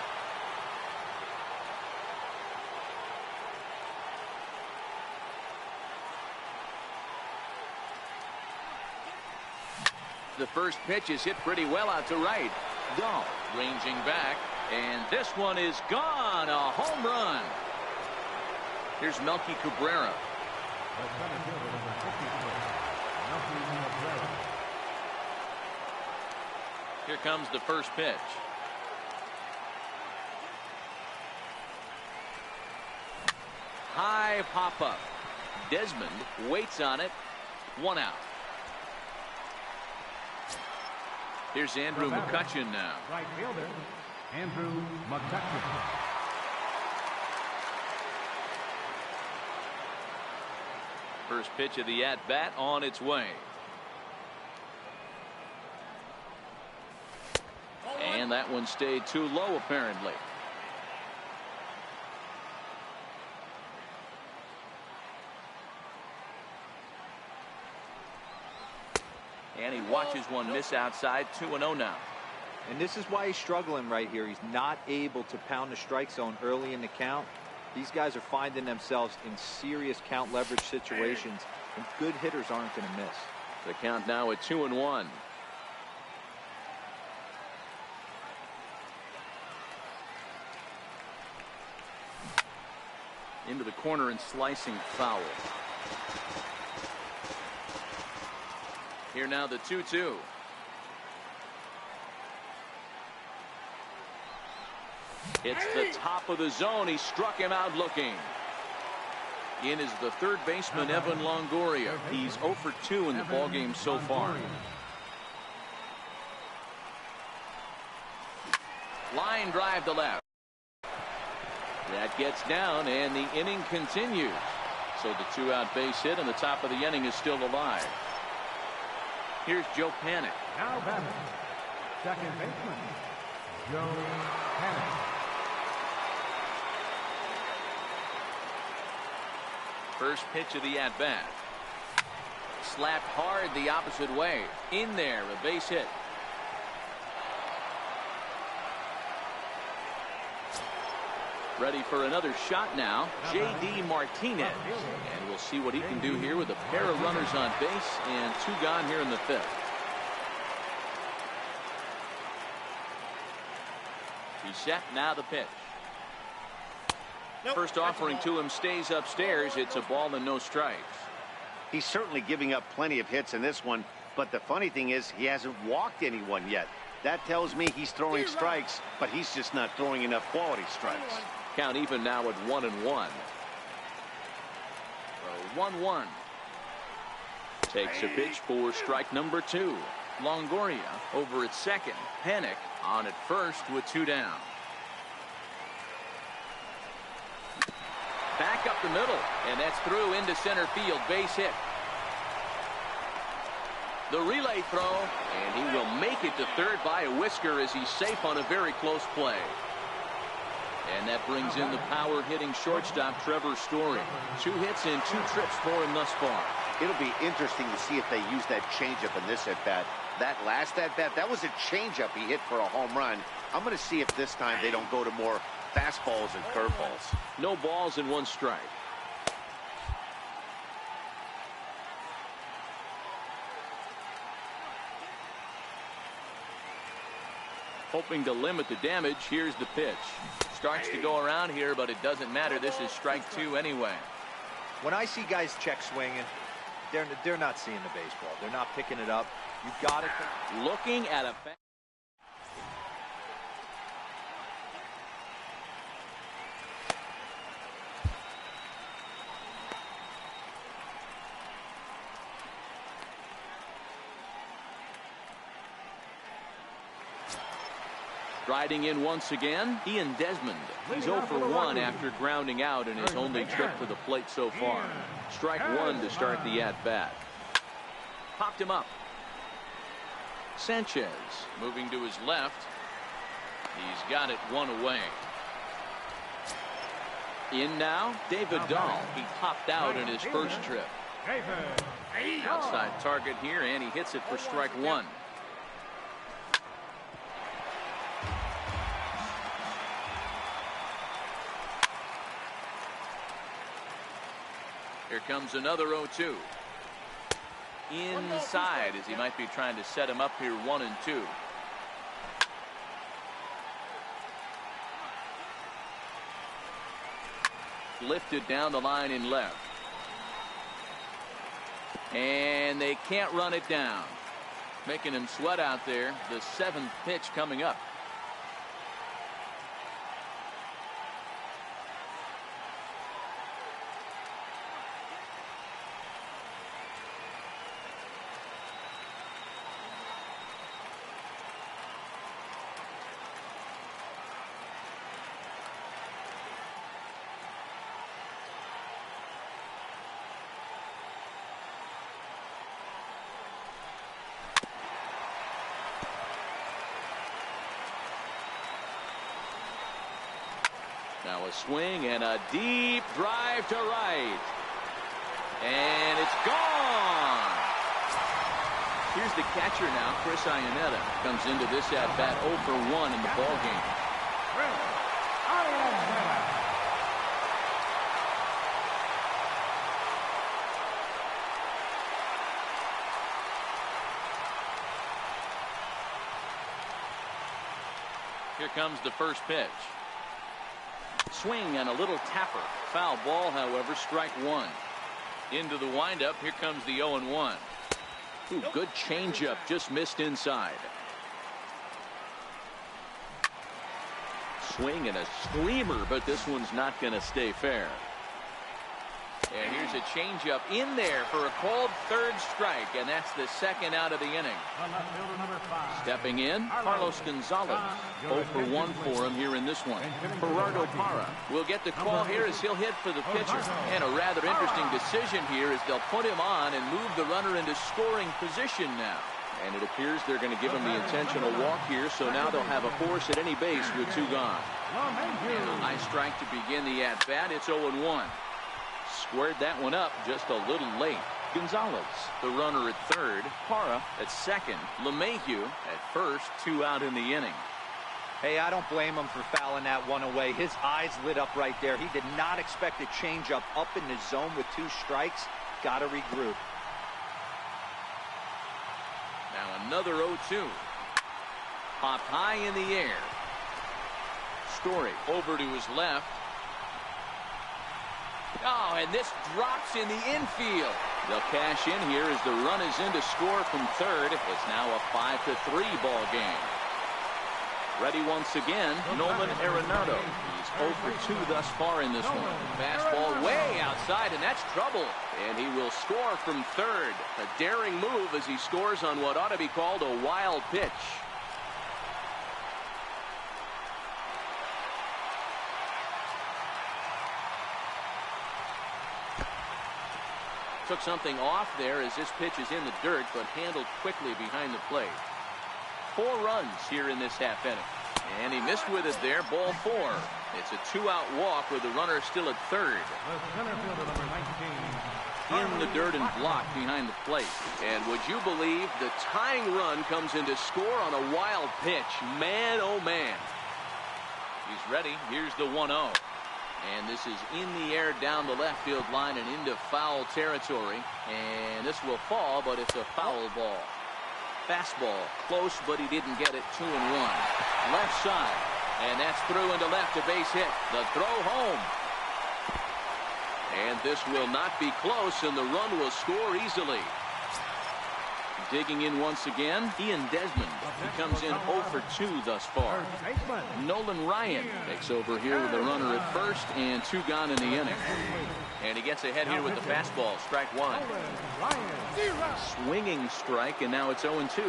The first pitch is hit pretty well out to right. Dahl ranging back, and this one is gone. A home run. Here's Melky Cabrera. Here comes the first pitch. High pop-up. Desmond waits on it. One out. Here's Andrew McCutchen now. Right fielder, Andrew McCutchen. First pitch of the at-bat on its way. And that one stayed too low, apparently. And he watches one miss outside. 2-0 now. And this is why he's struggling right here. He's not able to pound the strike zone early in the count. These guys are finding themselves in serious count leverage situations, and good hitters aren't going to miss. The count now at 2-1. Into the corner and slicing foul. Here now the 2-2. It's the top of the zone. He struck him out looking. In is the third baseman, Evan Longoria. He's 0 for 2 in the ballgame so far. Line drive to left. That gets down, and the inning continues. So the 2-out base hit, and the top of the inning is still alive. Here's Joe Panik. Now batting, second baseman, Joe Panik. First pitch of the at-bat. Slapped hard the opposite way. In there, a base hit. Ready for another shot now, J.D. Martinez. And we'll see what he can do here with a pair of runners on base and 2 gone here in the 5th. He's set, now the pitch. First offering to him stays upstairs. It's a ball and no strikes. He's certainly giving up plenty of hits in this one, but the funny thing is he hasn't walked anyone yet. That tells me he's throwing strikes, but he's just not throwing enough quality strikes. Count even now at 1-1. 1-1. Takes a pitch for strike number 2. Longoria over at second. Panik on at first with 2 down. Back up the middle, and that's through into center field. Base hit. The relay throw, and he will make it to third by a whisker as he's safe on a very close play. And that brings in the power-hitting shortstop, Trevor Story. 2 hits and 2 trips for him thus far. It'll be interesting to see if they use that changeup in this at-bat. That last at-bat, that was a changeup he hit for a home run. I'm going to see if this time they don't go to more fastballs and curveballs. No balls and 1 strike. Hoping to limit the damage. Here's the pitch. Starts to go around here, but it doesn't matter. This is strike 2 anyway. When I see guys check swinging, they're not seeing the baseball. They're not picking it up. You've got it. Looking at a Striding in once again, Ian Desmond. He's 0 for 1 after grounding out in his only trip to the plate so far. Strike one to start the at-bat. Popped him up. Sanchez moving to his left. He's got it one away. In now, David Dahl. He popped out in his first trip. Outside target here, and he hits it for strike one. Here comes another 0-2. Inside, as he might be trying to set him up here 1-2. Lifted down the line in left. And they can't run it down. Making him sweat out there. The seventh pitch coming up. Now a swing and a deep drive to right. And it's gone. Here's the catcher now, HsiHeng. Comes into this at-bat 0 for 1 in the ballgame. Here comes the first pitch. Swing and a little tapper. Foul ball, however, strike one. Into the windup. Here comes the 0-1. Ooh, good changeup. Just missed inside. Swing and a screamer, but this one's not going to stay fair. And here's a changeup in there for a called third strike, and that's the second out of the inning. Stepping in, Carlos Gonzalez. 0 for 1 for him here in this one. Gerardo Parra will get the call here as he'll hit for the pitcher. And a rather interesting decision here as they'll put him on and move the runner into scoring position now. And it appears they're going to give him the intentional walk here, so now they'll have a force at any base with two gone. And a high strike to begin the at-bat. It's 0-1. Squared that one up just a little late. Gonzalez, the runner at third. Parra at second. LeMahieu at first. 2 out in the inning. Hey, I don't blame him for fouling that one away. His eyes lit up right there. He did not expect a changeup up in the zone with 2 strikes. Got to regroup. Now another 0-2. Popped high in the air. Story over to his left. Oh, and this drops in the infield. They'll cash in here as the run is in to score from third. It's now a 5-3 ball game. Ready once again, Nolan Arenado. He's 0 for 2 thus far in this one. Fastball way outside, and that's trouble. And he will score from third. A daring move as he scores on what ought to be called a wild pitch. Took something off there as this pitch is in the dirt, but handled quickly behind the plate. 4 runs here in this half inning. And he missed with it there, ball 4. It's a 2-out walk with the runner still at third. In the dirt and blocked behind the plate. And would you believe the tying run comes in to score on a wild pitch? Man, oh man. He's ready. Here's the 1-0. And this is in the air down the left field line and into foul territory. And this will fall, but it's a foul ball. Fastball close, but he didn't get it. 2-1. Left side. And that's through into left, a base hit. The throw home. And this will not be close, and the run will score easily. Digging in once again, Ian Desmond. He comes in 0 for 2 thus far. Nolan Ryan takes over here with the runner at first and 2 gone in the inning. And he gets ahead here with the fastball. Strike 1. Swinging strike, and now it's 0-2.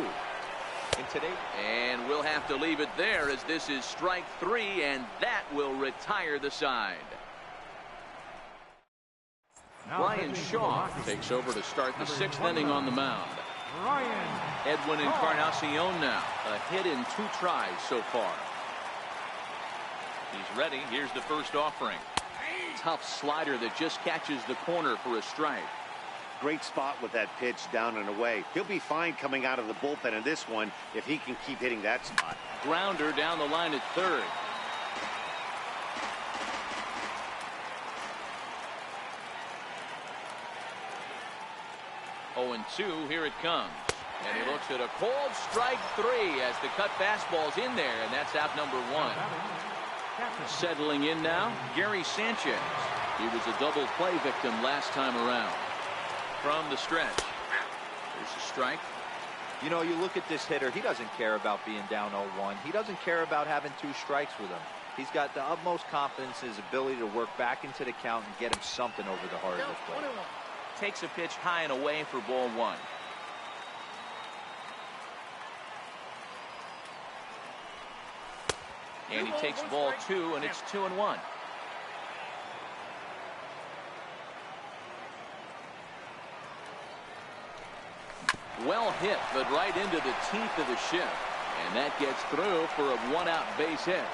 And we'll have to leave it there as this is strike 3, and that will retire the side. Ryan Shaw takes over to start the 6th inning on the mound. Edwin Encarnacion now, a hit in 2 tries so far. He's ready. Here's the first offering. Tough slider that just catches the corner for a strike. Great spot with that pitch down and away. He'll be fine coming out of the bullpen in this one if he can keep hitting that spot. Grounder down the line at 3rd. Oh, and 2, here it comes. And he looks at a cold strike 3 as the cut fastball's in there, and that's out number 1. Settling in now, Gary Sanchez. He was a double play victim last time around. From the stretch. There's a strike. You know, you look at this hitter, he doesn't care about being down 0-1. He doesn't care about having 2 strikes with him. He's got the utmost confidence in his ability to work back into the count and get him something over the heart of the plate. Takes a pitch high and away for ball 1. And he takes ball 2, and it's 2-1. Well hit, but right into the teeth of the shift. And that gets through for a 1-out base hit.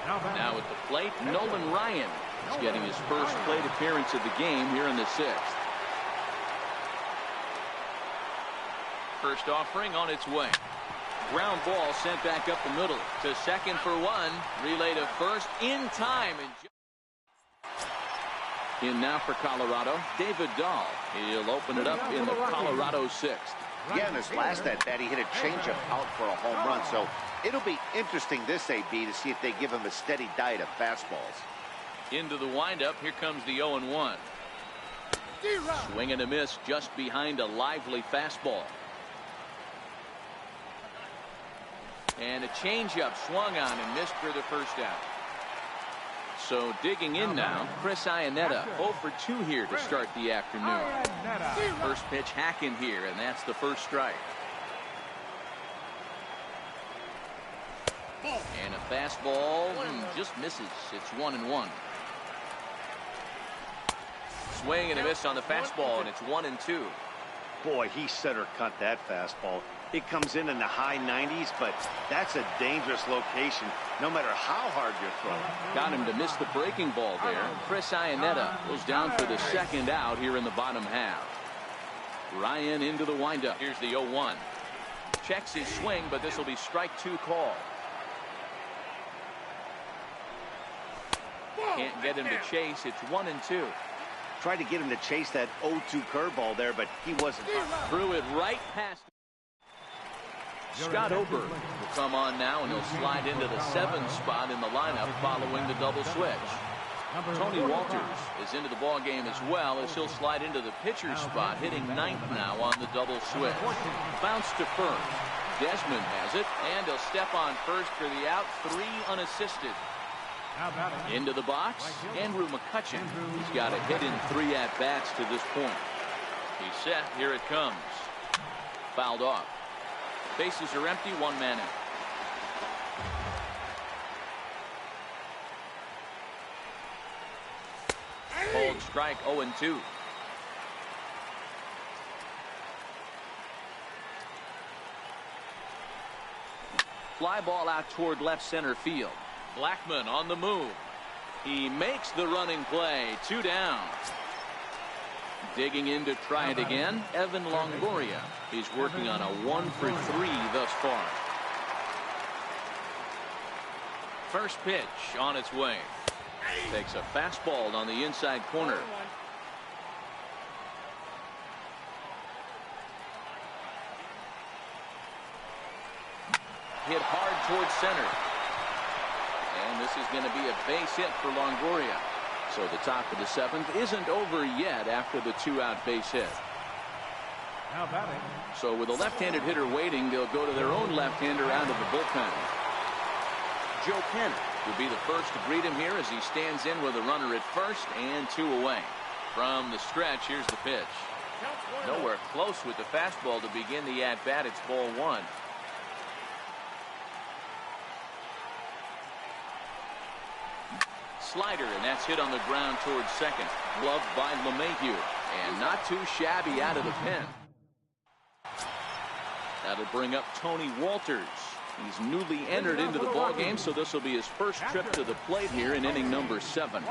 Now at the plate, Nolan Ryan is getting his first plate appearance of the game here in the 6th. First offering on its way. Ground ball sent back up the middle to second for 1. Relay to first in time. In now for Colorado, David Dahl. He'll open it up in the Colorado 6th. Yeah, in his last at bat, he hit a changeup out for a home run. So it'll be interesting this AB to see if they give him a steady diet of fastballs. Into the windup, here comes the 0-1. Swing and a miss just behind a lively fastball. And a changeup swung on and missed for the first out. So digging in now, Chris Iannetta, 0 for 2 here to start the afternoon. First pitch hacking here, and that's the first strike. And a fastball just misses. It's 1-1. Swing and a miss on the fastball, and it's 1-2. Boy, he center cut that fastball. It comes in the high 90s, but that's a dangerous location no matter how hard you're throwing. Got him to miss the breaking ball there. Chris Iannetta goes down for the second out here in the bottom half. Ryan into the windup. Here's the 0-1. Checks his swing, but this will be strike 2 call. Can't get him to chase. It's 1-2. Tried to get him to chase that 0-2 curveball there, but he wasn't. Threw it right past. Scott Oberg will come on now, and he'll slide into the 7th spot in the lineup following the double switch. Tony Walters is into the ball game as well, as he'll slide into the pitcher's spot, hitting 9th now on the double switch. Bounce to first. Desmond has it, and he'll step on first for the out. 3 unassisted. Into the box, Andrew McCutchen. He's got a hit in 3 at-bats to this point. He's set. Here it comes. Fouled off. Bases are empty. 1 man out. Cold strike. 0-2. Fly ball out toward left center field. Blackman on the move. He makes the running play. 2 down. Digging in to try it again, Evan Longoria. He's working on a 1 for 3 thus far. First pitch on its way. Takes a fastball on the inside corner. Hit hard towards center. And this is going to be a base hit for Longoria. So the top of the 7th isn't over yet after the 2-out base hit. So with a left-handed hitter waiting, they'll go to their own left-hander out of the bullpen. Joe Panic will be the first to greet him here as he stands in with a runner at first and 2 away. From the stretch, here's the pitch. Nowhere close with the fastball to begin the at-bat. It's ball one. Slider, and that's hit on the ground towards second. Gloved by LeMahieu, and not too shabby out of the pen. That'll bring up Tony Walters. He's newly entered into the ballgame, so this will be his first trip to the plate here in inning number 7.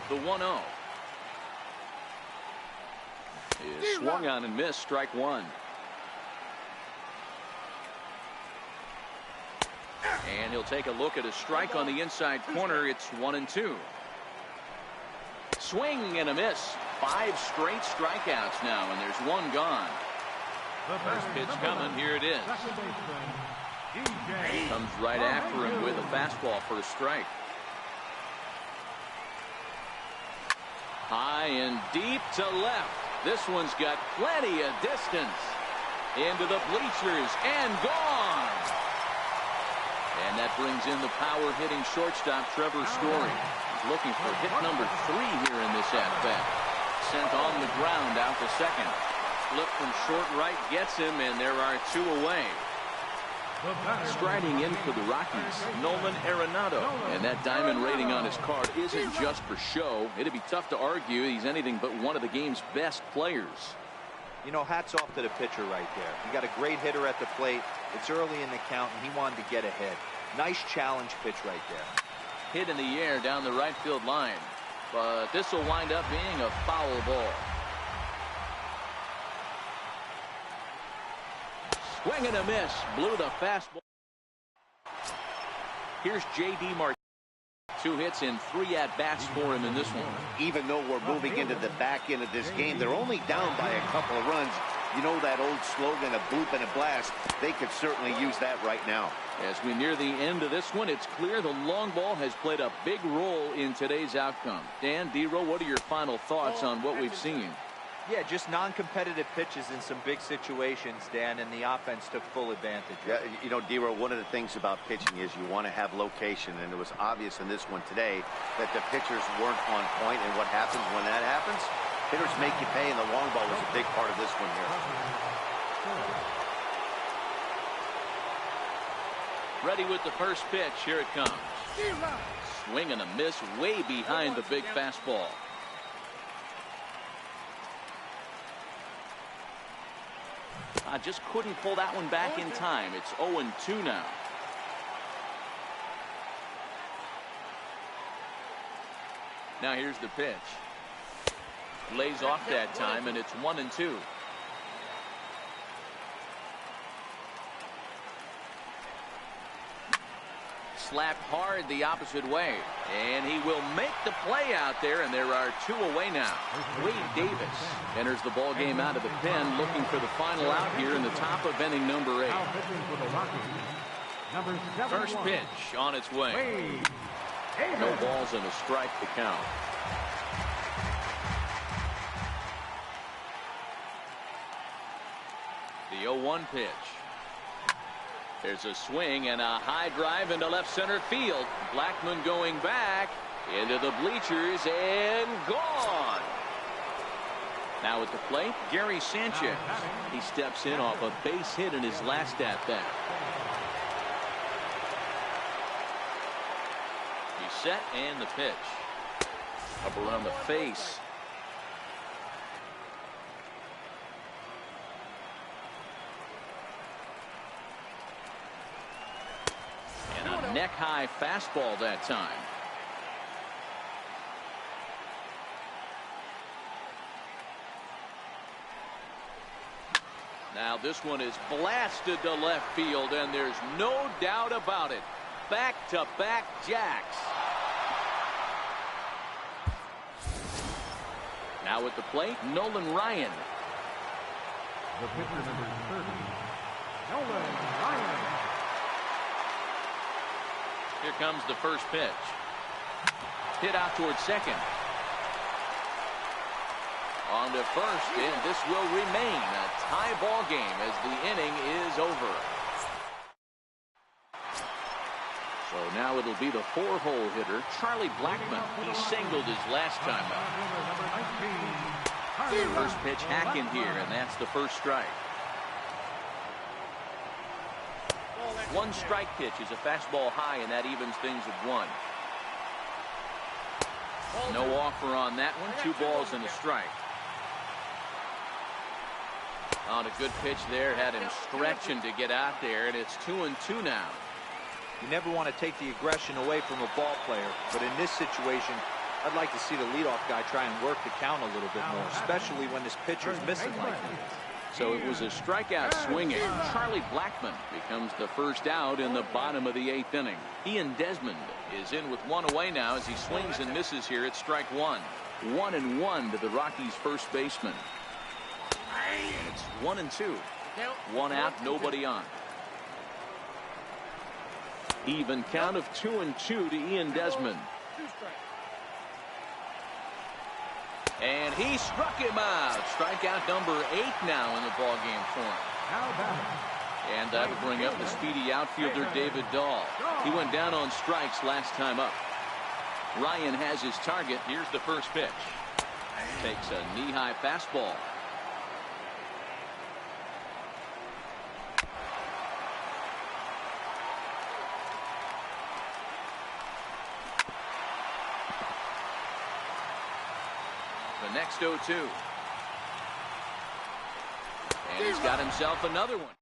The 1-0 is swung on and missed, strike one. And he'll take a look at a strike on the inside corner. It's 1-2. Swing and a miss. 5 straight strikeouts now, and there's one gone. First pitch coming. Here it is. Comes right after him with a fastball for a strike. High and deep to left. This one's got plenty of distance. Into the bleachers and gone. And that brings in the power-hitting shortstop, Trevor Story. He's looking for hit number 3 here in this at-bat. Sent on the ground out to second. Flip from short right gets him, and there are 2 away. Striding in for the Rockies, Nolan Arenado. And that diamond rating on his card isn't just for show. It'd be tough to argue he's anything but one of the game's best players. You know, hats off to the pitcher right there. You got a great hitter at the plate. It's early in the count, and he wanted to get ahead. Nice challenge pitch right there. Hit in the air down the right field line. But this will wind up being a foul ball. Swing and a miss. Blew the fastball. Here's J.D. Martinez. 2 hits and 3 at-bats for him in this one. Even though we're moving into the back end of this game, they're only down by a couple of runs. You know that old slogan, a bloop and a blast. They could certainly use that right now. As we near the end of this one, it's clear the long ball has played a big role in today's outcome. Dan, D-Row, what are your final thoughts on what we've seen? Yeah, just non-competitive pitches in some big situations, Dan, and the offense took full advantage. Yeah, you know, D-Row, one of the things about pitching is you want to have location, and it was obvious in this one today that the pitchers weren't on point, and what happens when that happens? Hitters make you pay, and the long ball was a big part of this one here. Ready with the first pitch. Here it comes. Swing and a miss way behind the big fastball. I just couldn't pull that one back in time. It's 0-2 now. Now here's the pitch. Lays off that time, and it's 1-2. Slapped hard the opposite way, and he will make the play out there, and there are 2 away now. Wade Davis enters the ball game out of the pen, looking for the final out here in the top of inning number 8. First pitch on its way. No balls and a strike to count. The 0-1 pitch. There's a swing and a high drive into left center field. Blackman going back into the bleachers and gone. Now at the plate, Gary Sanchez. He steps in off a base hit in his last at-bat. He's set and the pitch. Up around the face. Neck-high fastball that time. Now this one is blasted to left field, and there's no doubt about it. Back-to-back jacks. Now at the plate, Nolan Ryan. The pitcher number 30, Nolan Ryan. Here comes the first pitch. Hit out towards second. On to first, and this will remain a tie ball game as the inning is over. So now it'll be the 4-hole hitter, Charlie Blackmon. He singled his last time up. First pitch hack in here, and that's the first strike. One strike pitch is a fastball high, and that evens things at 1. No offer on that one. 2 balls and a strike. On a good pitch there, had him stretching to get out there, and it's 2-2 now. You never want to take the aggression away from a ball player, but in this situation, I'd like to see the leadoff guy try and work the count a little bit more, especially when this pitcher's missing like that. So it was a strikeout swinging. Charlie Blackmon becomes the first out in the bottom of the 8th inning. Ian Desmond is in with 1 away now as he swings and misses here at strike 1. 1-1 to the Rockies' first baseman. And it's 1-2. 1 out, nobody on. Even count of 2-2 to Ian Desmond. And he struck him out. Strikeout number 8 now in the ballgame for him. And that'll bring up the speedy outfielder David Dahl. He went down on strikes last time up. Ryan has his target. Here's the first pitch. Takes a knee-high fastball. The next 0-2. And he's got himself another one.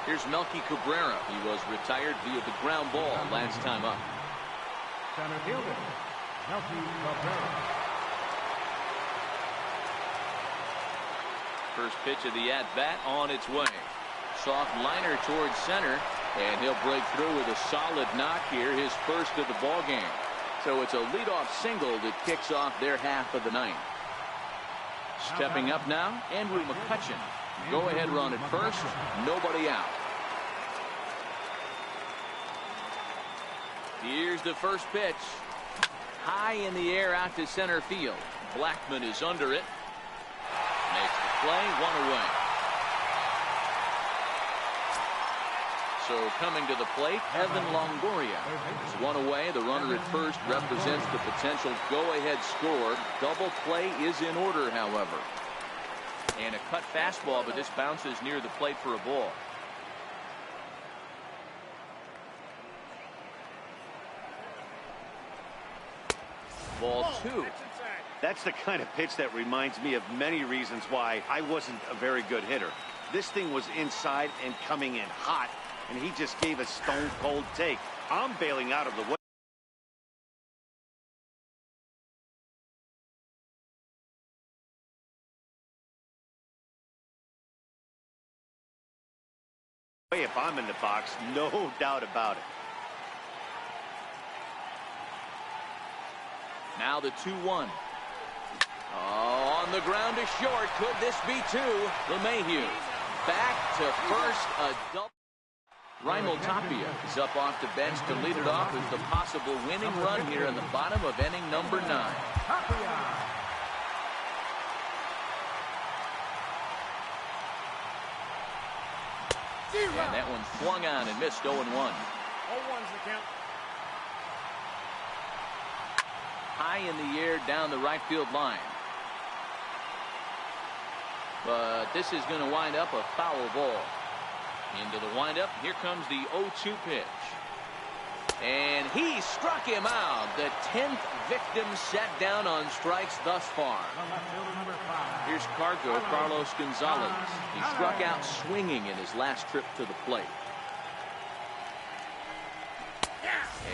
Here's Melky Cabrera. He was retired via the ground ball last time up. Center fielder, Melky Cabrera. First pitch of the at-bat on its way. Soft liner towards center, and he'll break through with a solid knock here, his first of the ball game. So it's a leadoff single that kicks off their half of the 9th. Stepping up now, Andrew McCutchen. Go-ahead run at first, nobody out. Here's the first pitch. High in the air out to center field. Blackmon is under it. Makes the play, 1 away. So coming to the plate, Evan Longoria is 1 away. The runner at first represents the potential go-ahead score. Double play is in order, however. And a cut fastball, but this bounces near the plate for a ball. Ball 2. That's the kind of pitch that reminds me of many reasons why I wasn't a very good hitter. This thing was inside and coming in hot, and he just gave a stone-cold take. I'm bailing out of the way. If I'm in the box, no doubt about it. Now the 2-1. Oh, on the ground to short. Could this be 2? LeMahieu back to first. A double. Raimel Tapia is up off the bench to lead it off as the possible winning run here in the bottom of inning number 9. And that one swung on and missed. 0-1. 0-1's the count. High in the air down the right field line. But this is going to wind up a foul ball. Into the windup. Here comes the 0-2 pitch. And he struck him out. The 10th victim set down on strikes thus far. Here's Carlos Gonzalez. He struck out swinging in his last trip to the plate.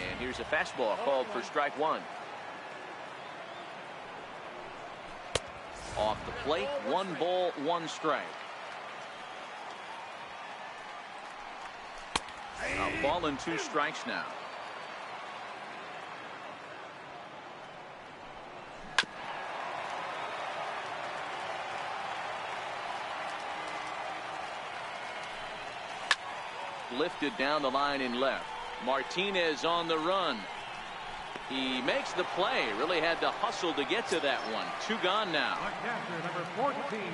And here's a fastball called for strike 1. Off the plate, 1 ball, 1 strike. A ball and 2 strikes now. Lifted down the line in left. Martinez on the run. He makes the play. Really had to hustle to get to that one. 2 gone now.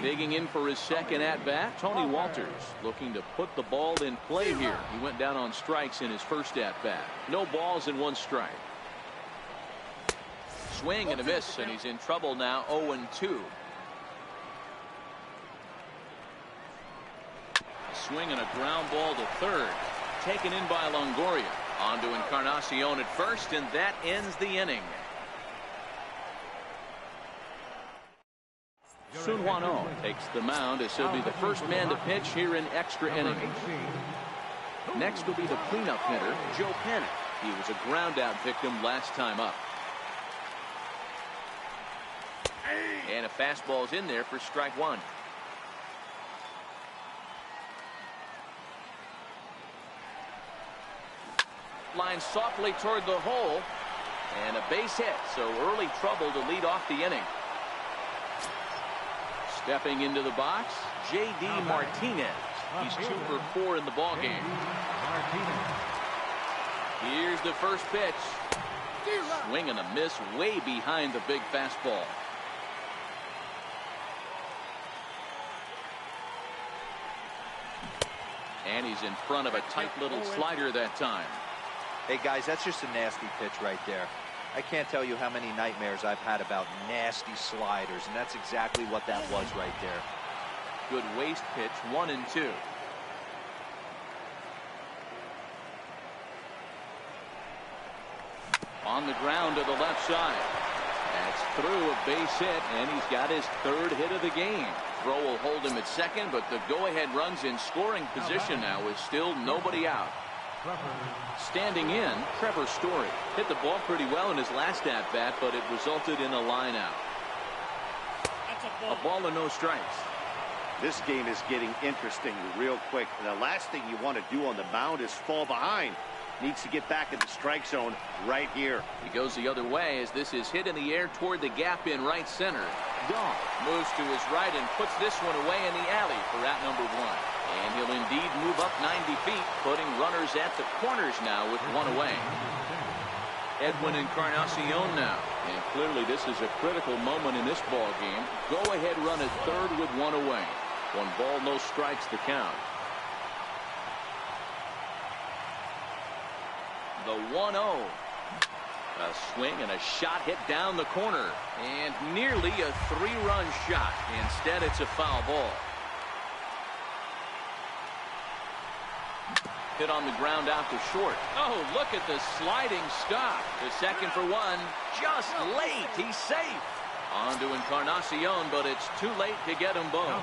Digging in for his second at-bat, Tony Walters looking to put the ball in play here. He went down on strikes in his first at-bat. No balls and 1 strike. Swing and a miss, and he's in trouble now. 0-2. A swing and a ground ball to third. Taken in by Longoria. On to Encarnacion at first, and that ends the inning. Sun Hwan-oh takes the mound as he'll be the first man to pitch here in extra innings. Next will be the cleanup hitter, Joe Panik. He was a ground-out victim last time up. And a fastball's in there for strike 1. Line softly toward the hole, and a base hit, so early trouble to lead off the inning. Stepping into the box, J.D. Martinez. He's 2 for 4 in the ballgame. Here's the first pitch. Swing and a miss way behind the big fastball. And he's in front of a tight little slider that time. Hey, guys, that's just a nasty pitch right there. I can't tell you how many nightmares I've had about nasty sliders, and that's exactly what that was right there. Good waste pitch, 1-2. On the ground to the left side. That's through a base hit, and he's got his 3rd hit of the game. Throw will hold him at second, but the go-ahead run's in scoring position now with still nobody out. Standing in, Trevor Story hit the ball pretty well in his last at-bat, but it resulted in a line out. A ball and no strikes. This game is getting interesting real quick. And the last thing you want to do on the mound is fall behind. Needs to get back in the strike zone right here. He goes the other way as this is hit in the air toward the gap in right center. Gone. Moves to his right and puts this one away in the alley for out number 1. And he'll indeed move up 90 feet, putting runners at the corners now with 1 away. Edwin Encarnacion now. And clearly this is a critical moment in this ball game. Go ahead run at third with 1 away. 1 ball, no strikes to count. The 1-0. A swing and a shot hit down the corner. And nearly a 3-run shot. Instead, it's a foul ball. Hit on the ground out to short. Oh, look at the sliding stop. The second for 1. Just late. He's safe. On to Encarnacion, but it's too late to get them both.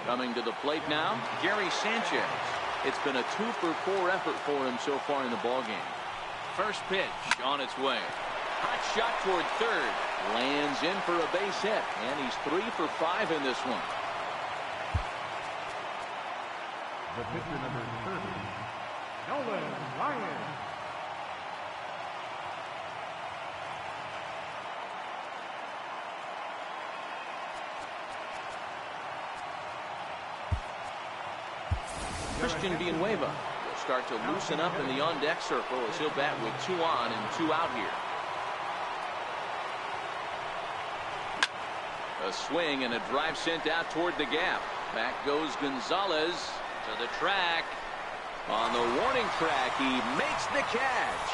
Coming to the plate now, Gary Sanchez. It's been a 2 for 4 effort for him so far in the ballgame. First pitch on its way. Hot shot toward third. Lands in for a base hit. And he's 3 for 5 in this one. The pitcher number 30, Nolan Ryan. Christian Villanueva will start to loosen up in the on-deck circle as he'll bat with 2 on and 2 out here. A swing and a drive sent out toward the gap. Back goes Gonzalez to the track. On the warning track, he makes the catch.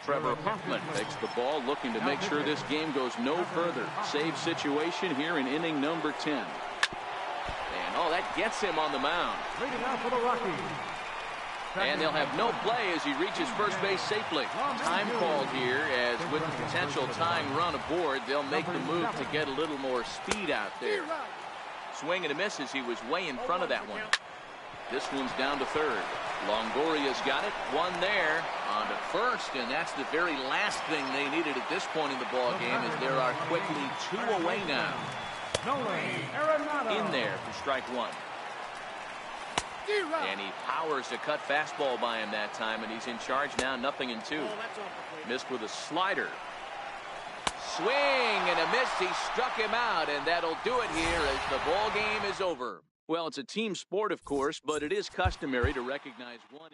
Trevor Hoffman takes the ball, looking to make sure this game goes no further. Save situation here in inning number 10. And oh, that gets him on the mound. And they'll have no play as he reaches first base safely. Time called here, as with the potential tying run aboard, they'll make the move to get a little more speed out there. Swing and a miss as he was way in front of that one. This one's down to third. Longoria's got it. 1 there. On to first, and that's the very last thing they needed at this point in the ball game, as there are quickly 2 away now. In there for strike 1. And he powers a cut fastball by him that time, and he's in charge now, 0-2. Missed with a slider. swing and a miss. He struck him out, and that'll do it here as the ball game is over. Well, it's a team sport, of course, but it is customary to recognize one.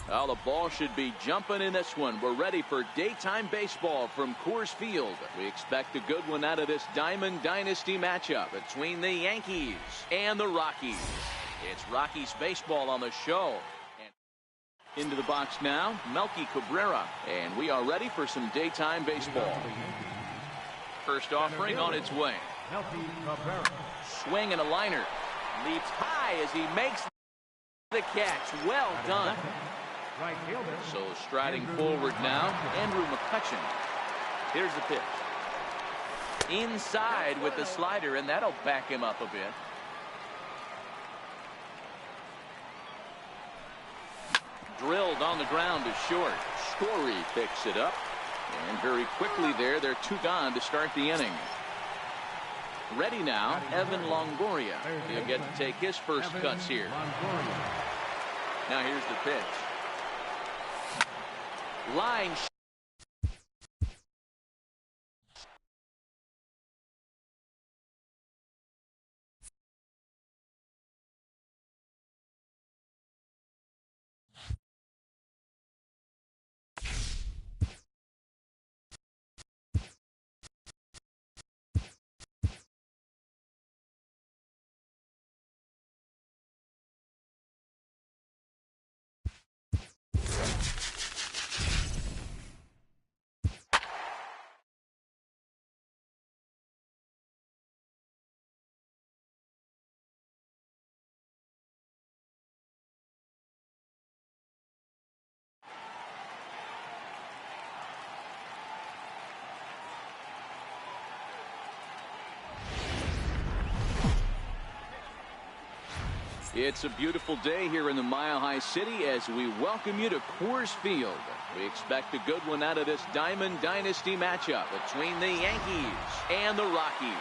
Well, the ball should be jumping in this one. We're ready for daytime baseball from Coors Field. We expect a good one out of this Diamond Dynasty matchup between the Yankees and the Rockies. It's Rockies baseball on the show. And into the box now, Melky Cabrera. And we are ready for some daytime baseball. First offering on its way. Swing and a liner. Leaps high as he makes the catch. Well done. So striding forward now, Andrew McCutchen. Here's the pitch. Inside with the slider, and that'll back him up a bit. Drilled on the ground to short. Story picks it up. And very quickly there, they're 2 gone to start the inning. Ready now, Evan Longoria. He'll get to take his first cuts here. Now here's the pitch. Line. It's a beautiful day here in the Mile High City as we welcome you to Coors Field. We expect a good one out of this Diamond Dynasty matchup between the Yankees and the Rockies.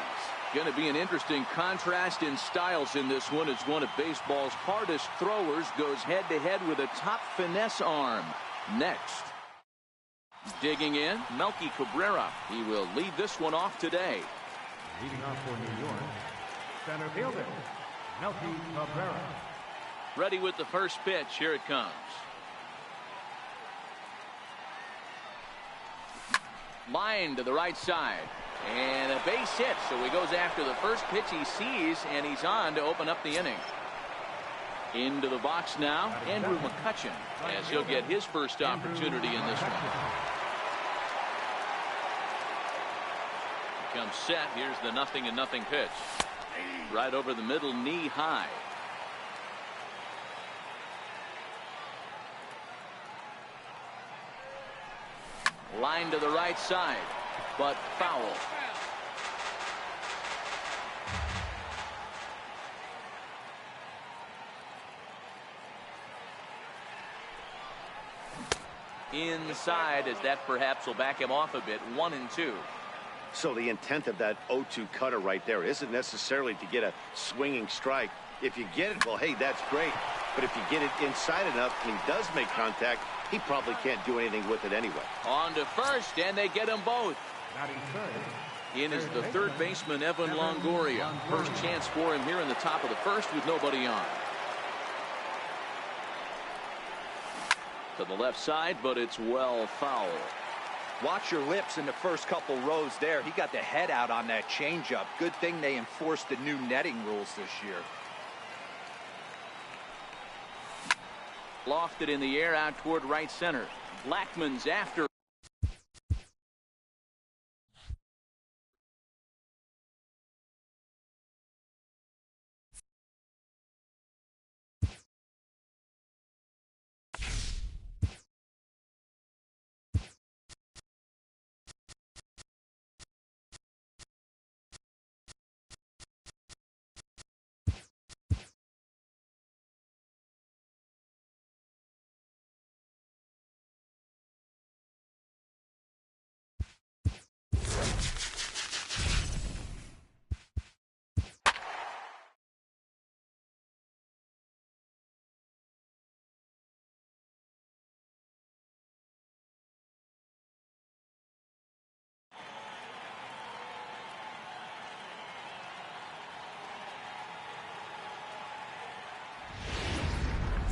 Going to be an interesting contrast in styles in this one as one of baseball's hardest throwers goes head-to-head with a top finesse arm. Next. Digging in, Melky Cabrera. He will lead this one off today. Leading off for New York, center fielder, Melky Cabrera. Ready with the first pitch. Here it comes. Line to the right side. And a base hit. So he goes after the first pitch he sees, and he's on to open up the inning. Into the box now, Andrew McCutchen, as he'll get his first opportunity in this one. Comes set. Here's the 0-0 pitch. Right over the middle, knee high. Line to the right side, but foul. Inside, as that perhaps will back him off a bit. 1-2. So the intent of that 0-2 cutter right there isn't necessarily to get a swinging strike. If you get it, well, hey, that's great. But if you get it inside enough and he does make contact, he probably can't do anything with it anyway. On to first, and they get them both. In is the third baseman, Evan Longoria. First chance for him here in the top of the first with nobody on. To the left side, but it's well foul. Watch your lips in the first couple rows there. He got the head out on that changeup. Good thing they enforced the new netting rules this year. Lofted in the air out toward right center. Blackman's after.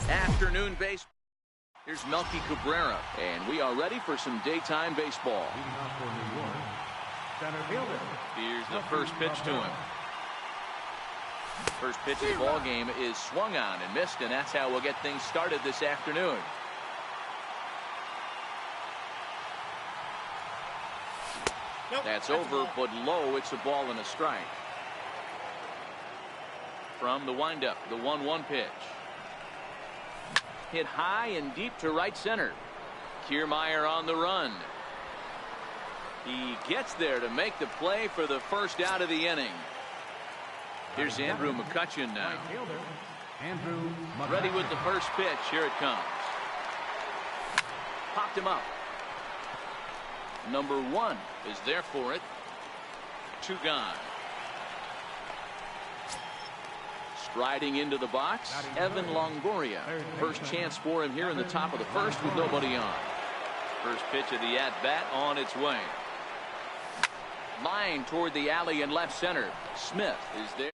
Afternoon baseball. Here's Melky Cabrera, and we are ready for some daytime baseball. Leading off for New York, center fielder. Here's the first pitch to him. First pitch of the ball game is swung on and missed, and that's how we'll get things started this afternoon. That's over, but low. It's a ball and a strike. From the windup, the 1-1 pitch. Hit high and deep to right center. Kiermaier on the run. He gets there to make the play for the first out of the inning. Here's Andrew McCutchen now. Ready with the first pitch. Here it comes. Popped him up. Number 1 is there for it. 2 gone. Striding into the box, Evan Longoria. First chance for him here in the top of the first with nobody on. First pitch of the at-bat on its way. Line toward the alley in left center. Smith is there.